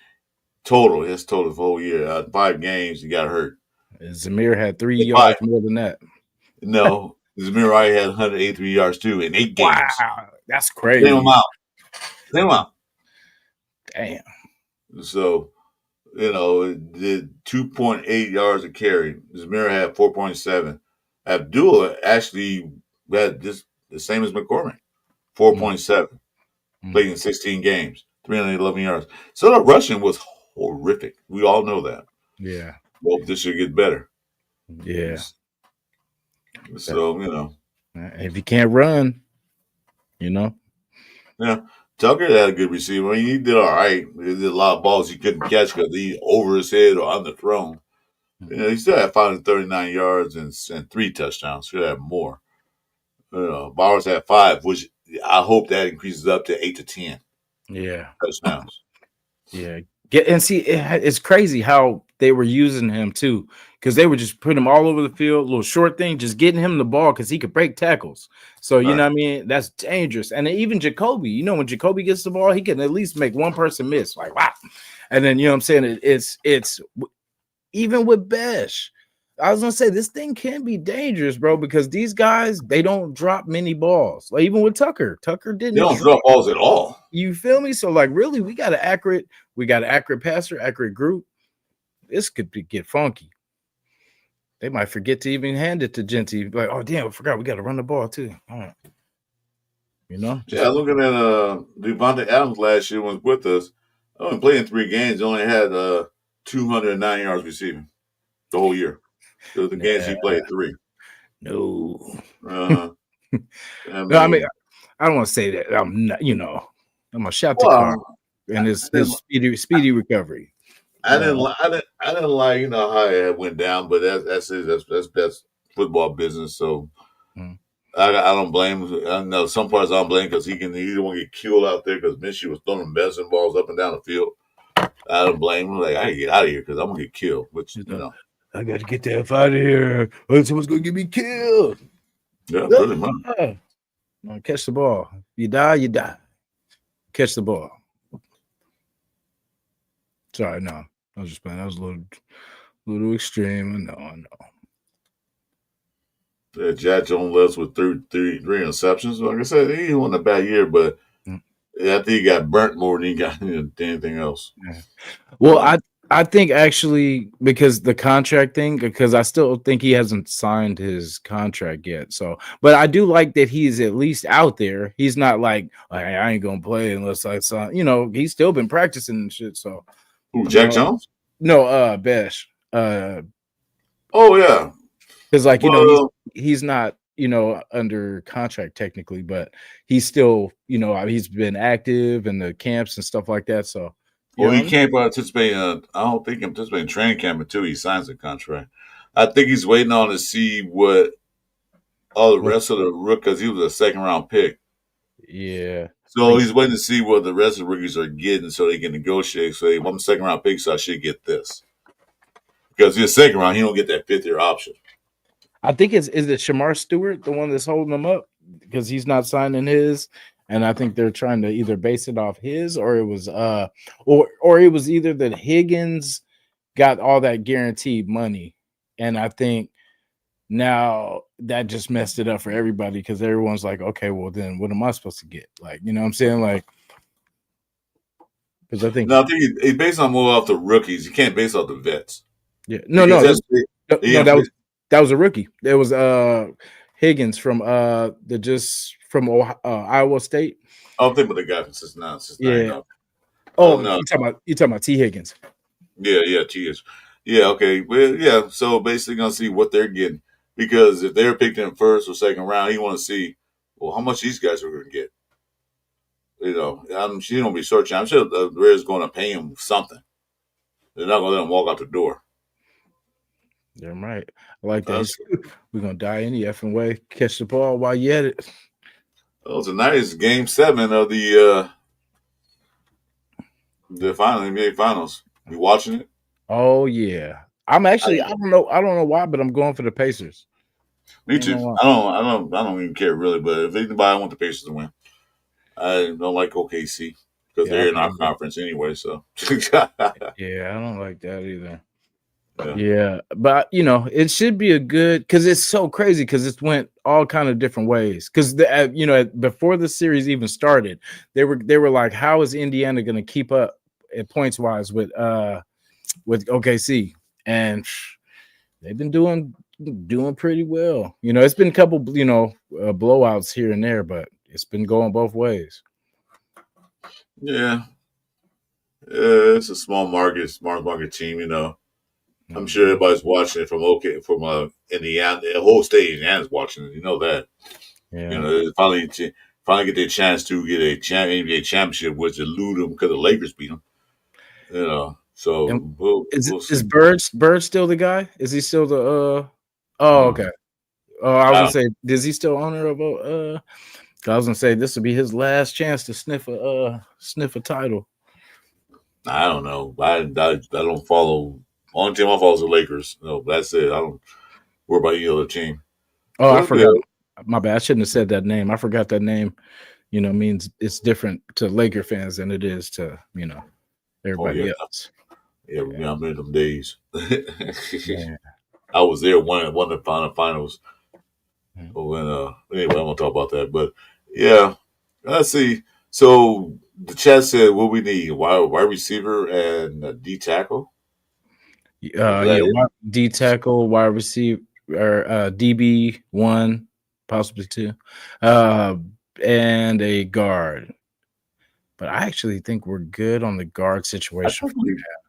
total. His total for the whole year. 5 games, he got hurt. Zamir had 3 yards more than that. No, Zamir I had 183 yards too in 8 games. Wow, that's crazy. Clean him out. Damn. So, it did 2.8 yards a carry. Zamir had 4.7. Abdullah actually had the same as McCormick, 4.7. Played in 16 games, 311 yards. So the rushing was horrific. We all know that. Yeah. Well, this should get better. Yeah. So, if you can't run, Yeah. Tucker had a good receiver. I mean, he did all right. He did a lot of balls he couldn't catch because he over his head or underthrown. He still had 539 yards and 3 touchdowns. Should have more. Bowers had 5, which I hope that increases up to 8 to 10 Yeah. touchdowns. Yeah. And see, it's crazy how they were using him too, because they were just putting him all over the field, little short thing, just getting him the ball because he could break tackles. So you know what I mean? That's dangerous. And then even Jacoby, when Jacoby gets the ball, he can at least make one person miss. Like wow. And then what I'm saying, it's even with Besh. I was gonna say this thing can be dangerous, bro, because these guys they don't drop many balls. Like even with Tucker didn't. They don't drop balls at all. You feel me? So like, really, we got an accurate passer, accurate group. This could get funky. They might forget to even hand it to Genty. Like, oh damn, I forgot we got to run the ball too. All right, Yeah, looking at Devontae Adams last year was with us. Only played in 3 games. Only had 209 yards receiving the whole year. So the games he played 3. No. No, I mean, I don't want to say that. I'm not, I'm gonna shout to Carr and his speedy recovery. I didn't like how it went down, but that's football business. So I don't blame him. I know some parts I don't blame because he don't want to get killed out there because Minshew was throwing medicine balls up and down the field. I don't blame him. Like I can get out of here because I'm gonna get killed. Which I got to get the F out of here. Or someone's gonna get me killed. Yeah, pretty much. No, catch the ball. You die, you die. Catch the ball. Sorry, no. I was just playing. That was a little extreme. I know. Yeah, Jack Jones left with three interceptions. Like I said, he wasn't a bad year, but I think he got burnt more than he got anything else. Yeah. Well, I think actually because the contract thing, because I still think he hasn't signed his contract yet. So, but I do like that he's at least out there. He's not like I ain't gonna play unless I sign. He's still been practicing and shit. So, who, Jack Jones? No, Besh. Oh yeah, because he's not under contract technically, but he's still he's been active in the camps and stuff like that. So. He can't participate. I don't think he can participate in training camp until he signs a contract. I think he's waiting on to see what all the rest of the rookies, because he was a 2nd-round pick. Yeah. So he's waiting to see what the rest of the rookies are getting so they can negotiate. So I'm a 2nd-round pick, so I should get this. Because he's a 2nd round, he don't get that 5th-year option. I think is it Shamar Stewart, the one that's holding him up? Because he's not signing his. And I think they're trying to either base it off his or it was or it was either that Higgins got all that guaranteed money. And I think now that just messed it up for everybody because everyone's like, okay, well then what am I supposed to get? Like, you know what I'm saying? Like, because I think it's based on more off the rookies. You can't base off the vets. Yeah, that was a rookie. There was Higgins from Iowa State. I'm thinking about the guy from Cincinnati. Yeah. Oh no, you talking about T. Higgins? Yeah, T. is. Yeah, okay. Well, yeah. So basically, gonna see what they're getting because if they're picked in 1st or 2nd round, you want to see how much these guys are going to get. She's gonna be searching. I'm sure the Raiders going to pay him something. They're not gonna let him walk out the door. They're right. I like that. We're gonna die any effing way. Catch the ball while you at it. Well, tonight is Game 7 of the NBA Finals. You watching it? Oh yeah. I'm actually. I don't know why, but I'm going for the Pacers. Me too. I don't even care really. But if anybody, I want the Pacers to win. I don't like OKC because they're in our conference anyway. So yeah, I don't like that either. Yeah, but it should be a good because it's so crazy because it went all kind of different ways. Because before the series even started, they were like, how is Indiana going to keep up at points wise with OKC? And they've been doing pretty well. It's been a couple blowouts here and there, but it's been going both ways. Yeah, it's a smart market team. I'm sure everybody's watching it from Indiana. The whole state of Indiana's watching it. You know that. Yeah. Finally, finally get their chance to get a NBA championship, which eluded them because the Lakers beat them. You know, so And we'll is see. Bird still the guy? Is he still the Oh, okay. Oh, I was gonna say, is he still owner of a I was gonna say this would be his last chance to sniff a title. I don't know. I don't follow. Only team I follow is the Lakers. No, that's it. I don't worry about any other team. Oh, I But forgot. My bad. I shouldn't have said that name. I forgot that name. Means it's different to Laker fans than it is to everybody else. Yeah, I remember them days. Yeah. I was there one of the finals. Mhm. When anyway, I won't talk about that. But yeah, let's see. So the chat said what we need: wide receiver and D tackle. D tackle, wide receiver, or DB one, possibly two, and a guard. But I actually think we're good on the guard situation.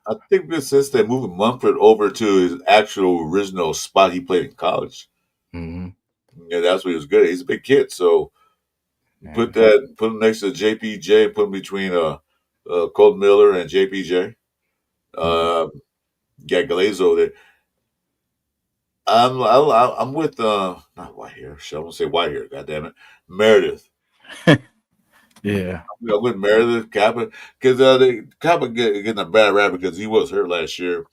I think since they're moving Mumford over to his actual original spot he played in college, Mm-hmm. yeah, that's where he was good. He's a big kid, so put him next to JPJ, put him between Colt Miller and JPJ. Got Galazo there. I'm with not Whitehair. I won't say Whitehair. God damn it, Meredith. Yeah. I'm with Meredith Kappa because Kappa getting a bad rap because he was hurt last year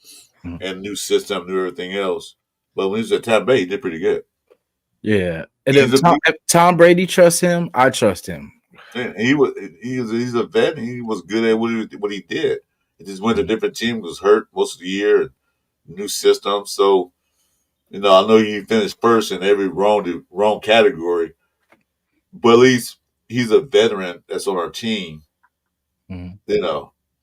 and new system, new everything else. But when he was at Tampa Bay, he did pretty good. Yeah, and if Tom Brady trusts him, I trust him. And he's a vet. And he was good at what he did. He just went to different teams, was hurt most of the year, and new system. So I know he finished first in every wrong category, but at least he's a veteran that's on our team.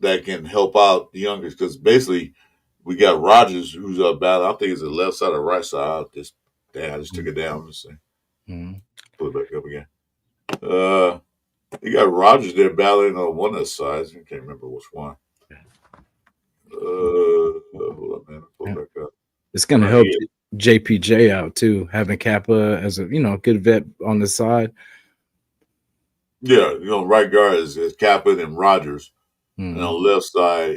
That can help out the youngers because basically we got Rogers who's up battle. I think it's the left side or right side. I just took it down. Let's see. Put it back up again. You got Rogers there battling on one of the sides. I can't remember which one. Hold up, man. Pull it back up. It's going to help JPJ out too, having Kappa as a good vet on the side. Yeah, right guard is Kappa and Rogers, and on the left side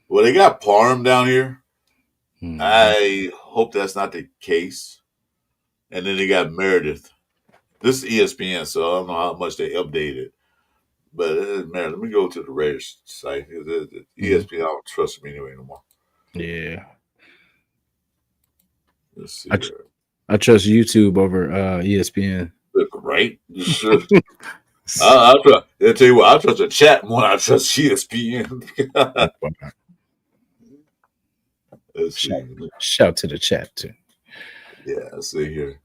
they got Parham down here. I hope that's not the case. And then they got Meredith. This is ESPN, so I don't know how much they updated. But man, let me go to the Raiders site. ESPN, I don't trust them anyway anymore. Yeah. Let's see I trust YouTube over ESPN. Right? I'll tell you what, I trust the chat more than I trust ESPN. Let's see. Shout to the chat too. Yeah, let's see here.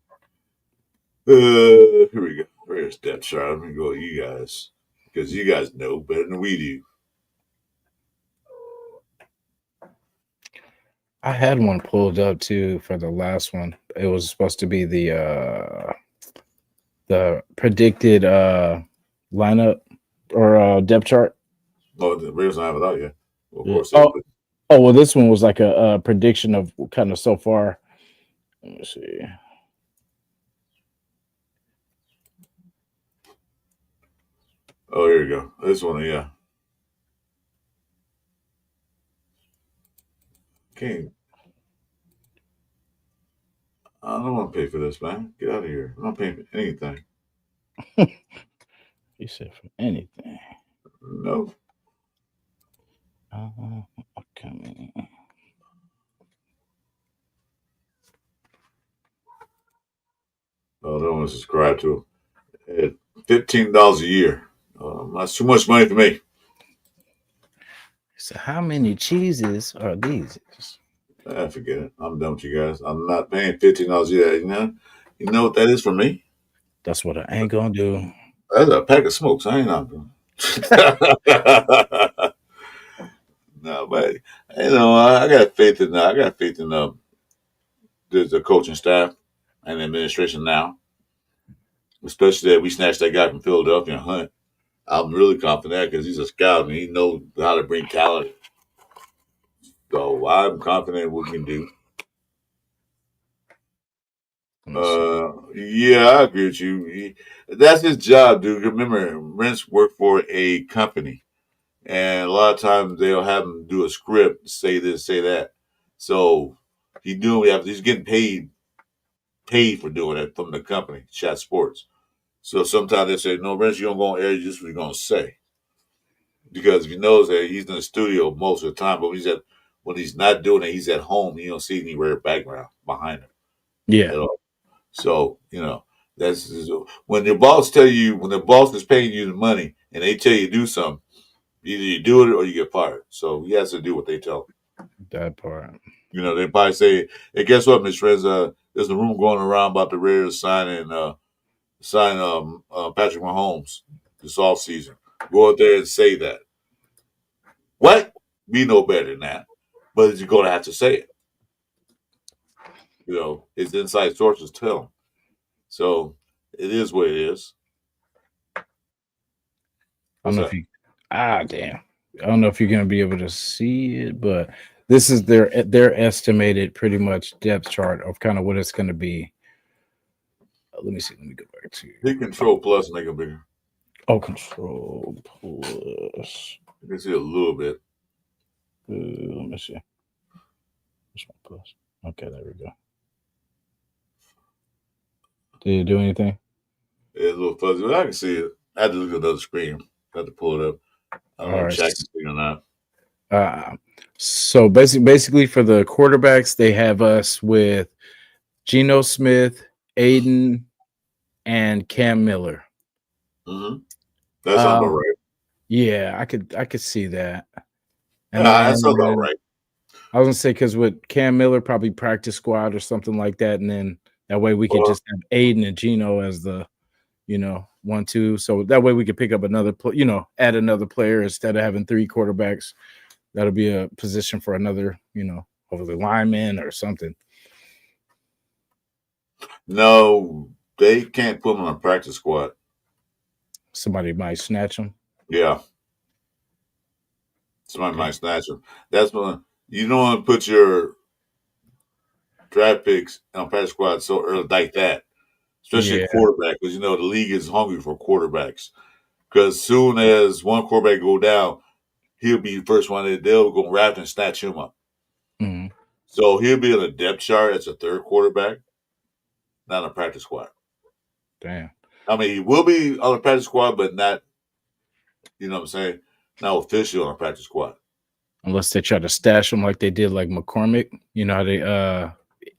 Here we go. Where's that chart? Let me go with you guys. Because you guys know better than we do. I had one pulled up too for the last one. It was supposed to be the predicted lineup or depth chart. Oh, the Raiders don't have it out yet. Well, of course. Well, this one was like a prediction of kind of so far. Let me see. Oh, here you go. This one, yeah. Okay. I don't want to pay for this, man. Get out of here. I'm not paying for anything. You said for anything. No. Okay. Oh, I don't want to subscribe to it. $15 a year. That's too much money for me. So how many cheeses are these? Forget it. I'm done with you guys. I'm not paying $15 a year. You know what that is for me? That's what I ain't gonna do. That's a pack of smokes. I ain't not doing. No, but I got faith in the coaching staff and administration now, especially that we snatched that guy from Philadelphia, Hunt. I'm really confident because he's a scout and he knows how to bring talent. So I'm confident we can do. Yeah, I agree with you. That's his job, dude. Remember, Rents work for a company, and a lot of times they'll have him do a script, say this, say that. So he's getting paid for doing that from the company, Chat Sports. So sometimes they say, "No, Rents, you don't go on air. Just what you're gonna say," because if he knows that he's in the studio most of the time, but when he's not doing it, he's at home. You don't see any rare background behind him Yeah, at all. So that's when the boss is paying you the money and they tell you to do something, either you do it or you get fired. So he has to do what they tell him. that part. They probably say, "Hey, guess what, Miss Rez? There's a rumor going around about the Raiders sign Patrick Mahomes this off season. Go out there and say that. What? We know better than that, but you're gonna have to say it. His inside sources tell him. So it is what it is. I don't What's know that? if you. Ah, damn. I don't know if you're gonna be able to see it, but this is their estimated pretty much depth chart of kind of what it's gonna be. Let me see. Let me go back to Hit Control Plus, make it bigger. control plus. You can see a little bit. Let me see. Which one plus? Okay, there we go. Did it do anything? It's a little fuzzy, but I can see it. I had to look at another screen. I had to pull it up. I don't All know if right. Jack can see it or not. So basically for the quarterbacks, they have us with Geno Smith, Aiden, and Cam Miller. Mm-hmm. That sounds about right. Yeah, I could see that. And Yeah, that sounds about then right. I was gonna say because with Cam Miller, probably practice squad or something like that, and then that way we could Well, just have Aiden and Geno as the 1-2. So that way we could pick up another add another player instead of having three quarterbacks. That'll be a position for another, hopefully lineman or something. no, they can't put him on a practice squad. Somebody might snatch him. Yeah, somebody Okay. might snatch him. That's when you don't want to put your draft picks on practice squad so early like that, especially Yeah. a quarterback, because the league is hungry for quarterbacks. Because soon as one quarterback go down, he'll be the first one that they'll go raft and snatch him up. Mhm. So he'll be on a depth chart as a third quarterback, not on a practice squad. Damn. I mean, he will be on a practice squad, but not, what I'm saying, not officially on a practice squad. Unless they try to stash him like they did like McCormick, how they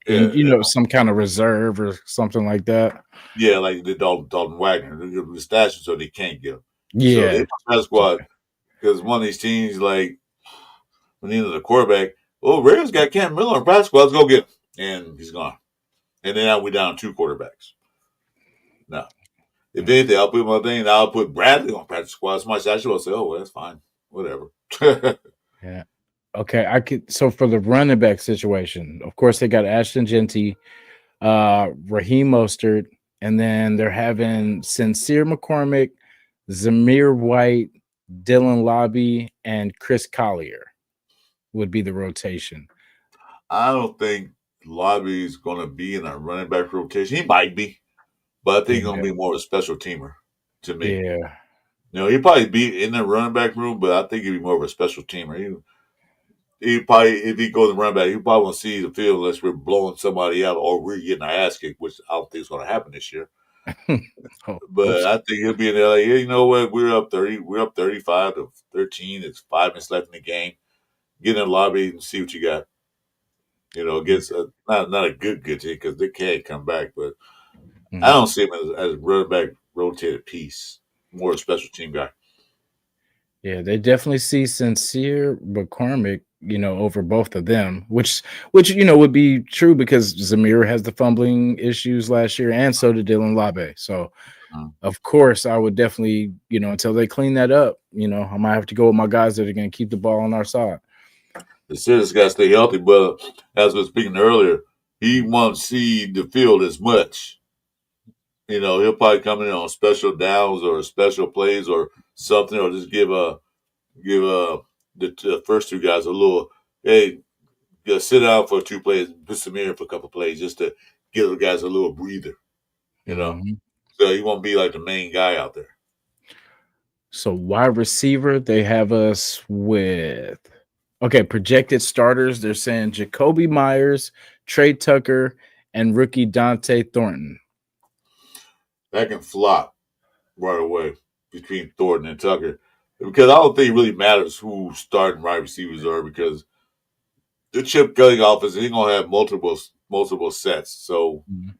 in Yeah, some kind of reserve or something like that. yeah, like the Dalton Wagner, the stashes so they can't get him. So they Yeah. practice squad because one of these teams like when they need a quarterback, Raiders got Cam Miller on practice squad, let's go get him, and he's gone. And then now we're down two quarterbacks. Now, if anything, I'll put my thing. I'll put Bradley on practice squad. Somebody actually will say, "Oh, well, that's fine, whatever." Yeah. Okay, I could. So for the running back situation, of course they got Ashton Genty, Raheem Mostert, and then they're having Sincere McCormick, Zamir White, Dylan Lobby, and Chris Collier would be the rotation. I don't think Lobby's going to be in a running back rotation. He might be, but I think he's going to Yeah. be more of a special teamer to me. Yeah. He'd probably be in the running back room, but I think he'd be more of a special teamer. He probably, if he goes to run back, he probably won't see the field unless we're blowing somebody out or we're getting our ass kicked, which I don't think is going to happen this year. Hope But so. I think he'll be in there like, yeah, you know what? We're up 30. We're up 35-13. It's 5 minutes left in the game. Get in the lobby and see what you got. Against not a good team because they can't come back. But I Mhm. don't see him as running back rotated piece. More a special team guy. Yeah, they definitely see Sincere McCormick, over both of them, which would be true because Zamir has the fumbling issues last year, and so did Dylan Labe. So, Mhm. of course, I would definitely, until they clean that up, I might have to go with my guys that are going to keep the ball on our side. The serious got to stay healthy, but as we were speaking earlier, he won't see the field as much. He'll probably come in on special downs or special plays or something, or just give the first two guys a little, hey, just sit down for 2 plays, put some in for a couple plays, just to give the guys a little breather. You know, Mhm. so he won't be like the main guy out there. So wide receiver, they have us with projected starters. They're saying Jacoby Myers, Trey Tucker, and rookie Dante Thornton. That can flop right away between Thornton and Tucker because I don't think it really matters who starting wide receivers are because the chip cutting offense he's gonna have multiple sets. So Mhm.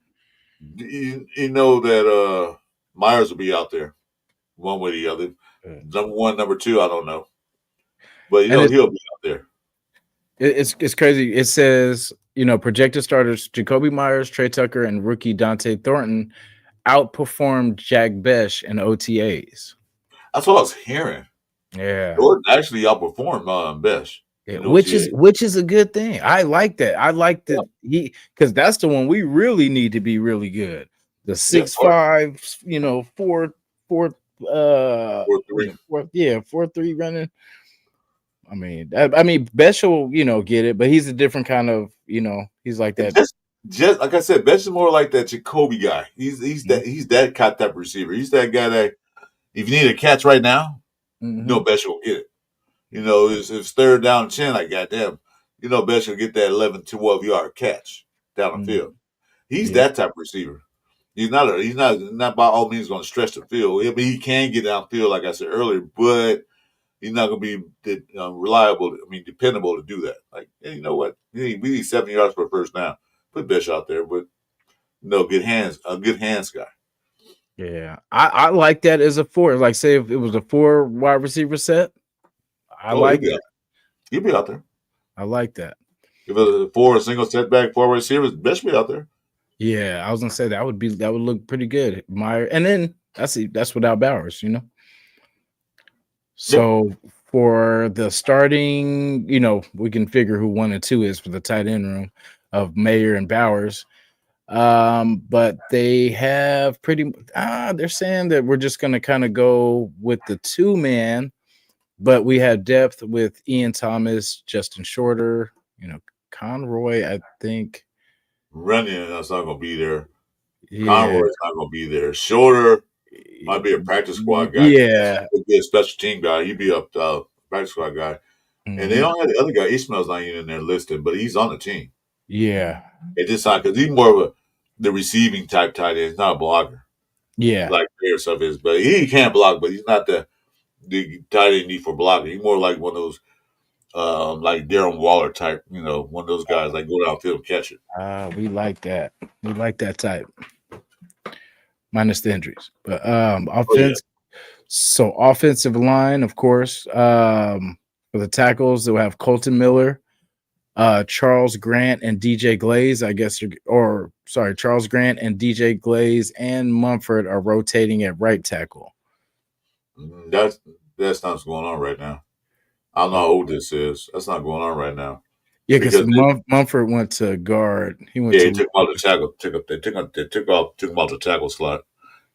you know that Myers will be out there one way or the other. Number one, number two, I don't know, but you And know he'll be out there. it's crazy. It says, projected starters Jacoby Myers, Trey Tucker, and rookie Dante Thornton outperformed Jack Besh in OTAs. That's what I was hearing. Yeah. Thornton actually outperformed Besh Yeah, in which OTA. is a good thing. I like that. I like that because that's the one we really need to be really good. The Yeah, 6'5", four four three. 4-3 running. I mean, Besh will, get it, but he's a different kind of, he's like And that. just like I said, Besh is more like that Jacoby guy. Mhm. He's that type of receiver. He's that guy that if you need a catch right now, Mhm. Besh will get it. It's third down and 10, like goddamn, Besh will get that 11, 12-yard catch down the field. Mhm. He's Yeah. that type of receiver. He's not by all means going to stretch the field. I mean, he can get downfield, like I said earlier, but he's not going to be reliable. I mean, dependable to do that. Like, hey, you know what? We need 7 yards for a first down. Put Besh out there, but no, a good hands guy. Yeah. I like that as a four. Like, say if it was a 4 wide receiver set, I Oh, like that. he'll be out there. I like that. If it was a single setback, 4 receivers, Besh be out there. Yeah, I was gonna say that would look pretty good. Meyer, and then that's without Bowers, Yeah. So for the starting, we can figure who 1 and 2 is for the tight end room of Mayer and Bowers. But they have they're saying that we're just gonna kind of go with the 2-man, but we have depth with Ian Thomas, Justin Shorter, Conroy, I think. Runyon, that's not going to be there. Yeah. Conroy's not going to be there. Shorter might be a practice squad guy. Yeah. He'd be a special team guy. He'd be a practice squad guy. And they Mhm. don't have the other guy. Ishmael's not even in there listed, but he's on the team. Yeah. It just not because he's more of the receiving type tight end. He's not a blocker Yeah. like Bear stuff is. But he can block, but he's not the tight end need for blocking. He's more like one of those like Darren Waller type, one of those guys like go downfield and catch it. We like that. We like that type. Minus the injuries. But Oh yeah. So offensive line, of course. For the tackles, they'll have Colton Miller, Charles Grant, and DJ Glaze. Charles Grant and DJ Glaze and Mumford are rotating at right tackle. That's not what's going on right now. I don't know how old this is. That's not going on right now. Yeah, because Because Mumford went to guard. He went he to took him out the tackle. Took him out the tackle slot.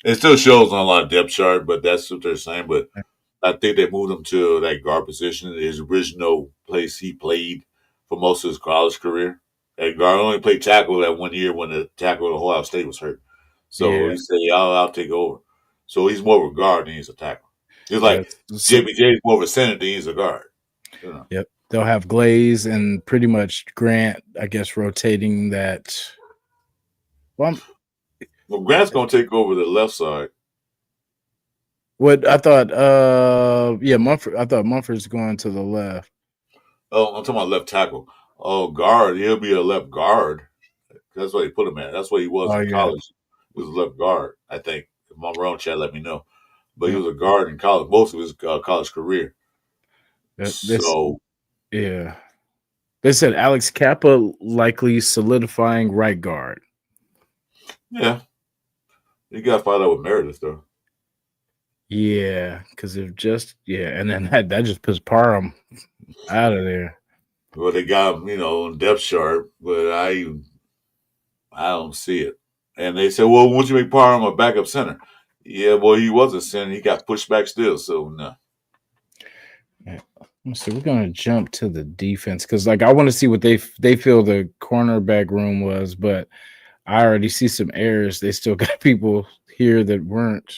It still shows on a lot of depth chart, but that's what they're saying. But I think they moved him to that guard position, his original place he played for most of his college career. That guard only played tackle that 1 year when the tackle of Ohio State was hurt. So yeah. he said, yeah, I'll take over. So he's more of a guard than he's a tackle. It's like Yes. So, JBJ is more of a center than he's a guard. yep. They'll have Glaze and pretty much Grant, I guess, rotating that. Well, Grant's going to take over the left side. what I thought, Mumford. I thought Mumford's going to the left. Oh, I'm talking about left tackle. Oh, guard. He'll be a left guard. That's what they put him at. That's what he was Oh in yeah, college. He was a left guard, I think. If I'm wrong, Chad, let me know. But he yeah. was a guard in college, most of his college career. This, So, yeah. They said Alex Kappa likely solidifying right guard. yeah. You got to find out with Meredith, though. Yeah, because and then that just puts Parham out of there. Well, they got him, on depth chart, but I don't see it. And they said, well, won't you make Parham a backup center? Yeah, well, he was a center. He got pushed back still, so no. Yeah. So we're gonna jump to the defense because, I want to see what they feel the cornerback room was, but I already see some errors. They still got people here that weren't.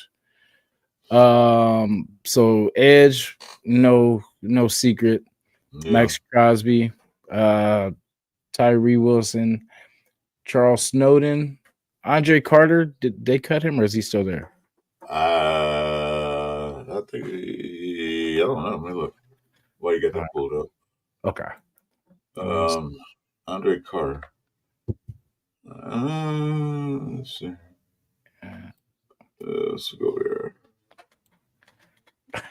So Edge, no secret. Yeah. Max Crosby, Tyree Wilson, Charles Snowden, Andre Carter. Did they cut him or is he still there? I think I don't know. Let me look. Why you got All that pulled up? right, okay. Andre Carter. Let's see. Let's go there.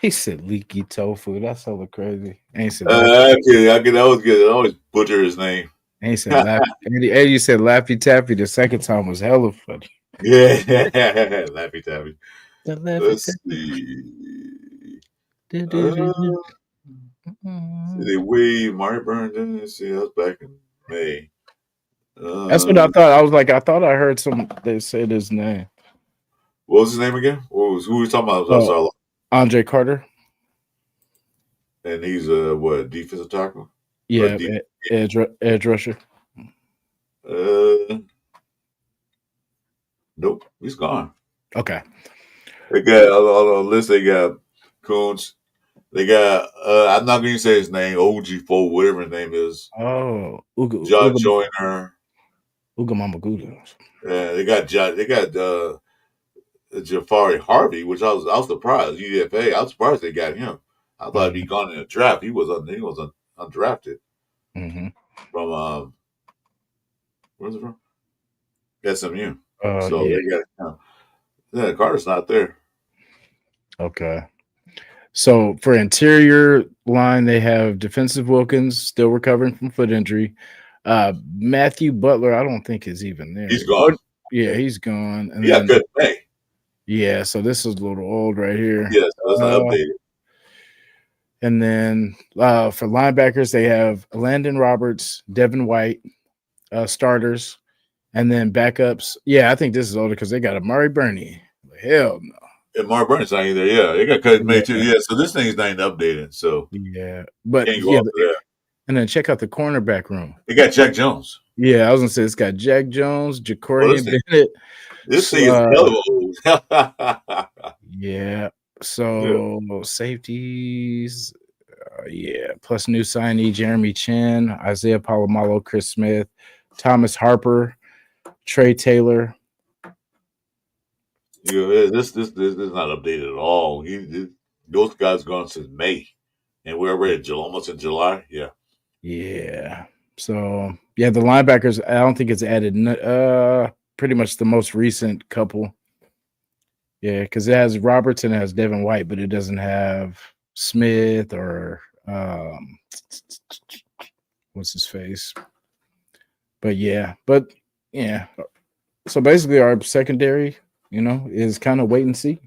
He said leaky tofu. That's hella crazy. Ain't said Okay, I can always get. I always butcher his name. ain't said laugh. Eddie said Laffy Taffy. The second time was hella funny. Yeah, Laffy Taffy. The Laffy Let's Taffy. see. Do, do, do, do. The way Marty Burns didn't see us back in May. That's what I thought. I was like, I thought I heard some. They said his name. What was his name again? Who was talking about? I saw, Andre Carter. and he's a what defensive tackle? Yeah, edge rusher. Nope, he's gone. Okay. They got on the list. They got Coons. They got I'm not going to say his name. OG4, whatever his name is. Oh, John Joyner. Uga Mama Gouda. They got Jafari Harvey, which I was surprised. UDFA. I was surprised they got him. I thought he'd be gone in the draft. He was undrafted from where's it from? SMU. So yeah. they got him. Yeah, Carter's not there. Okay. So for interior line, they have defensive Wilkins still recovering from foot injury. Matthew Butler, I don't think is even there. He's gone. Yeah, he's gone. And yeah, good pay. Yeah, so this is a little old right here. Yes, that's not updated. And then for linebackers, they have Landon Roberts, Devin White, starters, and then backups. Yeah, I think this is older because they got Amari Burney. Hell no. And Mark Burns not either. Yeah, they got cut in May too. Yeah, so this thing's not even updated. So yeah, but can't go off of that. And then check out the cornerback room. They got Jack Jones. Yeah, I was gonna say it's got Jack Jones, Jacorian Bennett. This thing is hella old. Yeah. So safeties. Yeah, plus new signee Jeremy Chin, Isaiah Palomalo, Chris Smith, Thomas Harper, Trey Taylor. Yeah, this is not updated at all. Those guys gone since May, and we're already almost in July. Yeah. Yeah. So yeah, the linebackers. I don't think it's added. Pretty much the most recent couple. Yeah, because it has Robertson, it has Devin White, but it doesn't have Smith or what's his face. But yeah. So basically, our secondary, is kind of wait and see.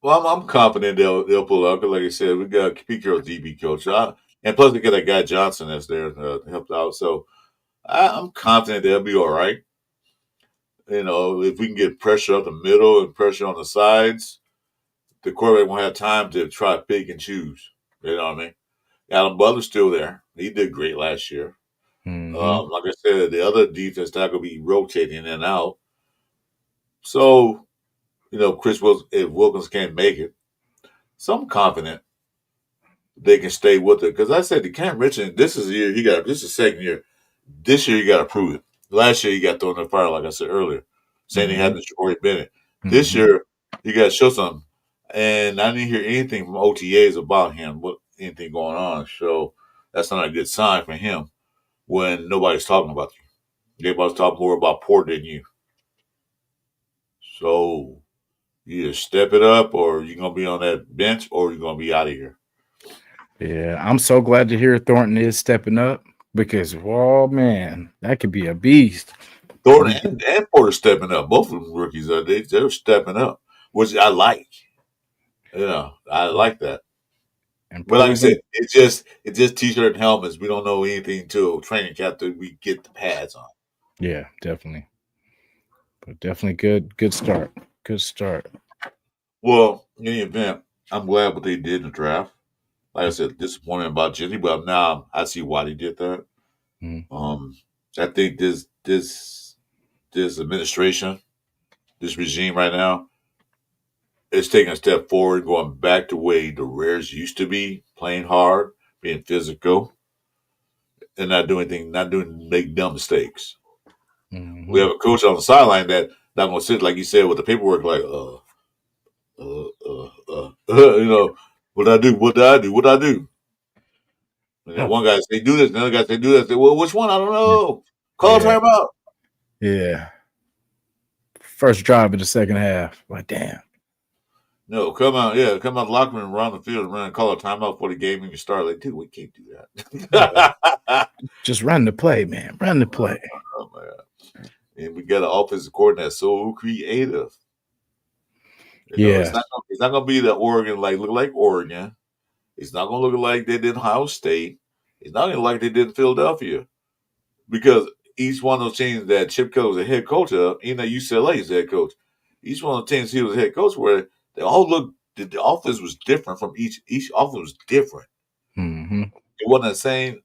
Well, I'm confident they'll pull out. Cause like I said, we got Pete Carroll's DB coach, and plus we got that guy Johnson that's there to help out. So I'm confident they'll be all right. If we can get pressure up the middle and pressure on the sides, the quarterback won't have time to try to pick and choose. You know what I mean? Adam Butler's still there. He did great last year. Mm-hmm. Like I said, the other defense tackle will be rotating in and out. So, Chris Wilson, if Wilkins can't make it, so I'm confident they can stay with it. Because I said to Cam Richardson, this is the year this is second year. This year you got to prove it. Last year you got thrown in the fire, like I said earlier. Same thing happened to Ja'Cory Bennett. This year you got to show something. And I didn't hear anything from OTAs about him, anything going on. So that's not a good sign for him when nobody's talking about you. Everybody's talking more about Porter than you. So you either step it up or you're going to be on that bench or you're going to be out of here. Yeah, I'm so glad to hear Thornton is stepping up because, oh, man, that could be a beast. Thornton and Porter stepping up. Both of them rookies, they're stepping up, which I like. I like that. But like I said, it's just t-shirt and helmets. We don't know anything until training camp that we get the pads on. Yeah, definitely. But definitely good start. Good start. Well, in the event, I'm glad what they did in the draft. Like I said, disappointed about Jenny, but now I see why they did that. I think this administration, this regime right now, is taking a step forward, going back to the way the Rares used to be, playing hard, being physical, and not doing anything, not doing make dumb mistakes. We have a coach on the sideline that not going to sit like you said with the paperwork, like you know, what I do, what I do, what I do. And then one guy say do this, another guy say do this. Say, well, which one? I don't know. Call Yeah. timeout. Yeah. First drive of the second half. Like, damn. No, come out the locker room, around the field, and run and call a timeout for the game, and you start like, dude, we can't do that. Just run the play, man. Run the play. Oh my God. And we got an offensive coordinator that's so creative. You know, it's not gonna be the Oregon look like Oregon. It's not gonna look like they did Ohio State. It's not gonna look like they did Philadelphia. Because each one of those teams that Chip Kelly was a head coach of, even though UCLA is head coach, each one of the teams he was a head coach where they all looked the offense was different from each offense was different. Mm-hmm. It wasn't the same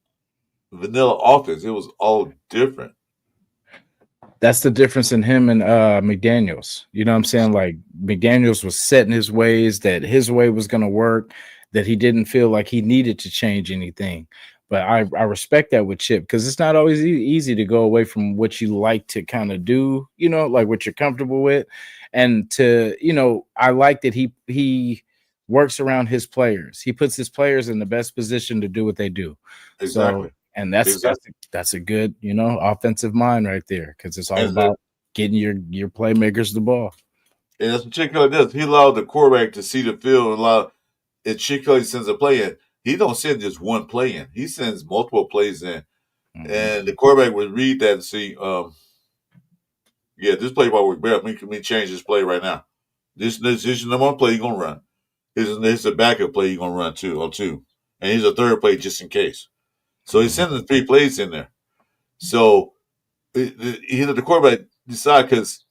vanilla offense. It was all different. That's the difference in him and McDaniels. You know what I'm saying? Like McDaniels was setting his ways, that his way was going to work, that he didn't feel like he needed to change anything. But I respect that with Chip, because it's not always easy to go away from what you like to kind of do, you know, like what you're comfortable with. And to, you know, I like that he works around his players. He puts his players in the best position to do what they do. Exactly. So, and that's a good, you know, offensive mind right there, because it's all about getting your playmakers the ball. And that's what Chip Kelly does. He allowed the quarterback to see the field and if Chip Kelly sends a play in, he don't send just one play in. He sends multiple plays in. Mm-hmm. And the quarterback would read that and see, this play ball work better. Let me change this play right now. This is the number one play you're gonna run. Here's a backup play you're gonna run on two. And here's a third play just in case. So he's sending 3 plays in there. So the quarterback decide, because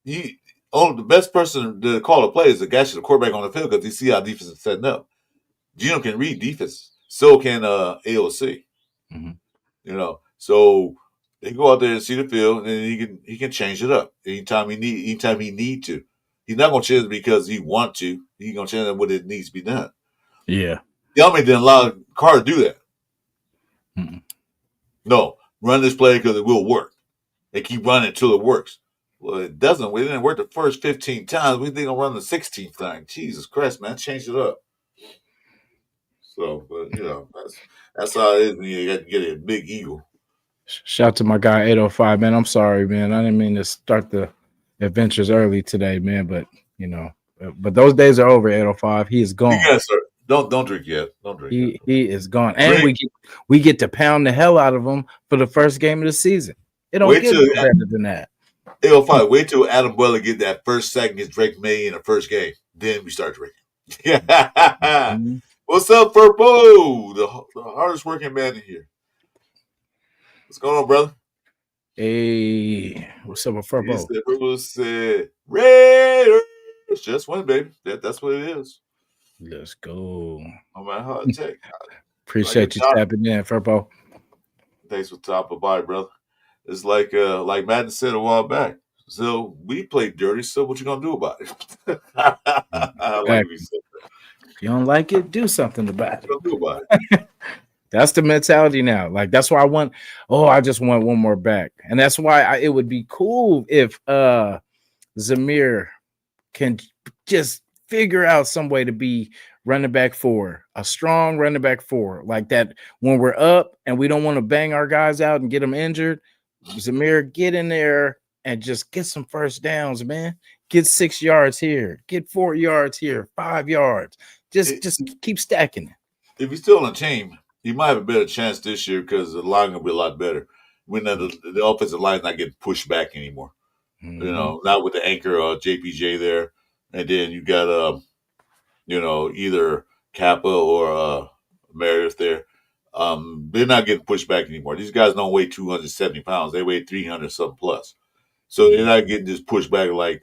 the best person to call a play is the guy the quarterback on the field, because he see how defense is setting up. Gino can read defense. So can AOC. Mm-hmm. You know, so they go out there and see the field, and he can change it up anytime he need to. He's not gonna change it because he want to. He's gonna change it when it needs to be done. Yeah. The Army didn't allow Carr to do that. Mm-mm. No, run this play because it will work. They keep running until it works. Well, it doesn't. We didn't work the first 15 times. We think I'll run the 16th time. Jesus Christ, man, change it up. So, but you know, that's how it is when you got to get a big eagle. Shout out to my guy 805, man. I'm sorry, man. I didn't mean to start the adventures early today, man. But you know, but those days are over. 805, he is gone. Yes, sir. Don't drink yet. Don't drink. He is gone, and we get to pound the hell out of him for the first game of the season. It don't get better than that. 805. Wait till Adam Butler get that first sack against Drake May in the first game. Then we start drinking. Mm-hmm. What's up, Purpo? The hardest working man in here. What's going on, brother? Hey, what's up with Purpo? Purpo said, Raiders just win, baby. That's what it is. Let's go. No matter how it takes. Appreciate you tapping in, Purpo. Thanks for top of body, brother. It's like Madden said a while back. So we play dirty, so what you gonna do about it? If you don't like it, do something about it. Do about it. That's the mentality now. Like, that's why I just want one more back. And that's why it would be cool if Zamir can just figure out some way to be running back 4, a strong running back 4, like that. When we're up and we don't want to bang our guys out and get them injured, Zamir, get in there and just get some first downs, man. Get 6 yards here, get 4 yards here, 5 yards. Just keep stacking it. If he's still on the team, he might have a better chance this year because the line will be a lot better. We know the offensive line is not getting pushed back anymore. Mm-hmm. You know, not with the anchor JPJ there, and then you got either Kappa or Meredith there. They're not getting pushed back anymore. These guys don't weigh 270 pounds; they weigh 300 something plus. So they're not getting just pushed back like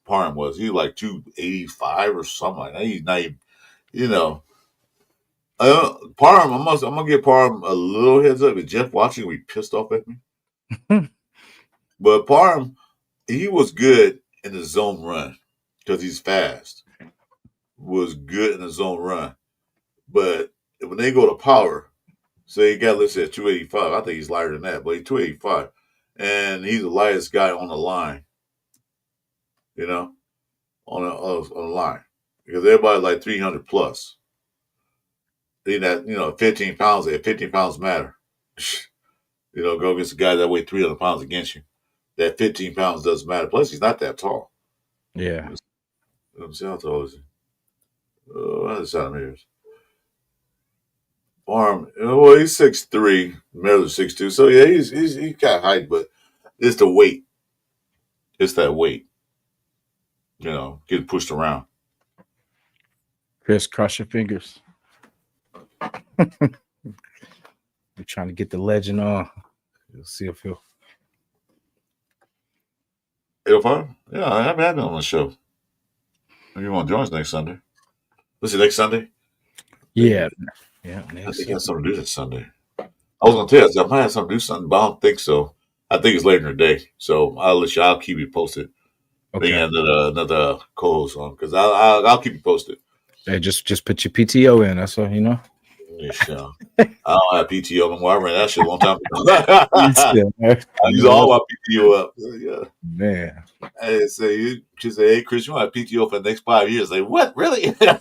Parham was. He's like 285 or something like that. He's not even, you know. Parham, I'm gonna give Parham a little heads up. If Jeff watching, will be pissed off at me. But Parham, he was good in the zone run because he's fast. Was good in the zone run. But when they go to power, so he got listed at 285. I think he's lighter than that, but he's 285. And he's the lightest guy on the line, you know, on the line. Because everybody's like 300 plus. Then that, 15 pounds, if 15 pounds matter, go against a guy that weigh 300 pounds against you. That 15 pounds doesn't matter. Plus, he's not that tall. Yeah. Let me see how tall is he. Oh, 100 centimeters. Arm, well, he's 6'3", measures 6'2". So yeah, he's got height, but it's the weight. It's that weight. Getting pushed around. Chris, cross your fingers. We're trying to get the legend on. We'll see if he'll. It'll fun. Yeah, I haven't had him on the show. You want to join us next Sunday? Listen, next Sunday? Yeah. Yeah. I think he has something to do this Sunday. I was going to tell you, I might have something to do something, but I don't think so. I think it's later in the day. So I'll keep you posted. Okay. Being another co-host on, because I'll keep you posted. Hey, just put your PTO in. That's all, Yeah, sure. I don't have PTO no more. I ran that shit a long time ago. I use all my PTO up. Yeah. Man. Hey, she said, "Hey, Chris, you want PTO for the next 5 years?" Like, what? Really? 5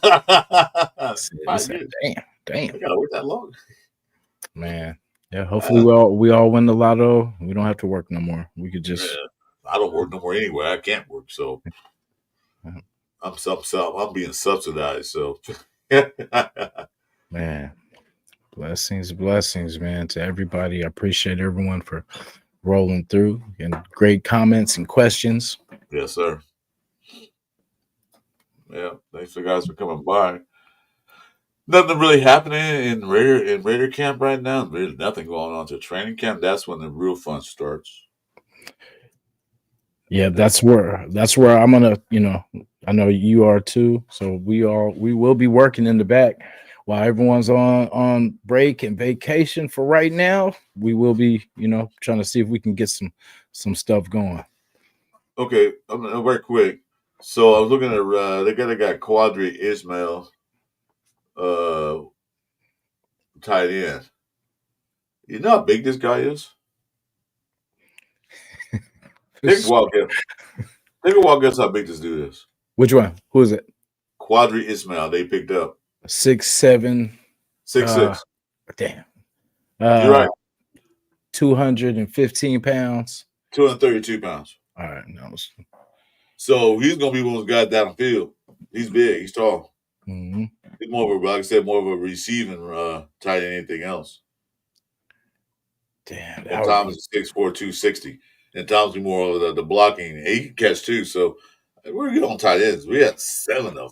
years? Damn. I gotta wait that long. Man. Yeah. Hopefully we all win the lotto. We don't have to work no more. We could just. Yeah. I don't work no more anyway. I can't work, so I'm being subsidized. So, man, blessings, man, to everybody. I appreciate everyone for rolling through and great comments and questions. Yes, sir. Yeah, thanks for guys for coming by. Nothing really happening in Raider camp right now. There's nothing going on to training camp. That's when the real fun starts. Yeah, that's where I'm gonna, I know you are too. So we will be working in the back while everyone's on break and vacation for right now. We will be, trying to see if we can get some stuff going. Okay, I'm gonna very quick. So I was looking at they got a guy Quadri Ismail tight end. You know how big this guy is? Take a walk guess how big this dude is. Which one? Who is it? Quadri Ismail. They picked up 6'7", 6'6". Damn. You're right. 215 pounds. 232 pounds. All right, no. So he's gonna be one of those guys down the field. He's big. He's tall. Mm-hmm. He's more of a, like I said, more of a receiving tight than anything else. Damn. And Thomas is 6'4", 260. And Thomas is more of the blocking. He can catch too. So we're good on tight ends. We had 7 of them.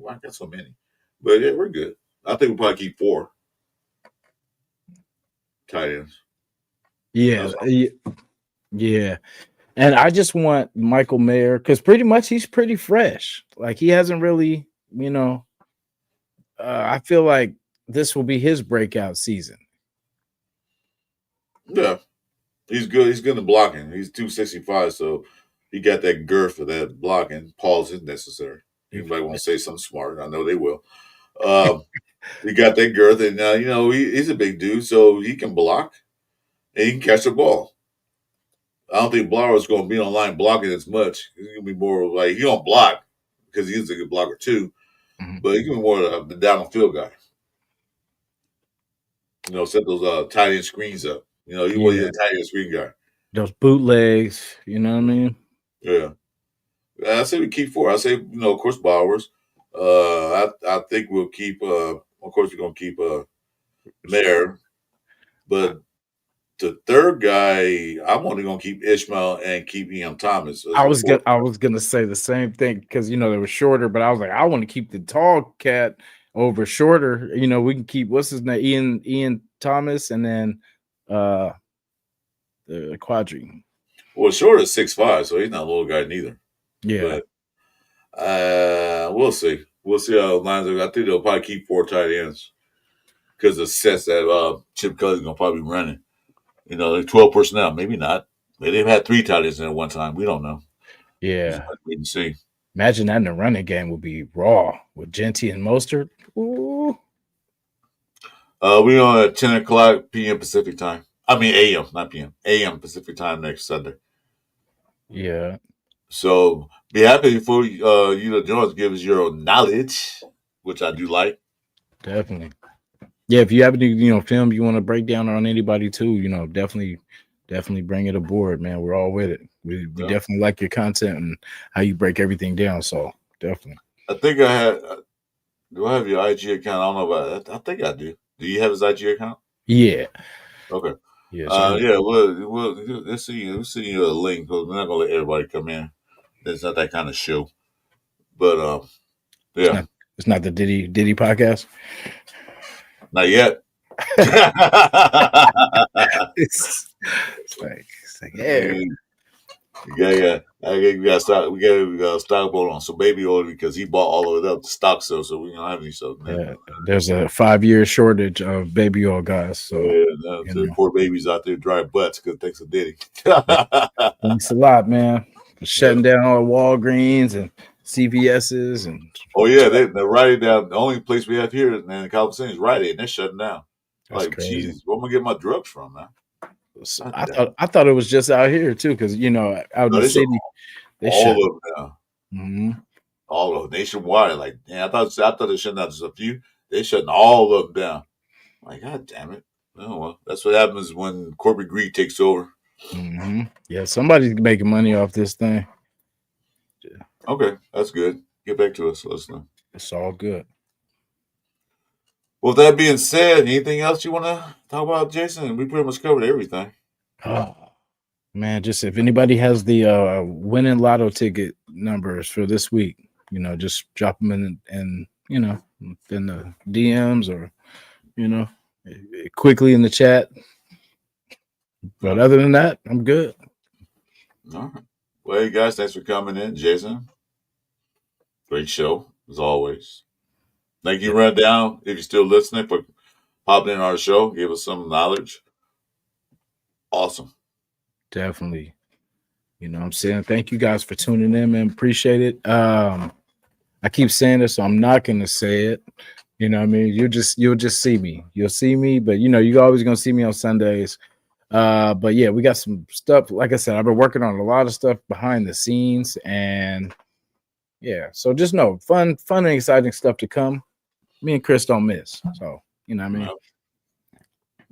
Why I got so many? But yeah, we're good. I think we'll probably keep 4 tight ends. Yeah. Yeah. And I just want Michael Mayer, because pretty much he's pretty fresh. Like he hasn't really, I feel like this will be his breakout season. Yeah. He's good. He's good in blocking. He's 265, so he got that girth for that blocking. Pause is necessary. Anybody want to say something smart? I know they will. He got that girth, and he's a big dude, so he can block and he can catch the ball. I don't think Blauer's going to be online blocking as much. He's going to be more like he don't block because he's a good blocker too, but he's going to be more of the down the field guy. Set those tight end screens up. He was a tight end screen guy. Those bootlegs, you know what I mean? Yeah. I say we keep 4. I say, of course, Bowers. I think we'll keep, of course, we're going to keep Mayer. But the third guy, I'm only going to keep Ishmael and keep Ian Thomas. I was gonna say the same thing because, they were shorter, but I was like, I want to keep the tall cat over shorter. We can keep, what's his name? Ian Thomas, and then the Quadri. Well, short is 6'5", so he's not a little guy neither. Yeah. But we'll see. We'll see how it lines up. I think they'll probably keep 4 tight ends because the sets that Chip Kelly's going to probably be running. 12 personnel. Maybe not. They've had 3 tight ends in at one time. We don't know. Yeah. Wait and see. Imagine that in the running game would be raw with Genty and Mostert. Ooh. We on at 10 o'clock p.m. Pacific time. I mean a.m., not p.m. a.m. Pacific time next Sunday. Yeah. So be happy for you to join us, give us your knowledge, which I do like. Definitely. Yeah, if you have any, film you want to break down on anybody too, definitely bring it aboard, man. We're all with it. We definitely like your content and how you break everything down. So definitely. I think I had. Do I have your IG account? I don't know about that. I think I do. Do you have his IG account? Yeah. Okay. Yes. Yeah. Let's see. Let's see you a link because we're not gonna let everybody come in. It's not that kind of show. But yeah. It's not the Diddy podcast. Not yet. it's like yeah. We got stock. We got stock on some baby oil because he bought all of it up to stock sale, so we don't have any stuff. There's a 5-year shortage of baby oil, guys. So poor babies out there dry butts because thanks to Diddy. Thanks a lot, man. Shutting down all Walgreens and CVS's and they're writing down. The only place we have here in California is Rite Aid, and they're shutting down. That's like, crazy. Jesus, where am I getting my drugs from, man? So I thought it was just out here too, because out in the city, they all of them now. Mm-hmm. All of them nationwide. Like, I thought they shut down just a few. They shutting all of them down. Like, God damn it! Oh well, that's what happens when corporate greed takes over. Mm-hmm. Yeah, somebody's making money off this thing. Yeah. Okay, that's good. Get back to us. Let us know. It's all good. Well, that being said, anything else you want to talk about, Jason? We pretty much covered everything. Oh, man, just if anybody has the winning lotto ticket numbers for this week, just drop them in the DMs or, quickly in the chat. But other than that, I'm good. All right. Well, hey, guys, thanks for coming in, Jason. Great show, as always. Thank you, Rundown, if you're still listening, for popping in our show, give us some knowledge. Awesome. Definitely. I'm saying thank you guys for tuning in, man. Appreciate it. I keep saying this, so I'm not going to say it. You know what I mean? You'll just see me. You'll see me, but you're always going to see me on Sundays. But yeah, we got some stuff. Like I said, I've been working on a lot of stuff behind the scenes, and yeah, so just know fun and exciting stuff to come. Me and Chris don't miss. So, you know what I mean?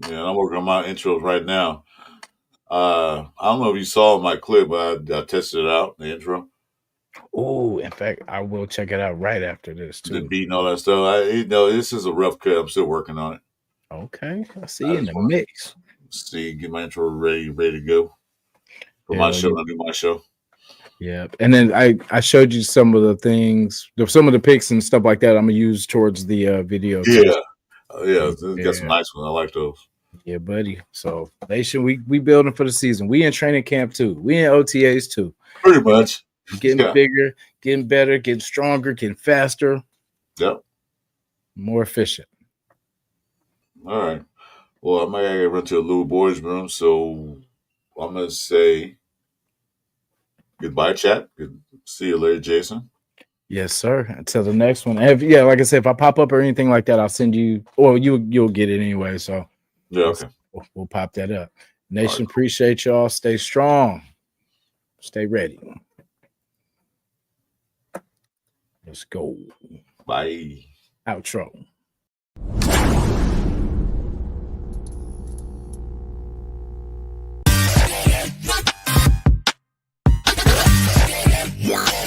Yeah, I'm working on my intros right now. I don't know if you saw my clip, but I tested it out, the intro. Oh, in fact, I will check it out right after this too. The beat and all that stuff. This is a rough cut. I'm still working on it. Okay, I see you in the mix. See, get my intro ready to go for my show. I do my show. Yeah, and then I showed you some of the things, some of the pics and stuff like that. I'm gonna use towards the video. Yeah, got some nice ones. I like those. Yeah, buddy. So nation, we building for the season. We in training camp too. We in OTAs too. Pretty much. Getting bigger, getting better, getting stronger, getting faster. Yep. More efficient. All right. Well, I might gotta run to a little boys' room, so I'm gonna say goodbye, chat. Good. See you later, Jason. Yes, sir. Until the next one. Like I said, if I pop up or anything like that, I'll send you, or you'll get it anyway. So yeah, okay. We'll pop that up. Nation, right. Appreciate y'all. Stay strong. Stay ready. Let's go. Bye. Outro. Yeah.